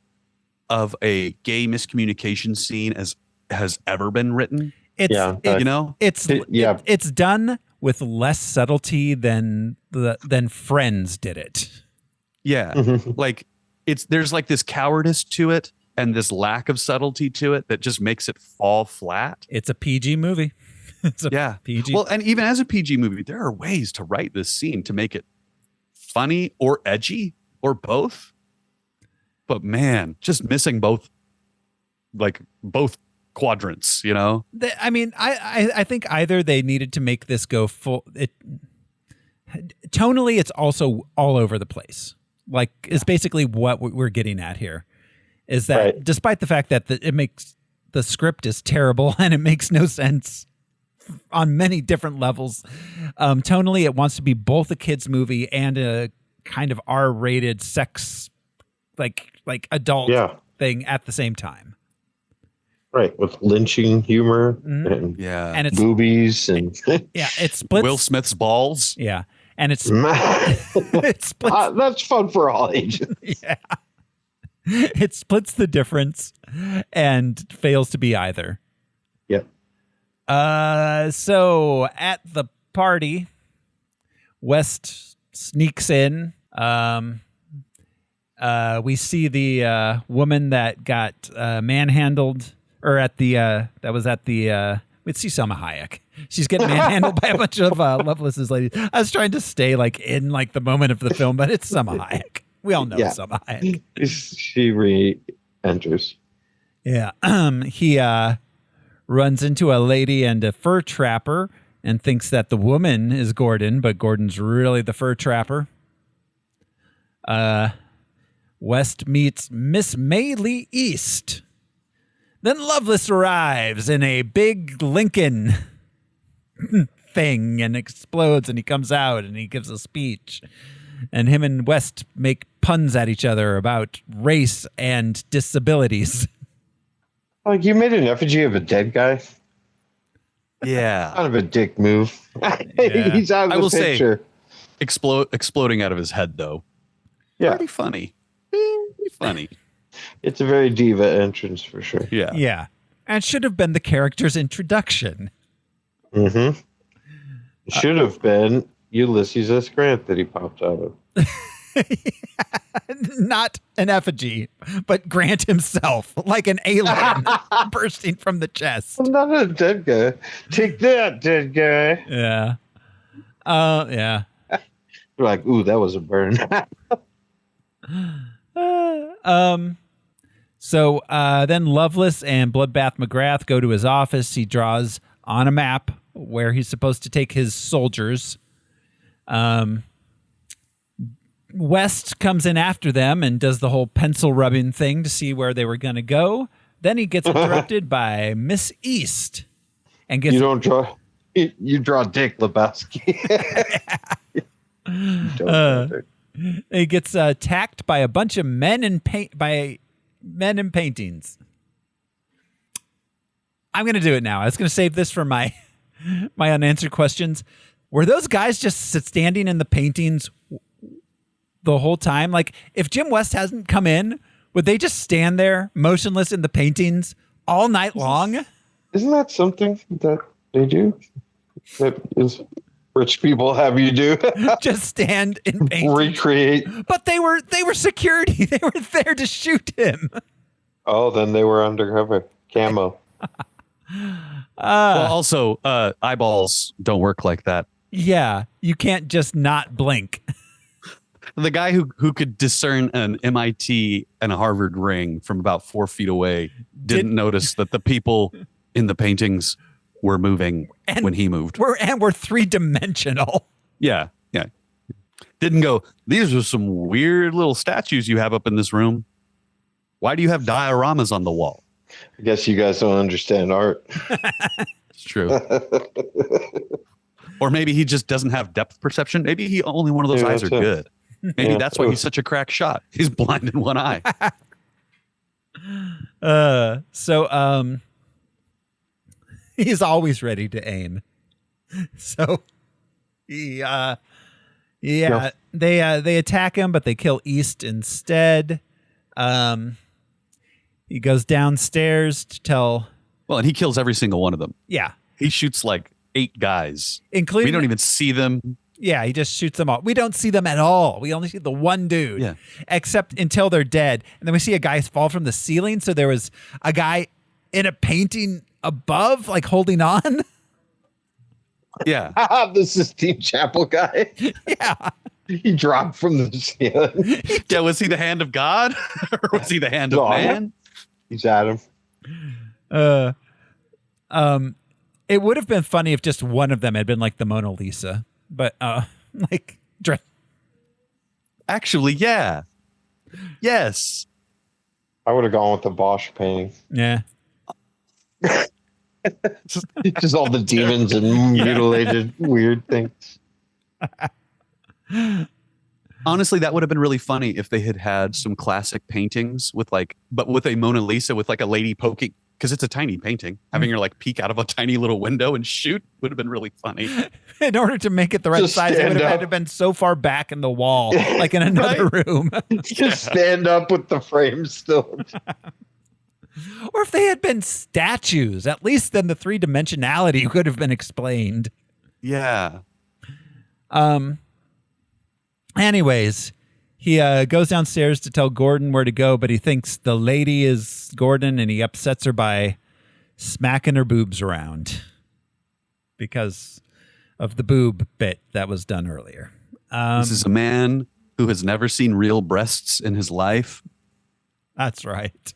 of a gay miscommunication scene as has ever been written. It's done with less subtlety than Friends did it. Yeah. Like there's like this cowardice to it and this lack of subtlety to it that just makes it fall flat. It's a PG movie. PG. Well, and even as a PG movie, there are ways to write this scene to make it funny or edgy or both. But man, just missing both quadrants, you know? I think either they needed to make this go full. Tonally, it's also all over the place. Like, it's basically what we're getting at here. Is that despite the fact that the script is terrible and it makes no sense on many different levels, tonally it wants to be both a kids movie and a kind of R-rated sex, like adult thing at the same time. Right, with lynching humor and it's boobies and it splits Will Smith's balls. Yeah, and it splits. That's fun for all ages. Yeah. It splits the difference and fails to be either. Yep. So at the party, West sneaks in. We see the woman that got manhandled, or we'd see Selma Hayek. She's getting manhandled by a bunch of Lovelace's ladies. I was trying to stay in the moment of the film, but it's Selma Hayek. We all know Selma Hayek. She re-enters. Yeah. He runs into a lady and a fur trapper and thinks that the woman is Gordon, but Gordon's really the fur trapper. West meets Miss Maylie East. Then Lovelace arrives in a big Lincoln thing and explodes, and he comes out and he gives a speech. And him and West make puns at each other about race and disabilities. Like, you made an effigy of a dead guy? Yeah. Kind of a dick move. He's out of the picture. Say, exploding out of his head, though. Yeah. Pretty funny. Pretty funny. It's a very diva entrance for sure. Yeah. Yeah. And should have been the character's introduction. Mm-hmm. Should have been Ulysses S. Grant that he popped out of. Not an effigy, but Grant himself, like an alien bursting from the chest. I'm not a dead guy. Take that, dead guy. Yeah. Yeah. You're like, ooh, that was a burn. So then Lovelace and Bloodbath McGrath go to his office. He draws on a map where he's supposed to take his soldiers. West comes in after them and does the whole pencil rubbing thing to see where they were going to go. Then he gets interrupted by Miss East. And gets you draw Dick Lebowski. He gets attacked by a bunch of men in paintings. I'm going to do it now. I was going to save this for my unanswered questions. Were those guys just standing in the paintings the whole time? Like, if Jim West hasn't come in, would they just stand there motionless in the paintings all night long? Isn't that something that they do? That is rich people have you do? Just stand in paintings. Recreate. But they were security. They were there to shoot him. Oh, then they were undercover. Camo. Well, also, eyeballs don't work like that. Yeah, you can't just not blink. The guy who could discern an MIT and a Harvard ring from about 4 feet away didn't notice that the people in the paintings were moving when he moved. We're 3-dimensional. Yeah. Didn't go, these are some weird little statues you have up in this room. Why do you have dioramas on the wall? I guess you guys don't understand art. It's true. Or maybe he just doesn't have depth perception. Maybe he only one of those eyes are good. Maybe that's why he's such a crack shot. He's blind in one eye. So he's always ready to aim. So they attack him, but they kill East instead. He goes downstairs to tell. Well, and he kills every single one of them. Yeah. He shoots like 8 guys. Including. We don't even see them. Yeah, he just shoots them all. We don't see them at all. We only see the one dude. Yeah. Except until they're dead. And then we see a guy fall from the ceiling. So there was a guy in a painting above, like holding on. Yeah. The Sistine Chapel guy. Yeah. He dropped from the ceiling. Yeah, was he the hand of God? Or was he the hand of man? He's Adam. It would have been funny if just one of them had been like the Mona Lisa. But actually, yeah. Yes. I would have gone with the Bosch painting. Yeah. Just all the demons and mutilated weird things. Honestly, that would have been really funny if they had some classic paintings with but with a Mona Lisa with like a lady poking, because it's a tiny painting. Having her like peek out of a tiny little window and shoot would have been really funny. In order to make it the right Just size, it would have stand had to have been so far back in the wall, like in another room. Just stand up with the frame still. Or if they had been statues, at least then the 3-dimensionality could have been explained. Yeah. Anyways, he goes downstairs to tell Gordon where to go, but he thinks the lady is Gordon, and he upsets her by smacking her boobs around because of the boob bit that was done earlier. This is a man who has never seen real breasts in his life. That's right.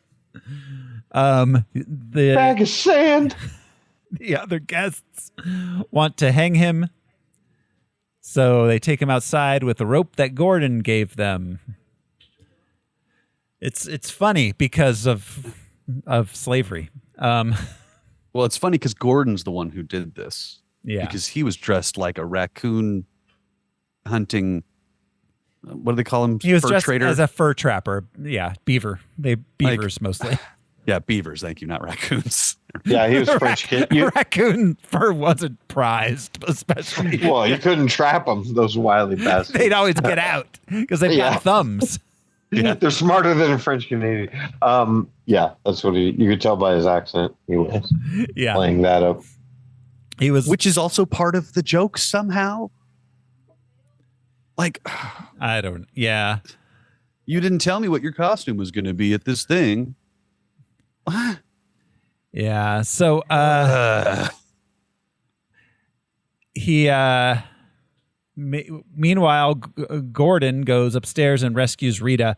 The bag of sand. The other guests want to hang him, so they take him outside with the rope that Gordon gave them. It's funny because of slavery. Well, it's funny because Gordon's the one who did this. Yeah, because he was dressed like a raccoon hunting. What do they call him? He was fur dressed trader? as a fur trapper. Yeah, beavers mostly. Yeah, beavers. Thank you, not raccoons. Yeah, he was French kid. Raccoon fur wasn't prized, especially. Well, you couldn't trap them, those wily bastards. They'd always get out because they've got thumbs. Yeah, they're smarter than a French Canadian. Yeah, that's what you could tell by his accent. He was playing that up. He was, which is also part of the joke somehow. Like, I don't. Yeah, you didn't tell me what your costume was going to be at this thing. What? Yeah. So he. Meanwhile, Gordon goes upstairs and rescues Rita.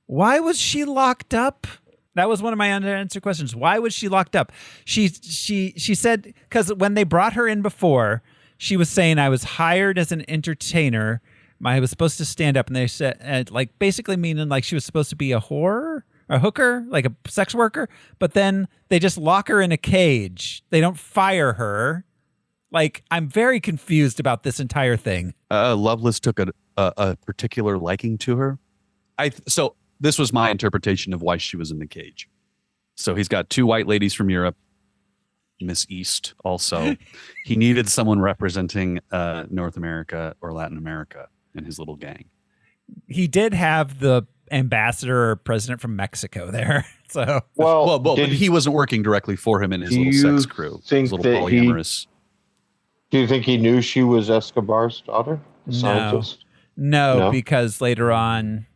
Why was she locked up? That was one of my unanswered questions. Why was she locked up? She said, because when they brought her in before, she was saying, I was hired as an entertainer. I was supposed to stand up. And they said, like, basically meaning like she was supposed to be a whore, a hooker, like a sex worker. But then they just lock her in a cage. They don't fire her. Like, I'm very confused about this entire thing. Lovelace took a particular liking to her. So this was my interpretation of why she was in the cage. So he's got 2 white ladies from Europe, Miss East also. He needed someone representing North America or Latin America in his little gang. He did have the ambassador or president from Mexico there. So but he wasn't working directly for him in his little sex crew. His little polyamorous. Do you think he knew she was Escobar's daughter? Scientist? No, because later on,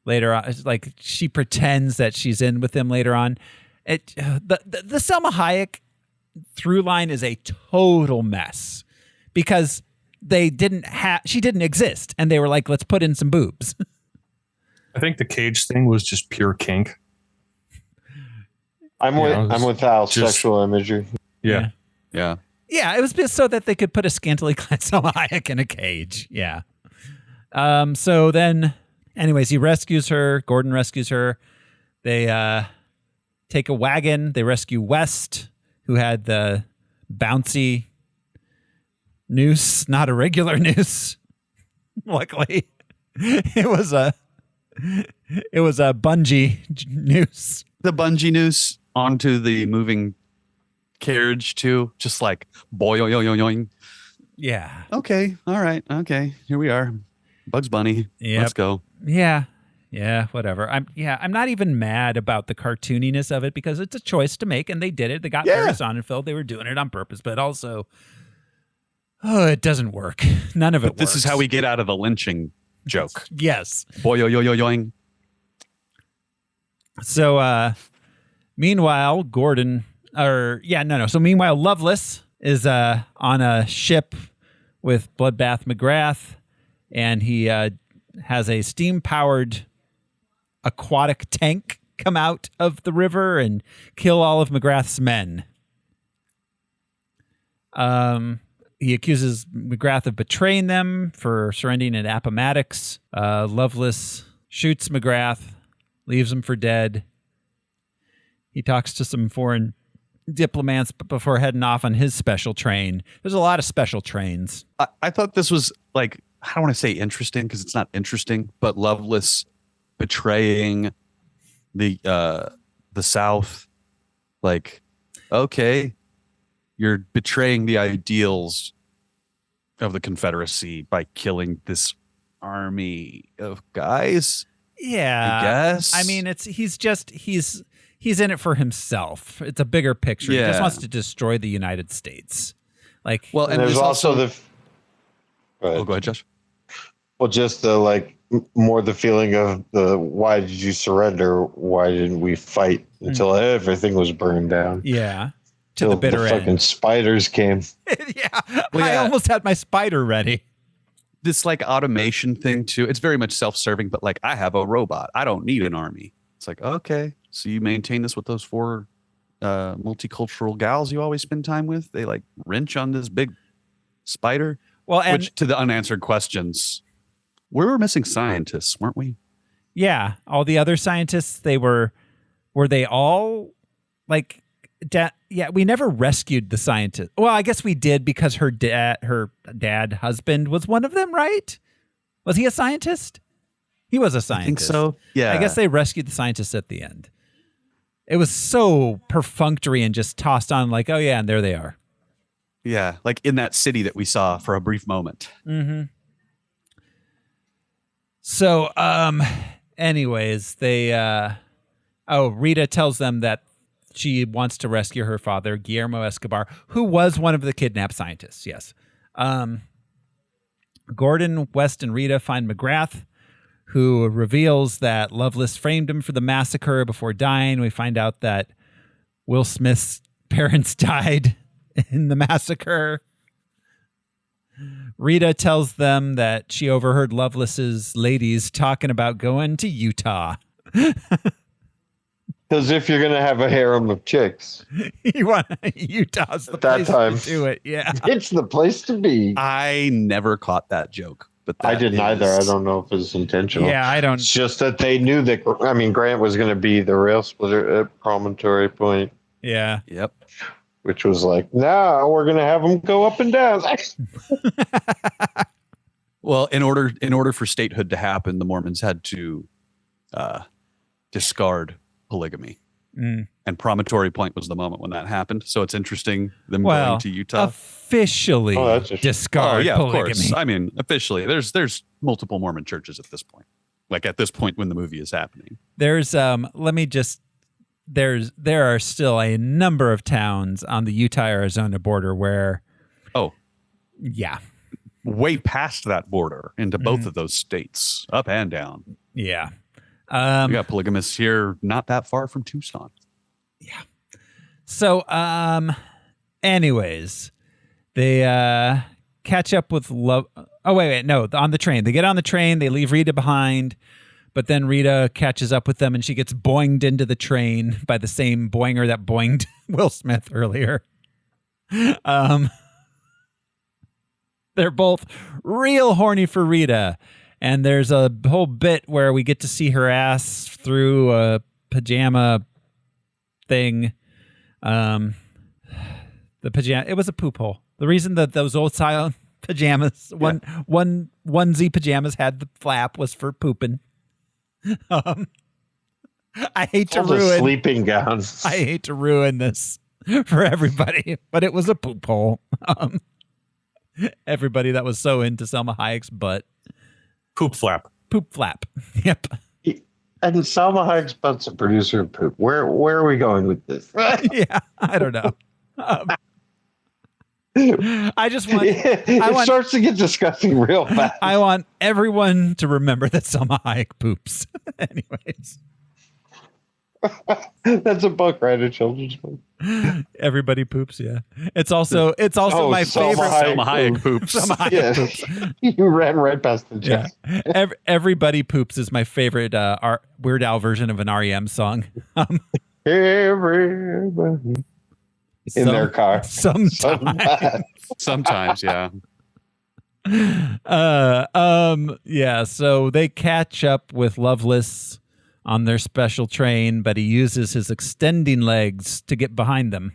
it's like she pretends that she's in with him later on. The Selma Hayek through line is a total mess because she didn't exist, and they were like, let's put in some boobs. I think the cage thing was just pure kink. I'm with Al. Sexual imagery. Yeah. Yeah. Yeah, it was just so that they could put a scantily clad Selma Hayek in a cage. Yeah. So then, anyways, he rescues her. Gordon rescues her. They take a wagon. They rescue West, who had the bouncy noose, not a regular noose. Luckily, it was a bungee noose. The bungee noose onto the moving carriage too, just like boing. Yeah. Okay. All right. Okay. Here we are. Bugs Bunny. Yep. Let's go. Yeah. Yeah, whatever. I'm not even mad about the cartooniness of it because it's a choice to make, and they did it. They got Paris Sonnenfeld. They were doing it on purpose, but also, it doesn't work. None of it works. This is how we get out of the lynching joke. Yes. Boing. So, meanwhile, meanwhile, Loveless is on a ship with Bloodbath McGrath, and he has a steam-powered aquatic tank come out of the river and kill all of McGrath's men. He accuses McGrath of betraying them for surrendering at Appomattox. Loveless shoots McGrath, leaves him for dead. He talks to some foreign diplomats before heading off on his special train. There's a lot of special trains. I thought this was like, I don't want to say interesting because it's not interesting, but Loveless betraying the South. Like, okay, you're betraying the ideals of the Confederacy by killing this army of guys. Yeah, I guess. I mean, he's in it for himself. It's a bigger picture. He just wants to destroy the United States. Like, well, and there's also the. Go ahead, Josh. Well, just the more the feeling of the why did you surrender? Why didn't we fight until everything was burned down? Yeah, to the bitter end. Fucking spiders came. I almost had my spider ready. This automation thing too. It's very much self-serving, but I have a robot. I don't need an army. It's like, okay, so you maintain this with those 4 multicultural gals you always spend time with. They wrench on this big spider. Well, and which to the unanswered questions, we were missing scientists, weren't we? Yeah, all the other scientists. Were they all we never rescued the scientist. Well, I guess we did because her husband was one of them, right? Was he a scientist? He was a scientist. I think so. Yeah. I guess they rescued the scientists at the end. It was so perfunctory and just tossed on oh yeah, and there they are. Yeah, in that city that we saw for a brief moment. Mm-hmm. So, anyways, they Rita tells them that she wants to rescue her father, Guillermo Escobar, who was one of the kidnapped scientists. Yes. Gordon, West, and Rita find McGrath, who reveals that Loveless framed him for the massacre before dying. We find out that Will Smith's parents died in the massacre. Rita tells them that she overheard Loveless's ladies talking about going to Utah. Because if you're going to have a harem of chicks, Utah's the place to do it. Yeah. It's the place to be. I never caught that joke. But I didn't either. I don't know if it's intentional. Yeah, I don't. It's just that they knew that, Grant was going to be the rail splitter at Promontory Point. Yeah. Yep. Which was now we're going to have them go up and down. Well, in order for statehood to happen, the Mormons had to discard polygamy. And Promontory Point was the moment when that happened. So it's interesting them Well, going to Utah. Officially discard of polygamy. course. I mean, officially, there's multiple Mormon churches at this point. Like at this point when the movie is happening. There are still a number of towns on the Utah-Arizona border where way past that border into both of those states, up and down. Yeah. We got polygamists here not that far from Tucson. Yeah. So, anyways, they catch up with love. Oh, wait, no, on the train. They get on the train, they leave Rita behind, but then Rita catches up with them and she gets boinged into the train by the same boinger that boinged Will Smith earlier. They're both real horny for Rita. And there's a whole bit where we get to see her ass through a pajama thing. The pajama, it was a poop hole. The reason that those old style pajamas, one onesie pajamas had the flap was for pooping. I hate to ruin sleeping gowns. I hate to ruin this for everybody, but it was a poop hole. Everybody that was so into Selma Hayek's butt. Poop flap. Poop flap. Yep. And Salma Hayek's butt's a producer of poop. Where are we going with this? Yeah, I don't know. I just want. It starts to get disgusting real fast. I want everyone to remember that Selma Hayek poops. Anyways. That's a book, right? A children's book. Everybody poops, yeah. It's also my favorite. Selma Hayek poops. Selma Hayek poops. You ran right past the joke. Yeah. Everybody poops is my favorite Weird Al version of an REM song. Everybody in their car. Sometimes, yeah. Yeah, so they catch up with Loveless on their special train, but he uses his extending legs to get behind them.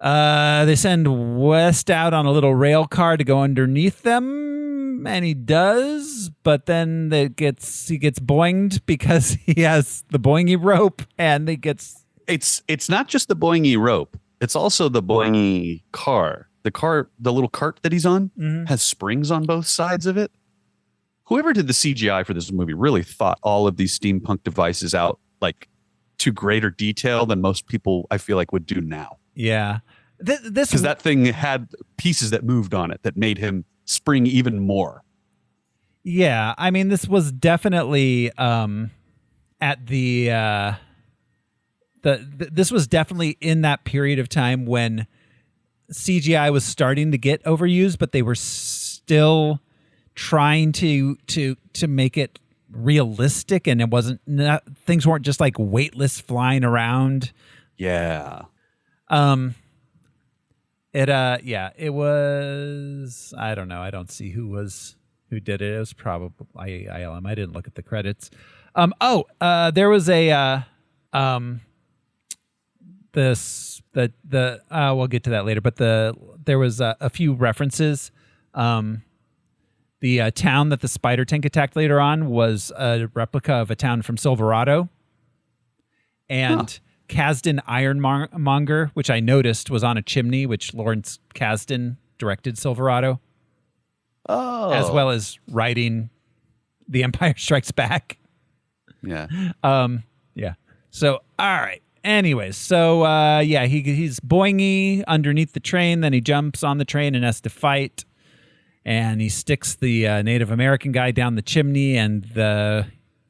They send West out on a little rail car to go underneath them, and he does, but then he gets boinged because he has the boingy rope, and he gets... It's not just the boingy rope. It's also the boingy car. The little cart that he's on has springs on both sides of it. Whoever did the CGI for this movie really thought all of these steampunk devices out like to greater detail than most people I feel like would do now. Yeah. Because that thing had pieces that moved on it that made him spring even more. Yeah. I mean, this was definitely at the this was definitely in that period of time when CGI was starting to get overused, but they were still trying to make it realistic, and it wasn't things weren't just like weightless flying around. Yeah. It was, I don't know. I don't see who did it. It was probably ILM. I didn't look at the credits. There was we'll get to that later, but there was a few references. The town that the spider tank attacked later on was a replica of a town from Silverado. And Kasdan Ironmonger, which I noticed was on a chimney, which Lawrence Kasdan directed Silverado. Oh. As well as writing The Empire Strikes Back. Yeah. Yeah. So, all right. Anyways, so, he's boingy underneath the train. Then he jumps on the train and has to fight. And he sticks the Native American guy down the chimney, and the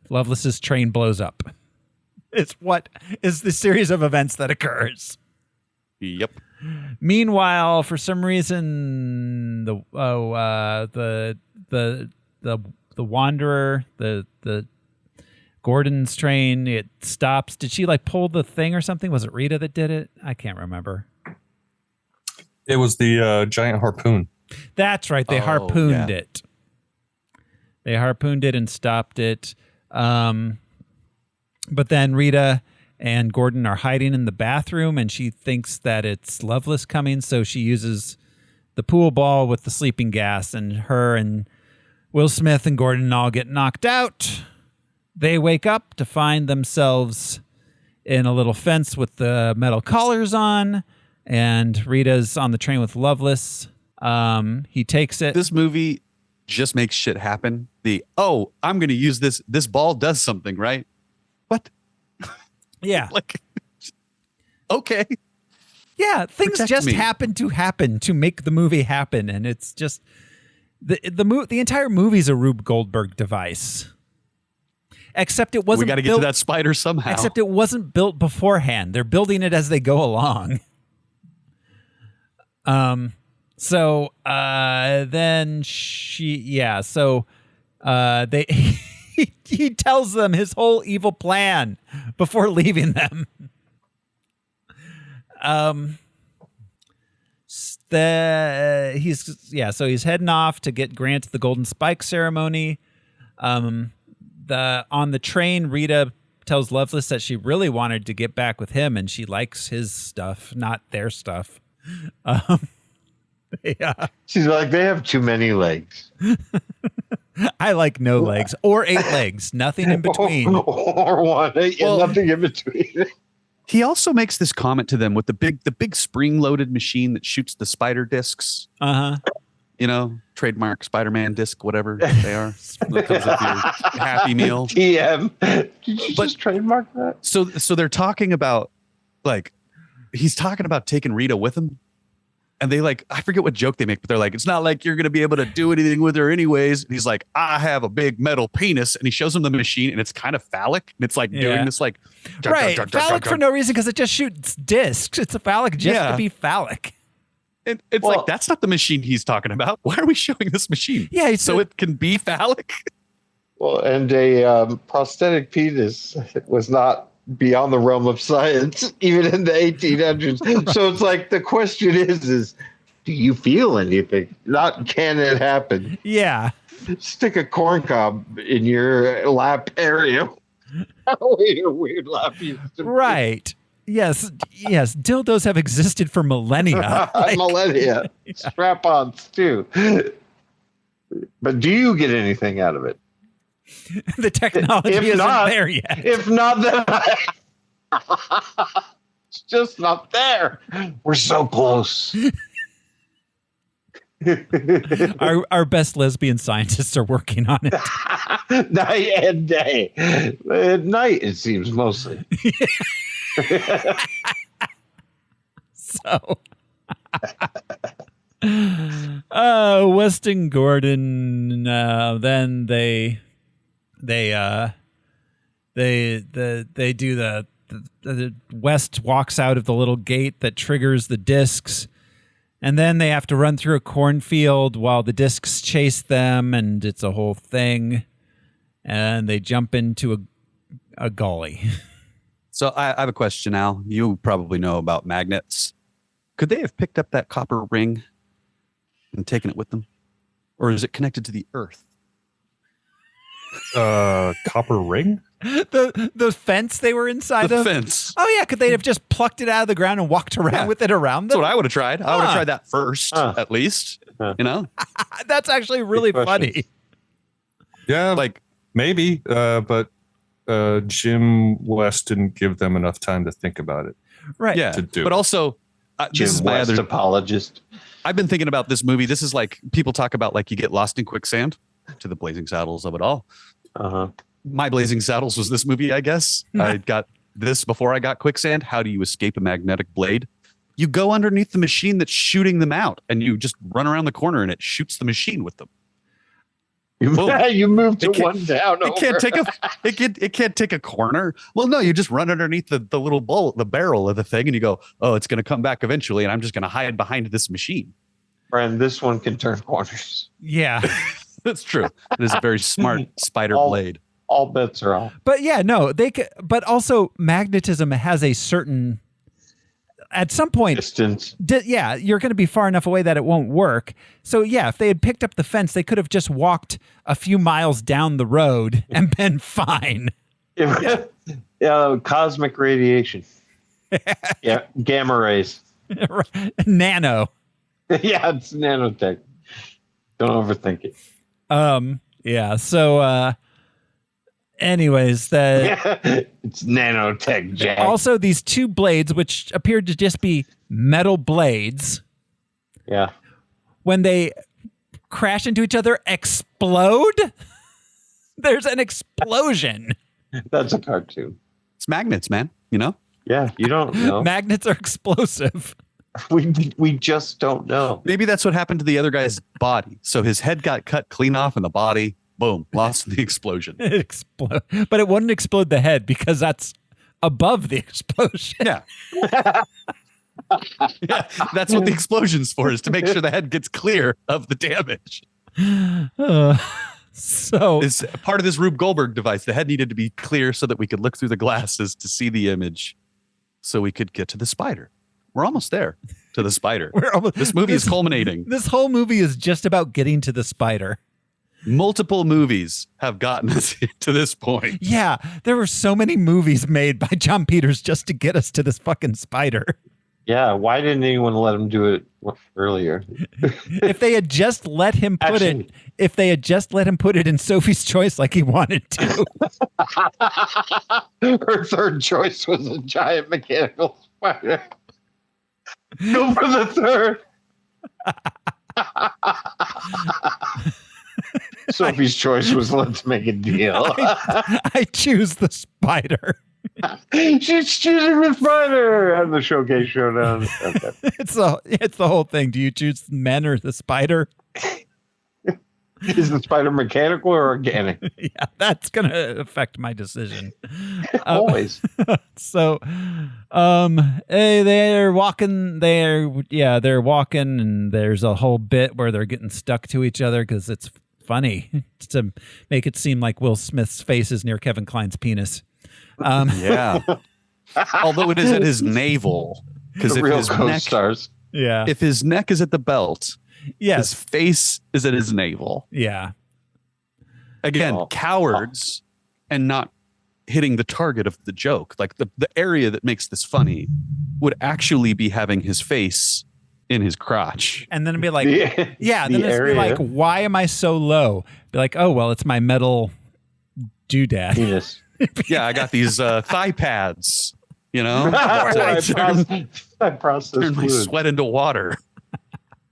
Loveless's train blows up. It's what is the series of events that occurs. Yep. Meanwhile, for some reason, the Wanderer, the Gordon's train, it stops. Did she like pull the thing or something? Was it Rita that did it? I can't remember. It was the giant harpoon. That's right. They harpooned it. They harpooned it and stopped it. But then Rita and Gordon are hiding in the bathroom, and she thinks that it's Loveless coming, so she uses the pool ball with the sleeping gas, and her and Will Smith and Gordon all get knocked out. They wake up to find themselves in a little fence with the metal collars on, and Rita's on the train with Loveless. He takes it. This movie just makes shit happen. I'm going to use this. This ball does something, right? What? Yeah. Like, okay. Yeah, things Protect just me. happen to make the movie happen, and it's just the entire movie's a Rube Goldberg device. Except it wasn't. We got to get to that spider somehow. Except it wasn't built beforehand. They're building it as they go along. So then they he tells them his whole evil plan before leaving them. So he's heading off to get Grant the Golden Spike ceremony. On the train, Rita tells Loveless that she really wanted to get back with him, and she likes his stuff, not their stuff. Yeah. She's like, they have too many legs. I like no legs or 8 legs, nothing in between. Or one, nothing in between. He also makes this comment to them with the big spring-loaded machine that shoots the spider discs. You know, trademark Spider-Man disc, whatever they are. That comes with your Happy Meal. TM. Did you just trademark that? So they're talking about, like, he's talking about taking Rita with him. And they I forget what joke they make, but they're like, it's not like you're going to be able to do anything with her anyways. And he's like, I have a big metal penis. And he shows him the machine, and it's kind of phallic. And it's doing this right. Phallic for no reason, because it just shoots discs. It's a phallic just to be phallic. And it's like, that's not the machine he's talking about. Why are we showing this machine? Yeah. So it can be phallic? Well, and a prosthetic penis was not beyond the realm of science, even in the 1800s. Right. So it's like, the question is, do you feel anything? Not can it happen? Yeah. Stick a corn cob in your lap area. Weird lap. Right. Yes. Dildos have existed for millennia. Millennia. Yeah. Strap-ons too. But do you get anything out of it? The technology isn't there yet. If not, then it's just not there. We're so close. Our best lesbian scientists are working on it. Night and day. At night, it seems, mostly. So, West and Gordon, then they do the West walks out of the little gate that triggers the discs, and then they have to run through a cornfield while the discs chase them, and it's a whole thing, and they jump into a gully. So I have a question, Al. You probably know about magnets. Could they have picked up that copper ring and taken it with them? Or is it connected to the earth? Copper ring? The fence they were inside the of? Fence. Oh, yeah. Could they have just plucked it out of the ground and walked around with it around them? That's what I would have tried. I would have tried that first, at least. You know? That's actually really funny. Yeah, maybe. But Jim West didn't give them enough time to think about it. Right. Yeah. To do but it. also, Jim this is my West other apologist. I've been thinking about this movie. This is like people talk about you get lost in quicksand, to the Blazing Saddles of it all. My Blazing Saddles was this movie, I guess. I got this before I got quicksand. How do you escape a magnetic blade? You go underneath the machine that's shooting them out, and you just run around the corner, and it shoots the machine with them. You moved to one down. It can't take a corner. Well, no, you just run underneath the little the barrel of the thing, and you go, oh, it's going to come back eventually, and I'm just going to hide behind this machine. Friend, this one can turn corners. Yeah. That's true. It is a very smart spider blade. All bets are off. But yeah, no, but also magnetism has a certain, at some point, distance. You're going to be far enough away that it won't work. So yeah, if they had picked up the fence, they could have just walked a few miles down the road and been fine. Yeah, cosmic radiation. Yeah, gamma rays. Nano. Yeah, it's nanotech. Don't overthink it. Yeah. So, Anyways, it's nanotech, Jack. Also, these two blades, which appeared to just be metal blades, when they crash into each other, explode. There's an explosion. That's a cartoon. It's magnets, man. You know? Yeah, you don't know. Magnets are explosive. We just don't know. Maybe that's what happened to the other guy's body. So his head got cut clean off, and the body, boom, lost in the explosion. It explode, but it wouldn't explode the head because that's above the explosion. Yeah. Yeah, that's what the explosion's for, is to make sure the head gets clear of the damage. So it's part of this Rube Goldberg device. The head needed to be clear so that we could look through the glasses to see the image, so we could get to the spider. We're almost there to the spider. This movie is culminating. This whole movie is just about getting to the spider. Multiple movies have gotten us to this point. Yeah, there were so many movies made by John Peters just to get us to this fucking spider. Yeah, why didn't anyone let him do it earlier? If they had just let him put it in Sophie's Choice like he wanted to. Her third choice was a giant mechanical spider. Go for the third. Sophie's choice was, let's make a deal. I choose the spider. She's choosing the spider and the showcase showdown. Okay. It's the whole thing. Do you choose men or the spider? Is the spider mechanical or organic? Yeah, that's gonna affect my decision. Always. So, they're walking. They're walking, and there's a whole bit where they're getting stuck to each other because it's funny to make it seem like Will Smith's face is near Kevin Kline's penis. Yeah. Although it is at his navel, because if his neck, if his neck is at the belt, his face is at his navel. Yeah. Again, cowards and not hitting the target of the joke. Like the area that makes this funny would actually be having his face in his crotch. And then it'd be like, then it'd be like, why am I so low? Be like, oh, well, it's my metal doodad. Penis. Yeah, I got these thigh pads, you know? I turn my sweat into water.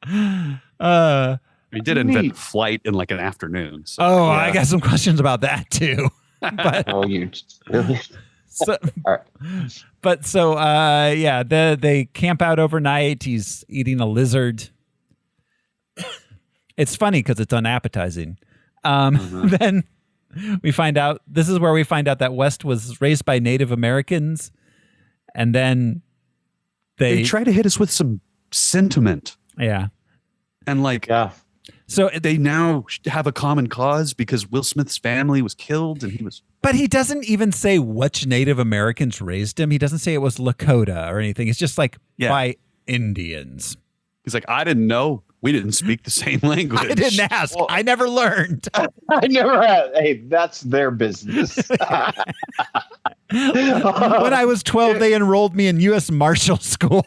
We did invent flight in like an afternoon. So, I got some questions about that too. But, they camp out overnight. He's eating a lizard. It's funny because it's unappetizing. Then we find out, this is where we find out that West was raised by Native Americans. And then they try to hit us with some sentiment. Yeah. And so they now have a common cause because Will Smith's family was killed and he was. But he doesn't even say which Native Americans raised him. He doesn't say it was Lakota or anything. It's just like by Indians. He's like, I didn't know. We didn't speak the same language. I didn't ask. I never learned. I never had. Hey, that's their business. When I was 12, they enrolled me in U.S. Marshal School.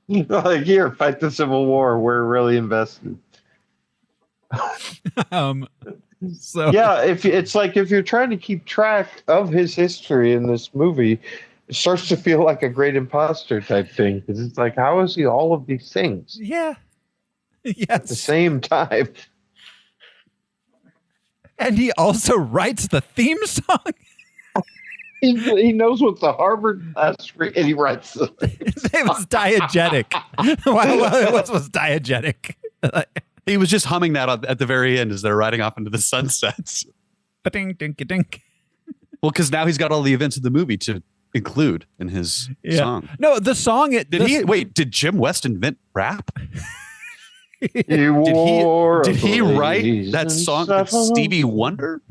Like, here, fight the Civil War. We're really invested. So yeah, if you're trying to keep track of his history in this movie, it starts to feel like a great imposter type thing because it's like, how is he all of these things? Yeah. Yes. At the same time. And he also writes the theme song. He knows what the Harvard class and he writes the It was diegetic. What was diegetic? He was just humming that at the very end as they're riding off into the sunsets. Ba-ding-dink-a-dink. Well, because now he's got all the events of the movie to include in his song. No, the song. Did Jim West invent rap? Did he write that song? Did Stevie Wonder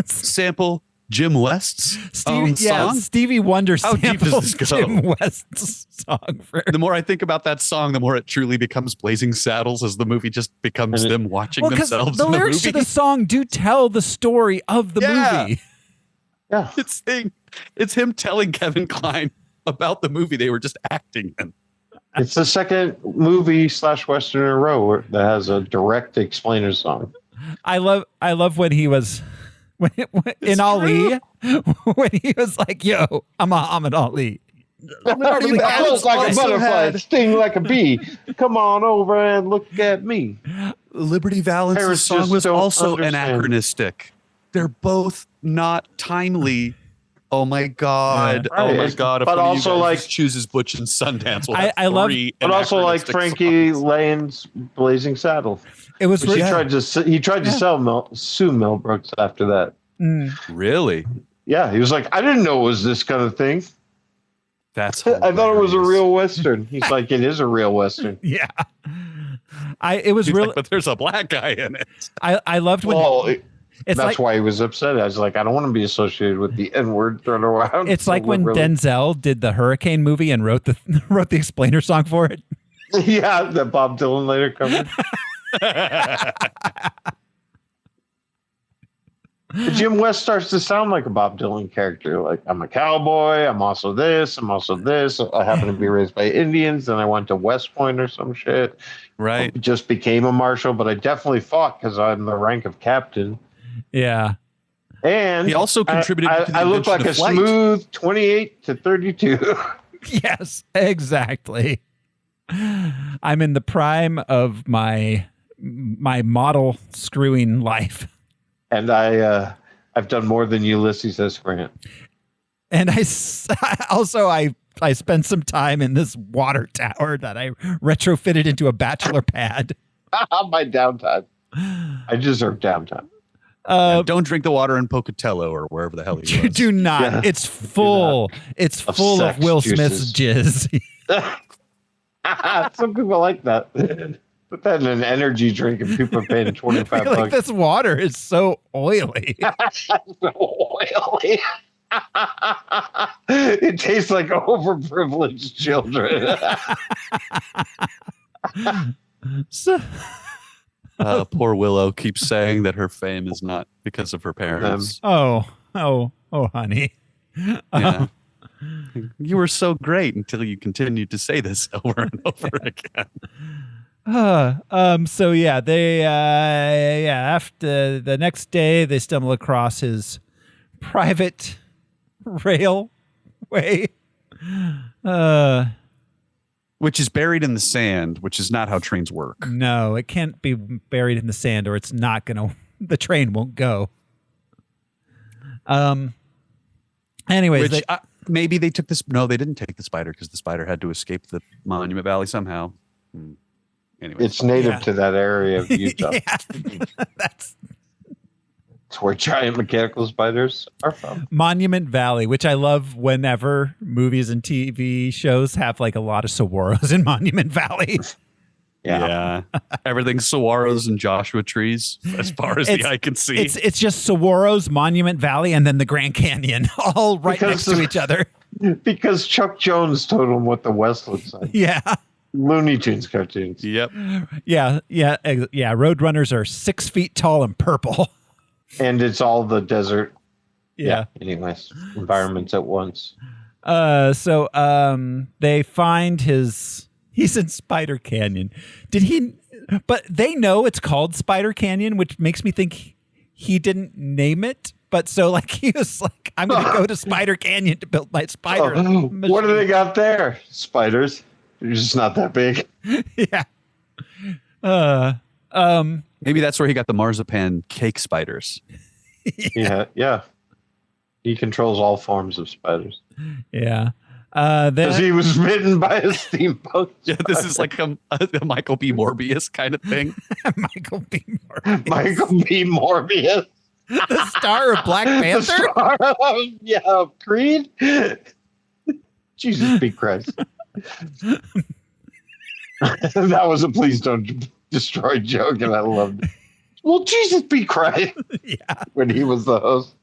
sample Jim West's song? Stevie Wonder How deep does sampled this go? Jim West's song. The more I think about that song, the more it truly becomes Blazing Saddles as the movie just becomes them watching themselves the in the lyrics movie. to the song do tell the story of the movie. Yeah. It's him telling Kevin Kline about the movie they were just acting in. It's the second movie /Western in a row that has a direct explainer song. I love when he was in Ali when he was like, "Yo, I'm Muhammad Ali." I look like a butterfly, sting like a bee. Come on over and look at me. Liberty Valence's Parents song just was don't also understand. anachronistic. They're both not timely. Oh my God. Yeah. Oh my Right. God. If But one also, of you guys like- just chooses Butch and Sundance, we'll I have love- three But also like anachronistic Frankie songs. Lane's Blazing Saddle. It was Which he tried to sue Mel Brooks after that. Really? Yeah, he was like, I didn't know it was this kind of thing. That's I thought it was a real Western. He's like, it is a real Western. Yeah. It was He's really. like, but there's a black guy in it. I loved when. That's like- why he was upset. I was like, I don't want to be associated with the N-word thrown around. It's so like when liberally. Denzel did the Hurricane movie and wrote the explainer song for it. Yeah, that Bob Dylan later covered. Jim West starts to sound like a Bob Dylan character. Like, I'm a cowboy. I'm also this. I'm also this. I happen to be raised by Indians. And I went to West Point or some shit. Right. I just became a marshal, but I definitely fought because I'm the rank of captain. Yeah. And he also contributed to the I look invention like of a flight. smooth 28 to 32. Yes, exactly. I'm in the prime of my model screwing life. And I've done more than Ulysses S. Grant. And I spent some time in this water tower that I retrofitted into a bachelor pad. My downtime. I deserve downtime. Don't drink the water in Pocatello or wherever the hell he was. Do not. Yeah. It's full. It's full of sex Will juices. Smith's jizz. Some people like that. Put that in an energy drink and people are paying 25 Like bucks. this water is so oily. Oily. It tastes like overprivileged children. So, Poor Willow keeps saying that her fame is not because of her parents. oh, honey. Yeah. You were so great until you continued to say this over and over again. So yeah, they after the next day they stumble across his private railway. Which is buried in the sand, which is not how trains work. No, it can't be buried in the sand or it's not the train won't go. Anyways, Which maybe they took this. No, they didn't take the spider because the spider had to escape the Monument Valley somehow. Anyway, It's native to that area of Utah. That's It's where giant mechanical spiders are from. Monument Valley, which I love whenever movies and TV shows have like a lot of saguaros in Monument Valley. Yeah. Everything's saguaros and Joshua trees as far as the eye can see. It's just saguaros, Monument Valley, and then the Grand Canyon, all right next to each other. Because Chuck Jones told them what the West looks like. Yeah. Looney Tunes cartoons. Yep. Yeah. Roadrunners are 6 feet tall and purple. And it's all the desert. Yeah. Anyways, environments at once. So they find he's in Spider Canyon. But they know it's called Spider Canyon, which makes me think he didn't name it. But so like he was like, I'm going to go to Spider Canyon to build my spider. What do they got there? Spiders. They're just not that big. Yeah. Maybe that's where he got the marzipan cake spiders. Yeah. He controls all forms of spiders. Yeah. Because he was bitten by a steampunk. Yeah, this is like a Michael B. Morbius kind of thing. Michael B. Morbius. Michael B. Morbius. The star of Black Panther? The star of Creed? Jesus be Christ. That was a please don't destroy joke, and I loved it. Well, Jesus be Christ. Yeah. When he was the host.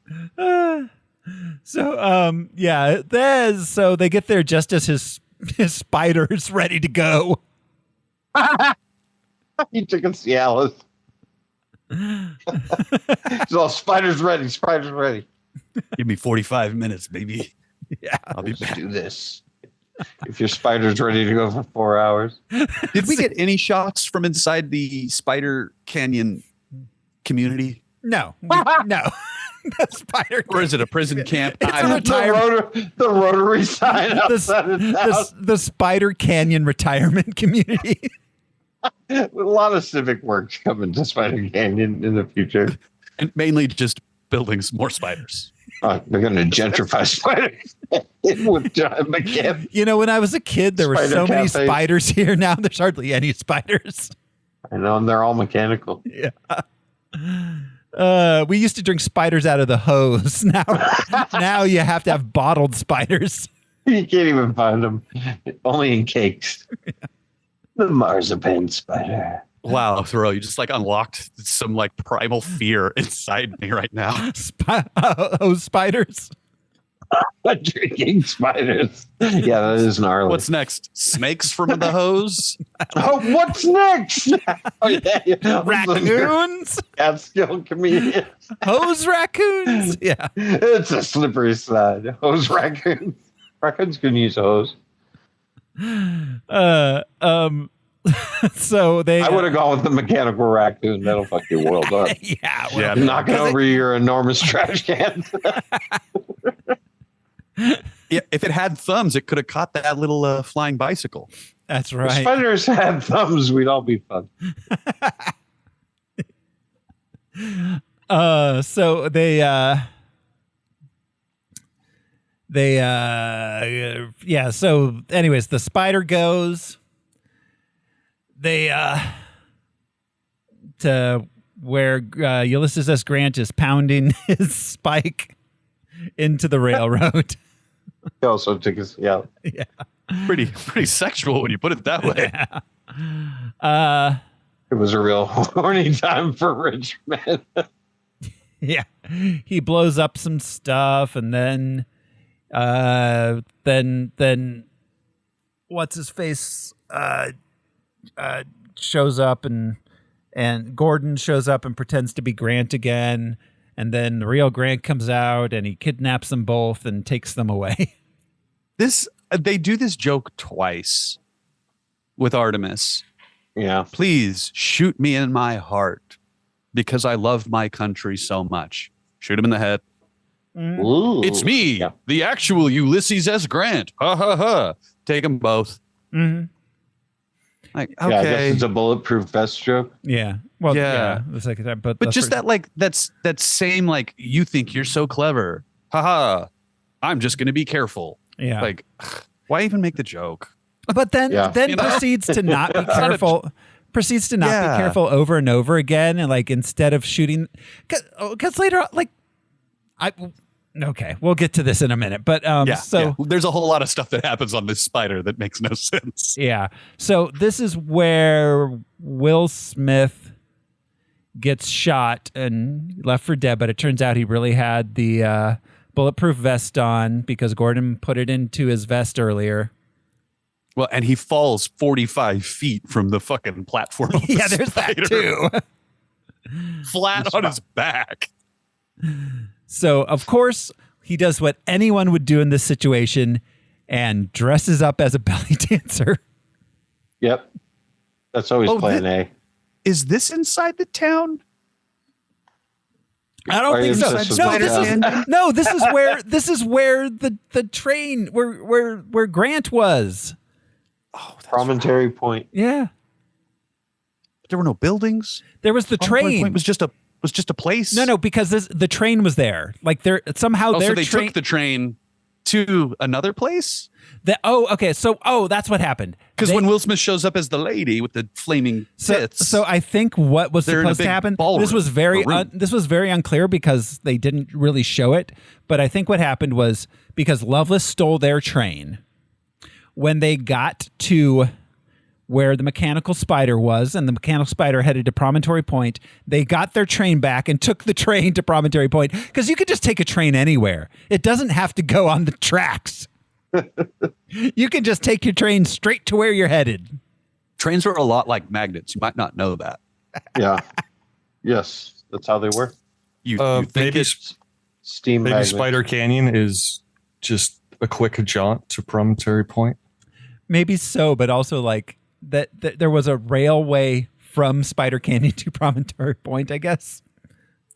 So they get there just as his spider is ready to go. He took a Cialis. So spiders ready. Give me 45 minutes, baby. Yeah. I'll be back. Do this. If your spider's ready to go for 4 hours. Did we get any shots from inside the Spider Canyon community? No. No. The spider Or is it a prison camp? It's a retirement. The Rotary sign outside of town. The Spider Canyon retirement community. A lot of civic works coming to Spider Canyon in the future. And mainly just building some more spiders. They're going to gentrify spiders with John McCann. You know, when I was a kid, there were so many cafes. spiders here. Now there's hardly any spiders. I know, and they're all mechanical. Yeah. We used to drink spiders out of the hose. Now you have to have bottled spiders. You can't even find them. Only in cakes. Yeah. The marzipan spider. Wow, Thoreau, you just like unlocked some like primal fear inside me right now. Hose spiders? Drinking spiders. Yeah, that is gnarly. What's next? Snakes from the hose? Oh, what's next? Oh, yeah. Raccoons? Catskill comedians. Hose raccoons? Yeah. It's a slippery slide. Hose raccoons. Raccoons can use a hose. So they. I would have gone with the mechanical raccoon. That'll fuck your world up. Yeah. Knock it over your enormous trash can. Yeah, if it had thumbs, it could have caught that little flying bicycle. That's right. If spiders had thumbs, we'd all be fun. So so anyways, the spider goes to where Ulysses S. Grant is pounding his spike into the railroad. He also took his Yeah. Pretty sexual when you put it that way. Yeah. It was a real horny time for rich men. Yeah. He blows up some stuff, and then what's his face shows up, and Gordon shows up and pretends to be Grant again, and then the real Grant comes out and he kidnaps them both and takes them away. They do this joke twice with Artemis. Yeah. Please shoot me in my heart because I love my country so much. Shoot him in the head. Ooh. It's me, the actual Ulysses S. Grant. Ha ha ha. Take them both. Mm-hmm. Like, okay. Yeah, I guess it's a bulletproof vest joke. Yeah. Well, Yeah. It's like that, but just that same like, you think you're so clever. Haha. I'm just gonna be careful. Yeah. Like, why even make the joke? But then You know? proceeds to not be careful. Proceeds to not be careful over and over again, and like instead of shooting, because later, okay, we'll get to this in a minute. But there's a whole lot of stuff that happens on this spider that makes no sense. Yeah. So this is where Will Smith gets shot and left for dead, but it turns out he really had the bulletproof vest on because Gordon put it into his vest earlier. Well, and he falls 45 feet from the fucking platform. Of Yeah, there's that too. Flat on his back. So, of course, he does what anyone would do in this situation and dresses up as a belly dancer. Yep. That's always plan A. Is this inside the town? I don't think so. This is where the train where Grant was. Oh, Promontory Point. Yeah. There were no buildings. There was the Promontory train. Point was just a place. No, because the train was there. Like there somehow so they took the train to another place? Okay. So that's what happened. Because when Will Smith shows up as the lady with the flaming tits, so I think what was supposed to happen. This was very unclear because they didn't really show it. But I think what happened was because Loveless stole their train. When they got to where the mechanical spider was and the mechanical spider headed to Promontory Point, they got their train back and took the train to Promontory Point because you could just take a train anywhere. It doesn't have to go on the tracks. You can just take your train straight to where you're headed. Trains are a lot like magnets. You might not know that. Yeah. Yes, that's how they work. You think maybe it's steam maybe magnets. Spider Canyon is just a quick jaunt to Promontory Point. Maybe so, but also like that there was a railway from Spider Canyon to Promontory Point, I guess.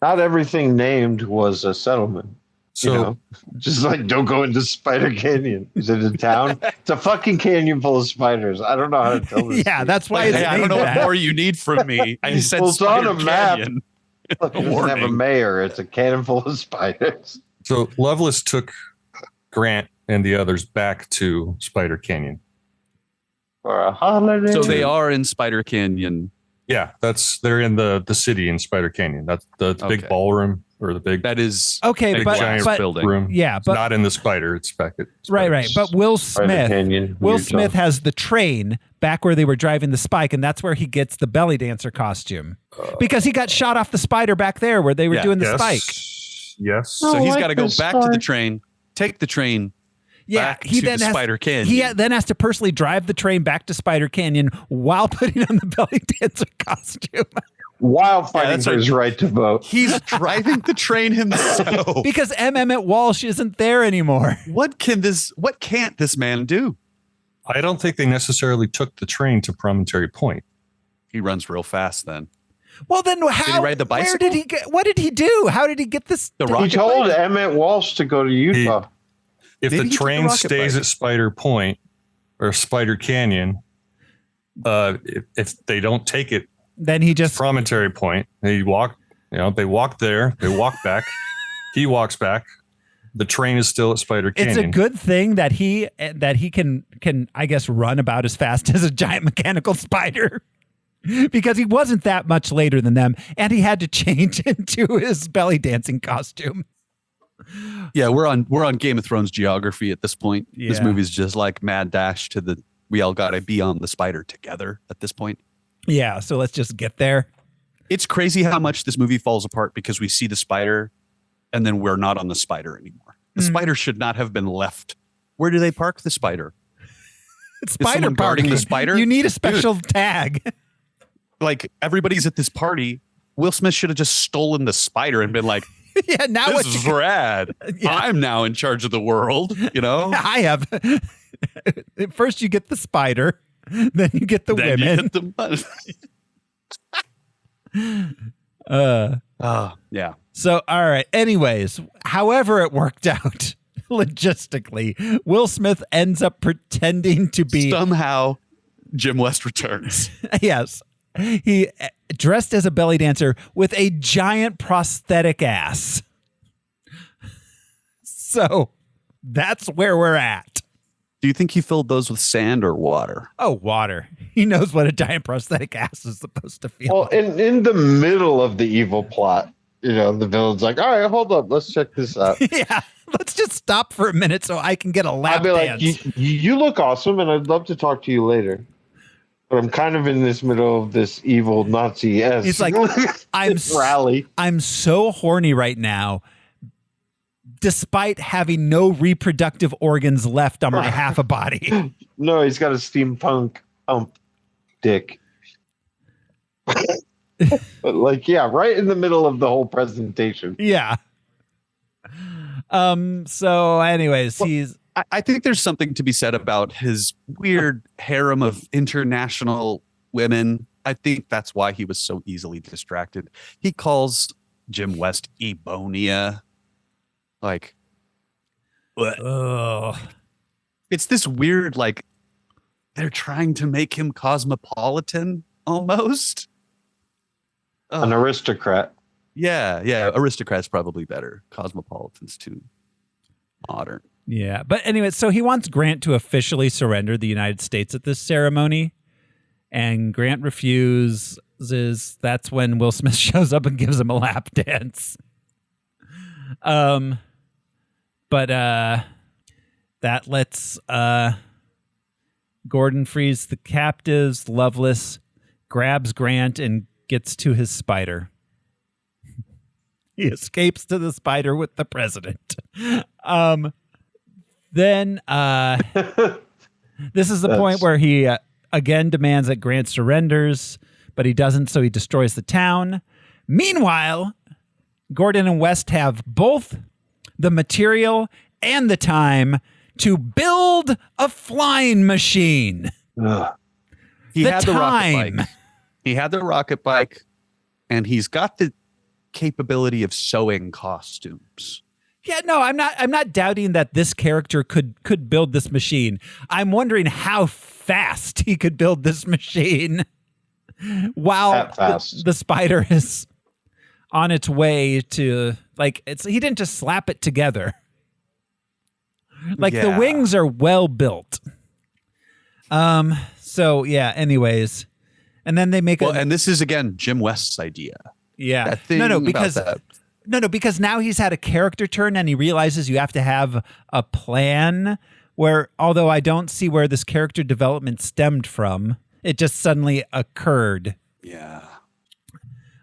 Not everything named was a settlement. So, you know, just like don't go into Spider Canyon. Is it a town? It's a fucking canyon full of spiders. I don't know how to tell this. Yeah, that's why it's I don't know named what more you need from me. I said well, it's on Spider a map. Canyon. Look, it doesn't have a mayor. It's a canyon full of spiders. So Lovelace took Grant and the others back to Spider Canyon. For a holiday. So they are in Spider Canyon. Yeah, they're in the city in Spider Canyon. That's the big ballroom or the big that is okay, big but giant building. room. Yeah, but it's not in the Spider. It's back at right. But Will Smith, Canyon, Will Utah. Smith has the train back where they were driving the Spike, and that's where he gets the belly dancer costume because he got shot off the Spider back there where they were doing the Spike. Yes. So he's got to go back to the train, take the train. Yeah, back he to then the has, Spider Canyon. He then has to personally drive the train back to Spider Canyon while putting on the belly dancer costume. While fighting for his right to vote. He's driving the train himself. Because M. Emmett Walsh isn't there anymore. What can't this man do? I don't think they necessarily took the train to Promontory Point. He runs real fast then. Well, then how? Did he ride the bicycle? Where did he get? What did he do? How did he get this? He told Emmett Walsh to go to Utah. If Maybe the he took the train rocket stays bike. at Spider Point or Spider Canyon, if they don't take it, then he just Promontory Point. They walk. They walk there. They walk back. He walks back. The train is still at Spider Canyon. It's a good thing that he can I guess run about as fast as a giant mechanical spider. Because he wasn't that much later than them, and he had to change into his belly dancing costume. Yeah, we're on Game of Thrones geography at this point. This Yeah. movie's just like mad dash to the we all gotta be on the spider together at this point. Yeah, so let's just get there. It's crazy how much this movie falls apart because we see the spider and then we're not on the spider anymore. The spider should not have been left. Where do they park the spider? It's Is spider someone guarding parking. the spider? You need a special tag. Like everybody's at this party. Will Smith should have just stolen the spider and been like, Yeah, now this what is you- rad. Yeah. I'm now in charge of the world, you know? I have. First, you get the spider, then you get the Then you women. get the yeah. So, all right. Anyways, however it worked out logistically, Will Smith ends up pretending to be Somehow Jim West returns. yes. He dressed as a belly dancer with a giant prosthetic ass. So that's where we're at. Do you think he filled those with sand or water? Oh, water. He knows what a giant prosthetic ass is supposed to feel. Well, in the middle of the evil plot, the villain's like, all right, hold up, let's check this out. Yeah, let's just stop for a minute so I can get a lap I'd be like, dance. you look awesome, and I'd love to talk to you later. But I'm kind of in this middle of this evil Nazi esque. He's like, I'm rally. I'm so horny right now, despite having no reproductive organs left on my half a body. No, he's got a steampunk dick. But right in the middle of the whole presentation. Yeah. So, anyways, he's. I think there's something to be said about his weird harem of international women. I think that's why he was so easily distracted. He calls Jim West Ebonia. Like, what? Ugh. It's this weird, like, they're trying to make him cosmopolitan almost. An aristocrat. Yeah. Aristocrat's probably better. Cosmopolitan's too modern. Yeah. But anyway, so he wants Grant to officially surrender the United States at this ceremony. And Grant refuses. That's when Will Smith shows up and gives him a lap dance. But that lets Gordon frees the captives. Lovelace grabs Grant and gets to his spider. He escapes to the spider with the president. Then this is the point where he again demands that Grant surrenders, but he doesn't, so he destroys the town. Meanwhile, Gordon and West have both the material and the time to build a flying machine. He had the rocket bike. He had the rocket bike, and he's got the capability of sewing costumes. Yeah, no, I'm not doubting that this character could build this machine. I'm wondering how fast he could build this machine while the spider is on its way to, like, he didn't just slap it together. Like, the wings are well built. So yeah, anyways. And then they make and this is again Jim West's idea. Yeah. Because now he's had a character turn and he realizes you have to have a plan where, although I don't see where this character development stemmed from, it just suddenly occurred. Yeah.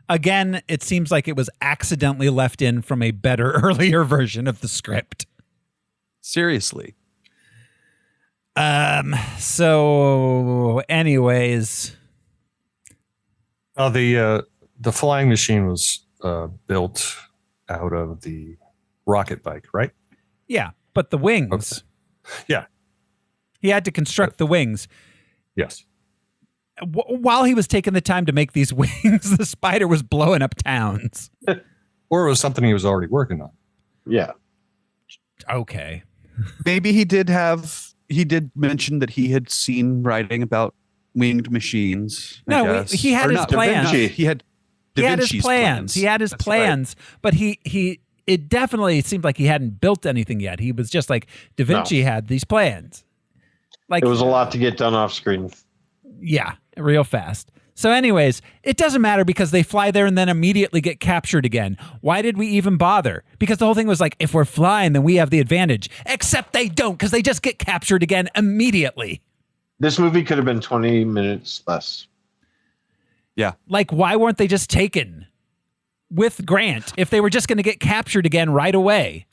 Again, it seems like it was accidentally left in from a better earlier version of the script. Seriously. So anyways. The flying machine was built out of the rocket bike, right? Yeah, but the wings. Okay. Yeah. He had to construct the wings. Yes. While he was taking the time to make these wings, the spider was blowing up towns. Or it was something he was already working on. Yeah. Okay. Maybe he did mention that he had seen writing about winged machines. He had his plans. He had his plans. He had his plans, but it definitely seemed like he hadn't built anything yet. He was just like, Da Vinci had these plans. Like, it was a lot to get done off screen. Yeah, real fast. So anyways, it doesn't matter because they fly there and then immediately get captured again. Why did we even bother? Because the whole thing was like, if we're flying, then we have the advantage. Except they don't, because they just get captured again immediately. This movie could have been 20 minutes less. Yeah. Like, why weren't they just taken with Grant if they were just going to get captured again right away?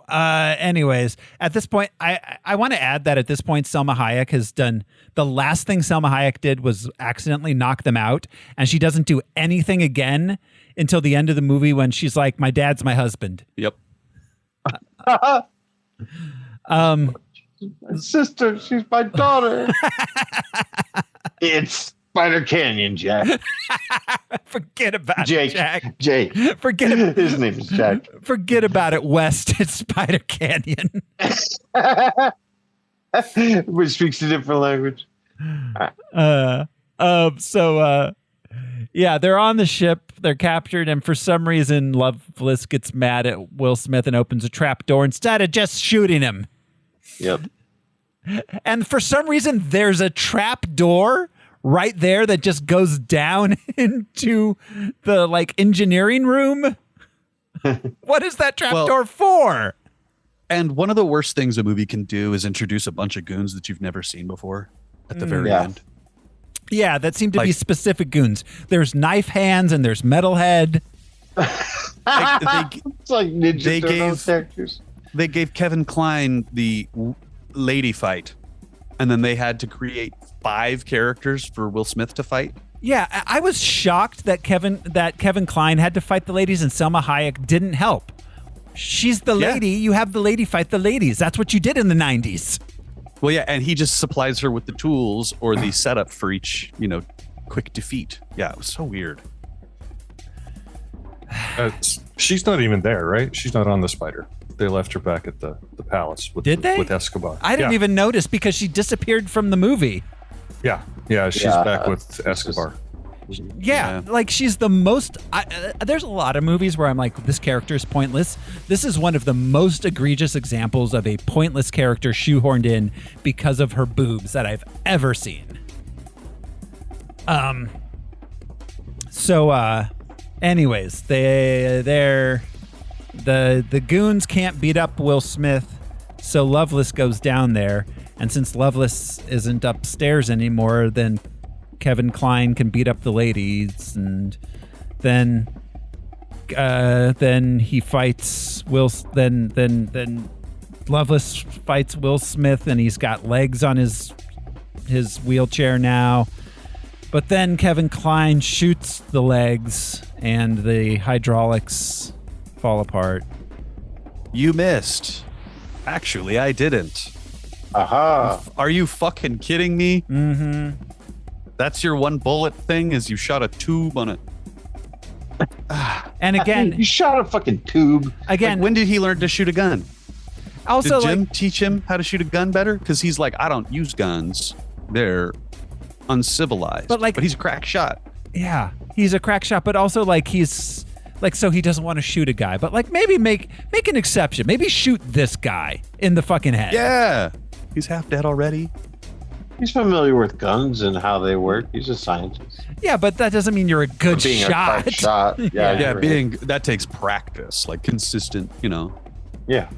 Anyways, at this point, I want to add that at this point, Selma Hayek has done the last thing Selma Hayek did was accidentally knock them out. And she doesn't do anything again until the end of the movie when she's like, my dad's my husband. Yep. My sister, she's my daughter. It's Spider Canyon, Jack. Forget about Jake, it, Jack. Jake. His name is Jack. Forget about it, West. It's Spider Canyon. Which speaks a different language. Yeah, they're on the ship. They're captured, and for some reason, Loveless gets mad at Will Smith and opens a trap door instead of just shooting him. Yep. And for some reason, there's a trap door right there that just goes down into the engineering room. What is that trap door for? And one of the worst things a movie can do is introduce a bunch of goons that you've never seen before at the very end. Yeah, that seemed to be specific goons. There's Knife Hands and there's Metalhead. It's like Ninja Turtles characters. They gave Kevin Kline the lady fight, and then they had to create 5 characters for Will Smith to fight. Yeah, I was shocked that Kevin Kline had to fight the ladies and Selma Hayek didn't help. She's the lady. You have the lady fight the ladies. That's what you did in the 90s. Well, yeah, and he just supplies her with the tools or the setup for each, quick defeat. Yeah, it was so weird. She's not even there, right? She's not on the spider. They left her back at the palace with Escobar. I didn't even notice because she disappeared from the movie. Yeah, she's back with Escobar. Yeah, like she's the most. There's a lot of movies where I'm like, this character is pointless. This is one of the most egregious examples of a pointless character shoehorned in because of her boobs that I've ever seen. Anyways, the goons can't beat up Will Smith, so Loveless goes down there, and since Loveless isn't upstairs anymore, then Kevin Kline can beat up the ladies, and then he fights then Loveless fights Will Smith, and he's got legs on his wheelchair now. But then Kevin Kline shoots the legs, and the hydraulics fall apart. You missed. Actually, I didn't. Aha. Are you fucking kidding me? Mm-hmm. That's your one bullet thing, is you shot a tube on it. And again, you shot a fucking tube. Again, when did he learn to shoot a gun? Also, did Jim teach him how to shoot a gun better? Because he's like, I don't use guns. They're uncivilized. But he's a crack shot. Yeah, he's a crack shot, but also he's so he doesn't want to shoot a guy, but maybe make an exception. Maybe shoot this guy in the fucking head. Yeah, he's half dead already. He's familiar with guns and how they work. He's a scientist. Yeah, but that doesn't mean you're a good being shot. A crack shot. Yeah, that takes practice, consistent, Yeah.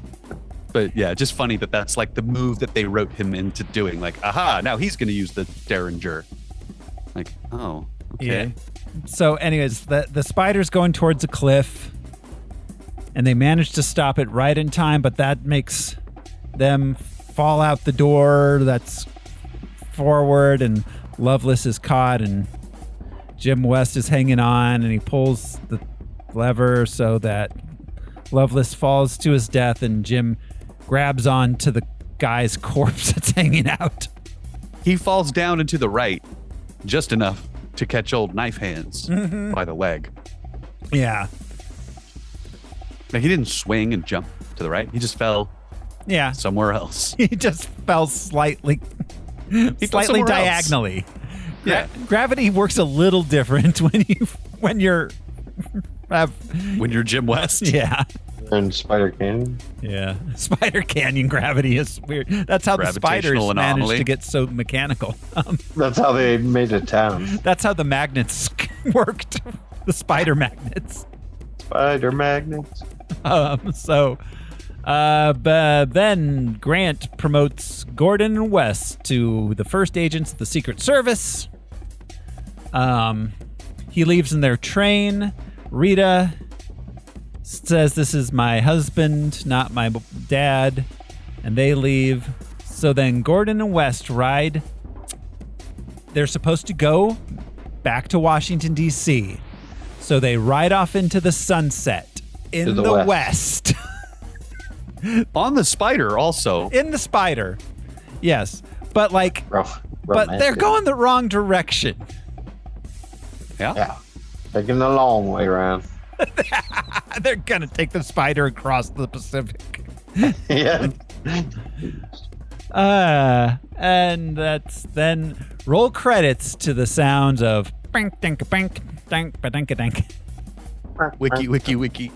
But yeah, just funny that's the move that they wrote him into doing. Aha, now he's going to use the Derringer. Oh, okay. Yeah. So anyways, the spider's going towards a cliff, and they manage to stop it right in time, but that makes them fall out the door that's forward, and Loveless is caught, and Jim West is hanging on, and he pulls the lever so that Loveless falls to his death, and Jim grabs on to the guy's corpse that's hanging out. He falls down and to the right, just enough to catch old Knife Hands by the leg. Yeah. He didn't swing and jump to the right. He just fell somewhere else. He just fell slightly diagonally. Else. Yeah. Gravity works a little different when you're Jim West. Yeah. And Spider Canyon. Yeah. Spider Canyon gravity is weird. That's how the spiders managed to get so mechanical. That's how they made a town. That's how the magnets worked. The spider magnets. Spider magnets. But then Grant promotes Gordon and West to the first agents of the Secret Service. He leaves in their train. Rita says, "This is my husband, not my dad," and they leave. So then Gordon and West ride. They're supposed to go back to Washington, D.C., so they ride off into the sunset in the west. On the Spider also. In the Spider. Yes. But rough, but they're going the wrong direction. Yeah. Taking the long way around. They're going to take the Spider across the Pacific. Yeah. And that's then roll credits to the sounds of bank, dank, bank, dank, ba-dank, dank. Wiki, wiki, wiki.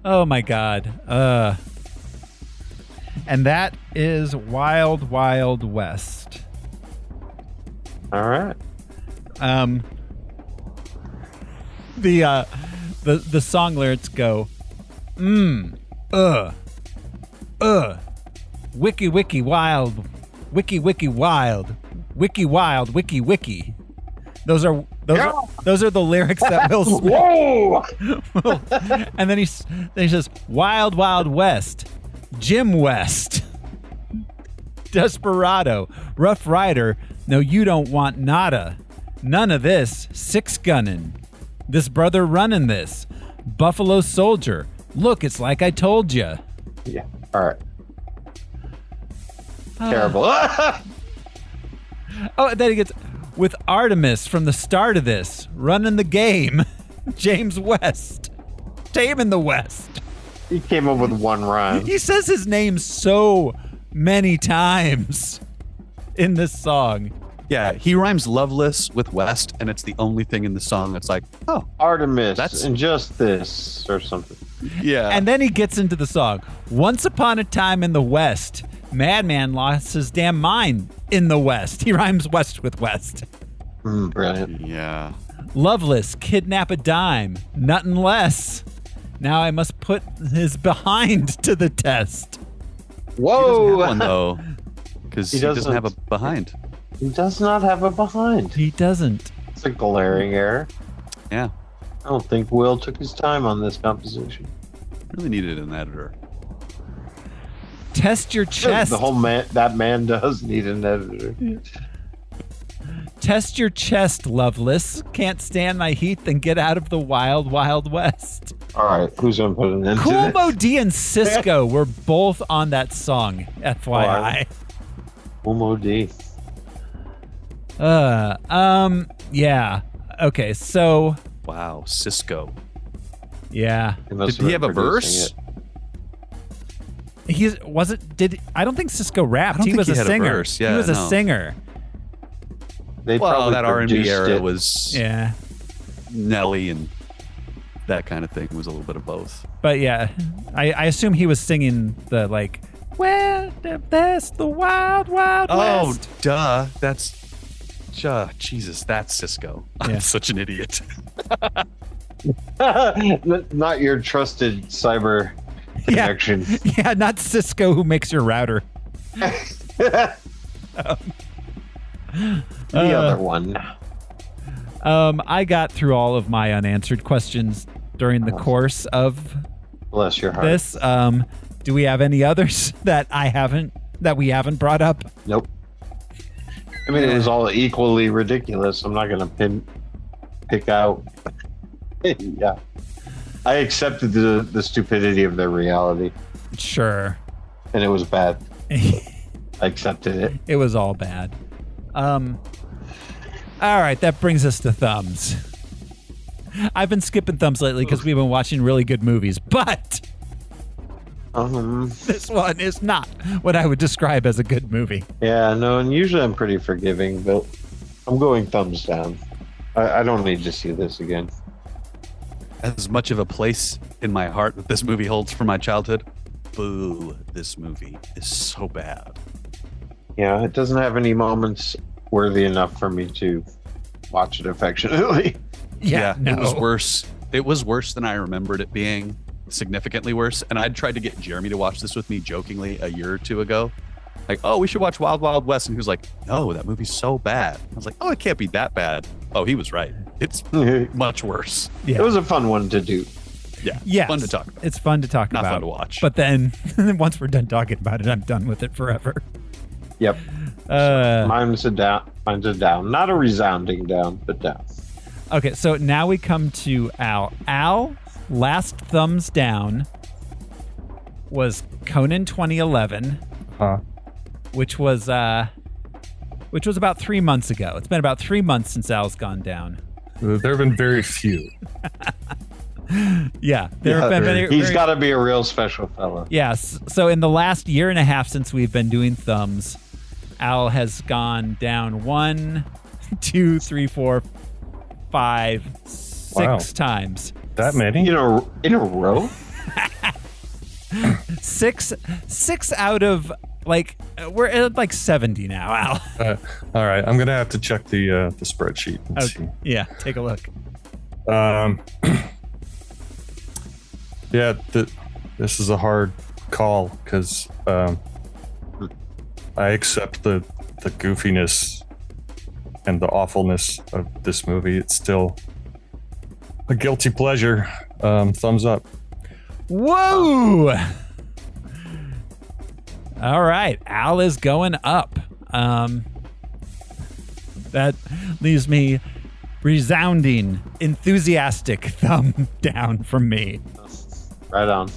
Oh my God. And that is Wild Wild West. All right. The song lyrics go, wiki wiki wild, wiki wiki wild, wiki wild, wiki wiki. Those are the lyrics that Will Smith. Whoa! And then he says, Wild Wild West, Jim West, Desperado, Rough Rider. No, you don't want nada. None of this. Six gunning. This brother running this. Buffalo Soldier. Look, it's like I told you. Yeah. All right. Terrible. Oh, then he gets with Artemis from the start of this, running the game. James West. Tame in the West. He came up with one rhyme. He says his name so many times in this song. Yeah, he rhymes Loveless with West, and it's the only thing in the song that's like, oh, Artemis and just this or something. Yeah. And then he gets into the song. Once upon a time in the West, Madman lost his damn mind in the West. He rhymes West with West. Brilliant. Yeah. Loveless, kidnap a dime, nothing less. Now I must put his behind to the test. Whoa. He doesn't have one, though, because he doesn't have a behind. He does not have a behind. He doesn't. It's a glaring error. Yeah. I don't think Will took his time on this composition. Really needed an editor. Test your chest. That man does need an editor. Test your chest, Loveless. Can't stand my heat, then get out of the wild, wild west. All right, who's going to put an end to Cool this? Mo D and Siskel were both on that song, FYI. Cool Mo D. Yeah. Okay, so wow, Siskel. Yeah. Did he have a verse? I don't think Siskel rapped. He was a singer. Yeah, he was a singer. Well, that R&B era it. was Nelly and that kind of thing was a little bit of both. But yeah, I assume he was singing the like, well, that's the wild, wild west. Oh, duh. That's Jesus. That's Siskel. Yeah. I'm such an idiot. Not your trusted cyber connection. Yeah, not Cisco who makes your router. The other one. I got through all of my unanswered questions during the course of Bless your heart. this. Do we have any others that we haven't brought up? Nope. I mean, it was all equally ridiculous. I'm not going to pick out. Yeah. I accepted the stupidity of their reality. Sure. And it was bad. I accepted it. It was all bad. All right, that brings us to thumbs. I've been skipping thumbs lately because we've been watching really good movies, but this one is not what I would describe as a good movie. Yeah, no, and usually I'm pretty forgiving, but I'm going thumbs down. I don't need to see this again. As much of a place in my heart that this movie holds for my childhood, boo, this movie is so bad. Yeah, it doesn't have any moments worthy enough for me to watch it affectionately. Yeah, no. It was worse. It was worse than I remembered it being, significantly worse. And I'd tried to get Jeremy to watch this with me jokingly a year or two ago. Like, oh, we should watch Wild Wild West. And he was like, no, that movie's so bad. I was like, oh, it can't be that bad. Oh, he was right. It's much worse. Yeah. It was a fun one to do. Yeah. Yes. Fun to talk about. It's fun to talk Not about. fun to watch. But then once we're done talking about it, I'm done with it forever. Yep. Mine's a down. Mine's a down. Not a resounding down, but down. Okay, so now we come to Al. Al, last thumbs down was Conan 2011, which was about 3 months ago. It's been about 3 months since Al's gone down. There have been very few. Yeah, there have been very. He's got to be a real special fellow. Yes. So in the last year and a half since we've been doing thumbs, Al has gone down 1, 2, 3, 4, 5, 6 times. That many? In a row? 6 out of we're at like 70 now, Al. All right, I'm gonna have to check the spreadsheet and see. Yeah, take a look. Yeah, this is a hard call because I accept the goofiness and the awfulness of this movie. It's still a guilty pleasure. Thumbs up. Whoa! All right, Al is going up. That leaves me resounding, enthusiastic thumb down from me. Right on.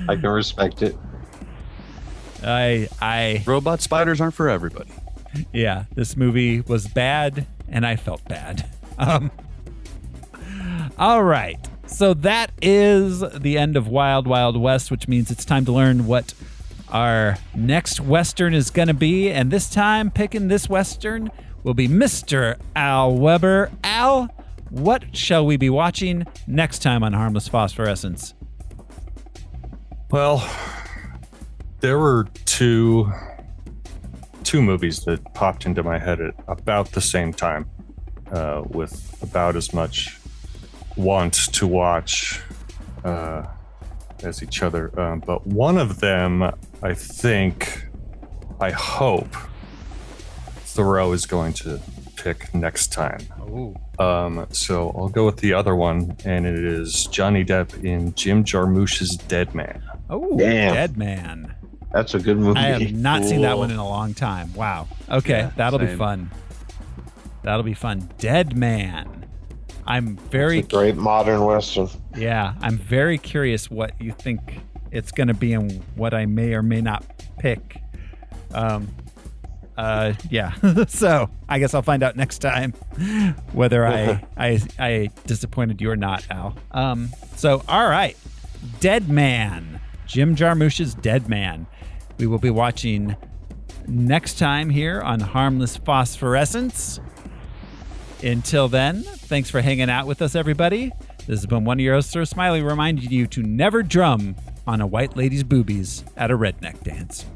I can respect it. Robot spiders aren't for everybody. Yeah, this movie was bad, and I felt bad. All right, so that is the end of Wild Wild West, which means it's time to learn what our next Western is going to be. And this time, picking this Western will be Mr. Al Weber. Al, what shall we be watching next time on Harmless Phosphorescence? Well, there were two movies that popped into my head at about the same time, with about as much want to watch as each other. But one of them, I hope Thoreau is going to pick next time. So I'll go with the other one, and it is Johnny Depp in Jim Jarmusch's Dead Man. Oh, damn. Dead Man. That's a good movie. I have not seen that one in a long time. Wow. Okay, Yeah, that'll be same. fun. That'll be fun. Dead Man. I'm very It's a great modern Western. Yeah, I'm very curious what you think it's going to be and what I may or may not pick. Yeah. So I guess I'll find out next time whether I disappointed you or not, Al. So, all right. Dead Man. Jim Jarmusch's Dead Man. We will be watching next time here on Harmless Phosphorescence. Until then, thanks for hanging out with us, everybody. This has been one of your hosts, Sir Smiley, reminding you to never drum on a white lady's boobies at a redneck dance.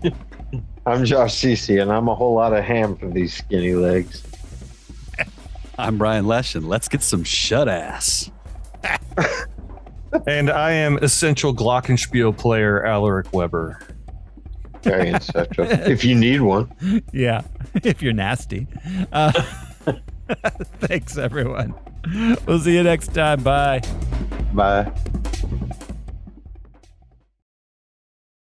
I'm Josh Cece, and I'm a whole lot of ham for these skinny legs. I'm Brian Lesh, and let's get some shut ass. And I am essential Glockenspiel player Alaric Weber. Very essential. If you need one. Yeah, if you're nasty. Thanks, everyone. We'll see you next time. Bye. Bye.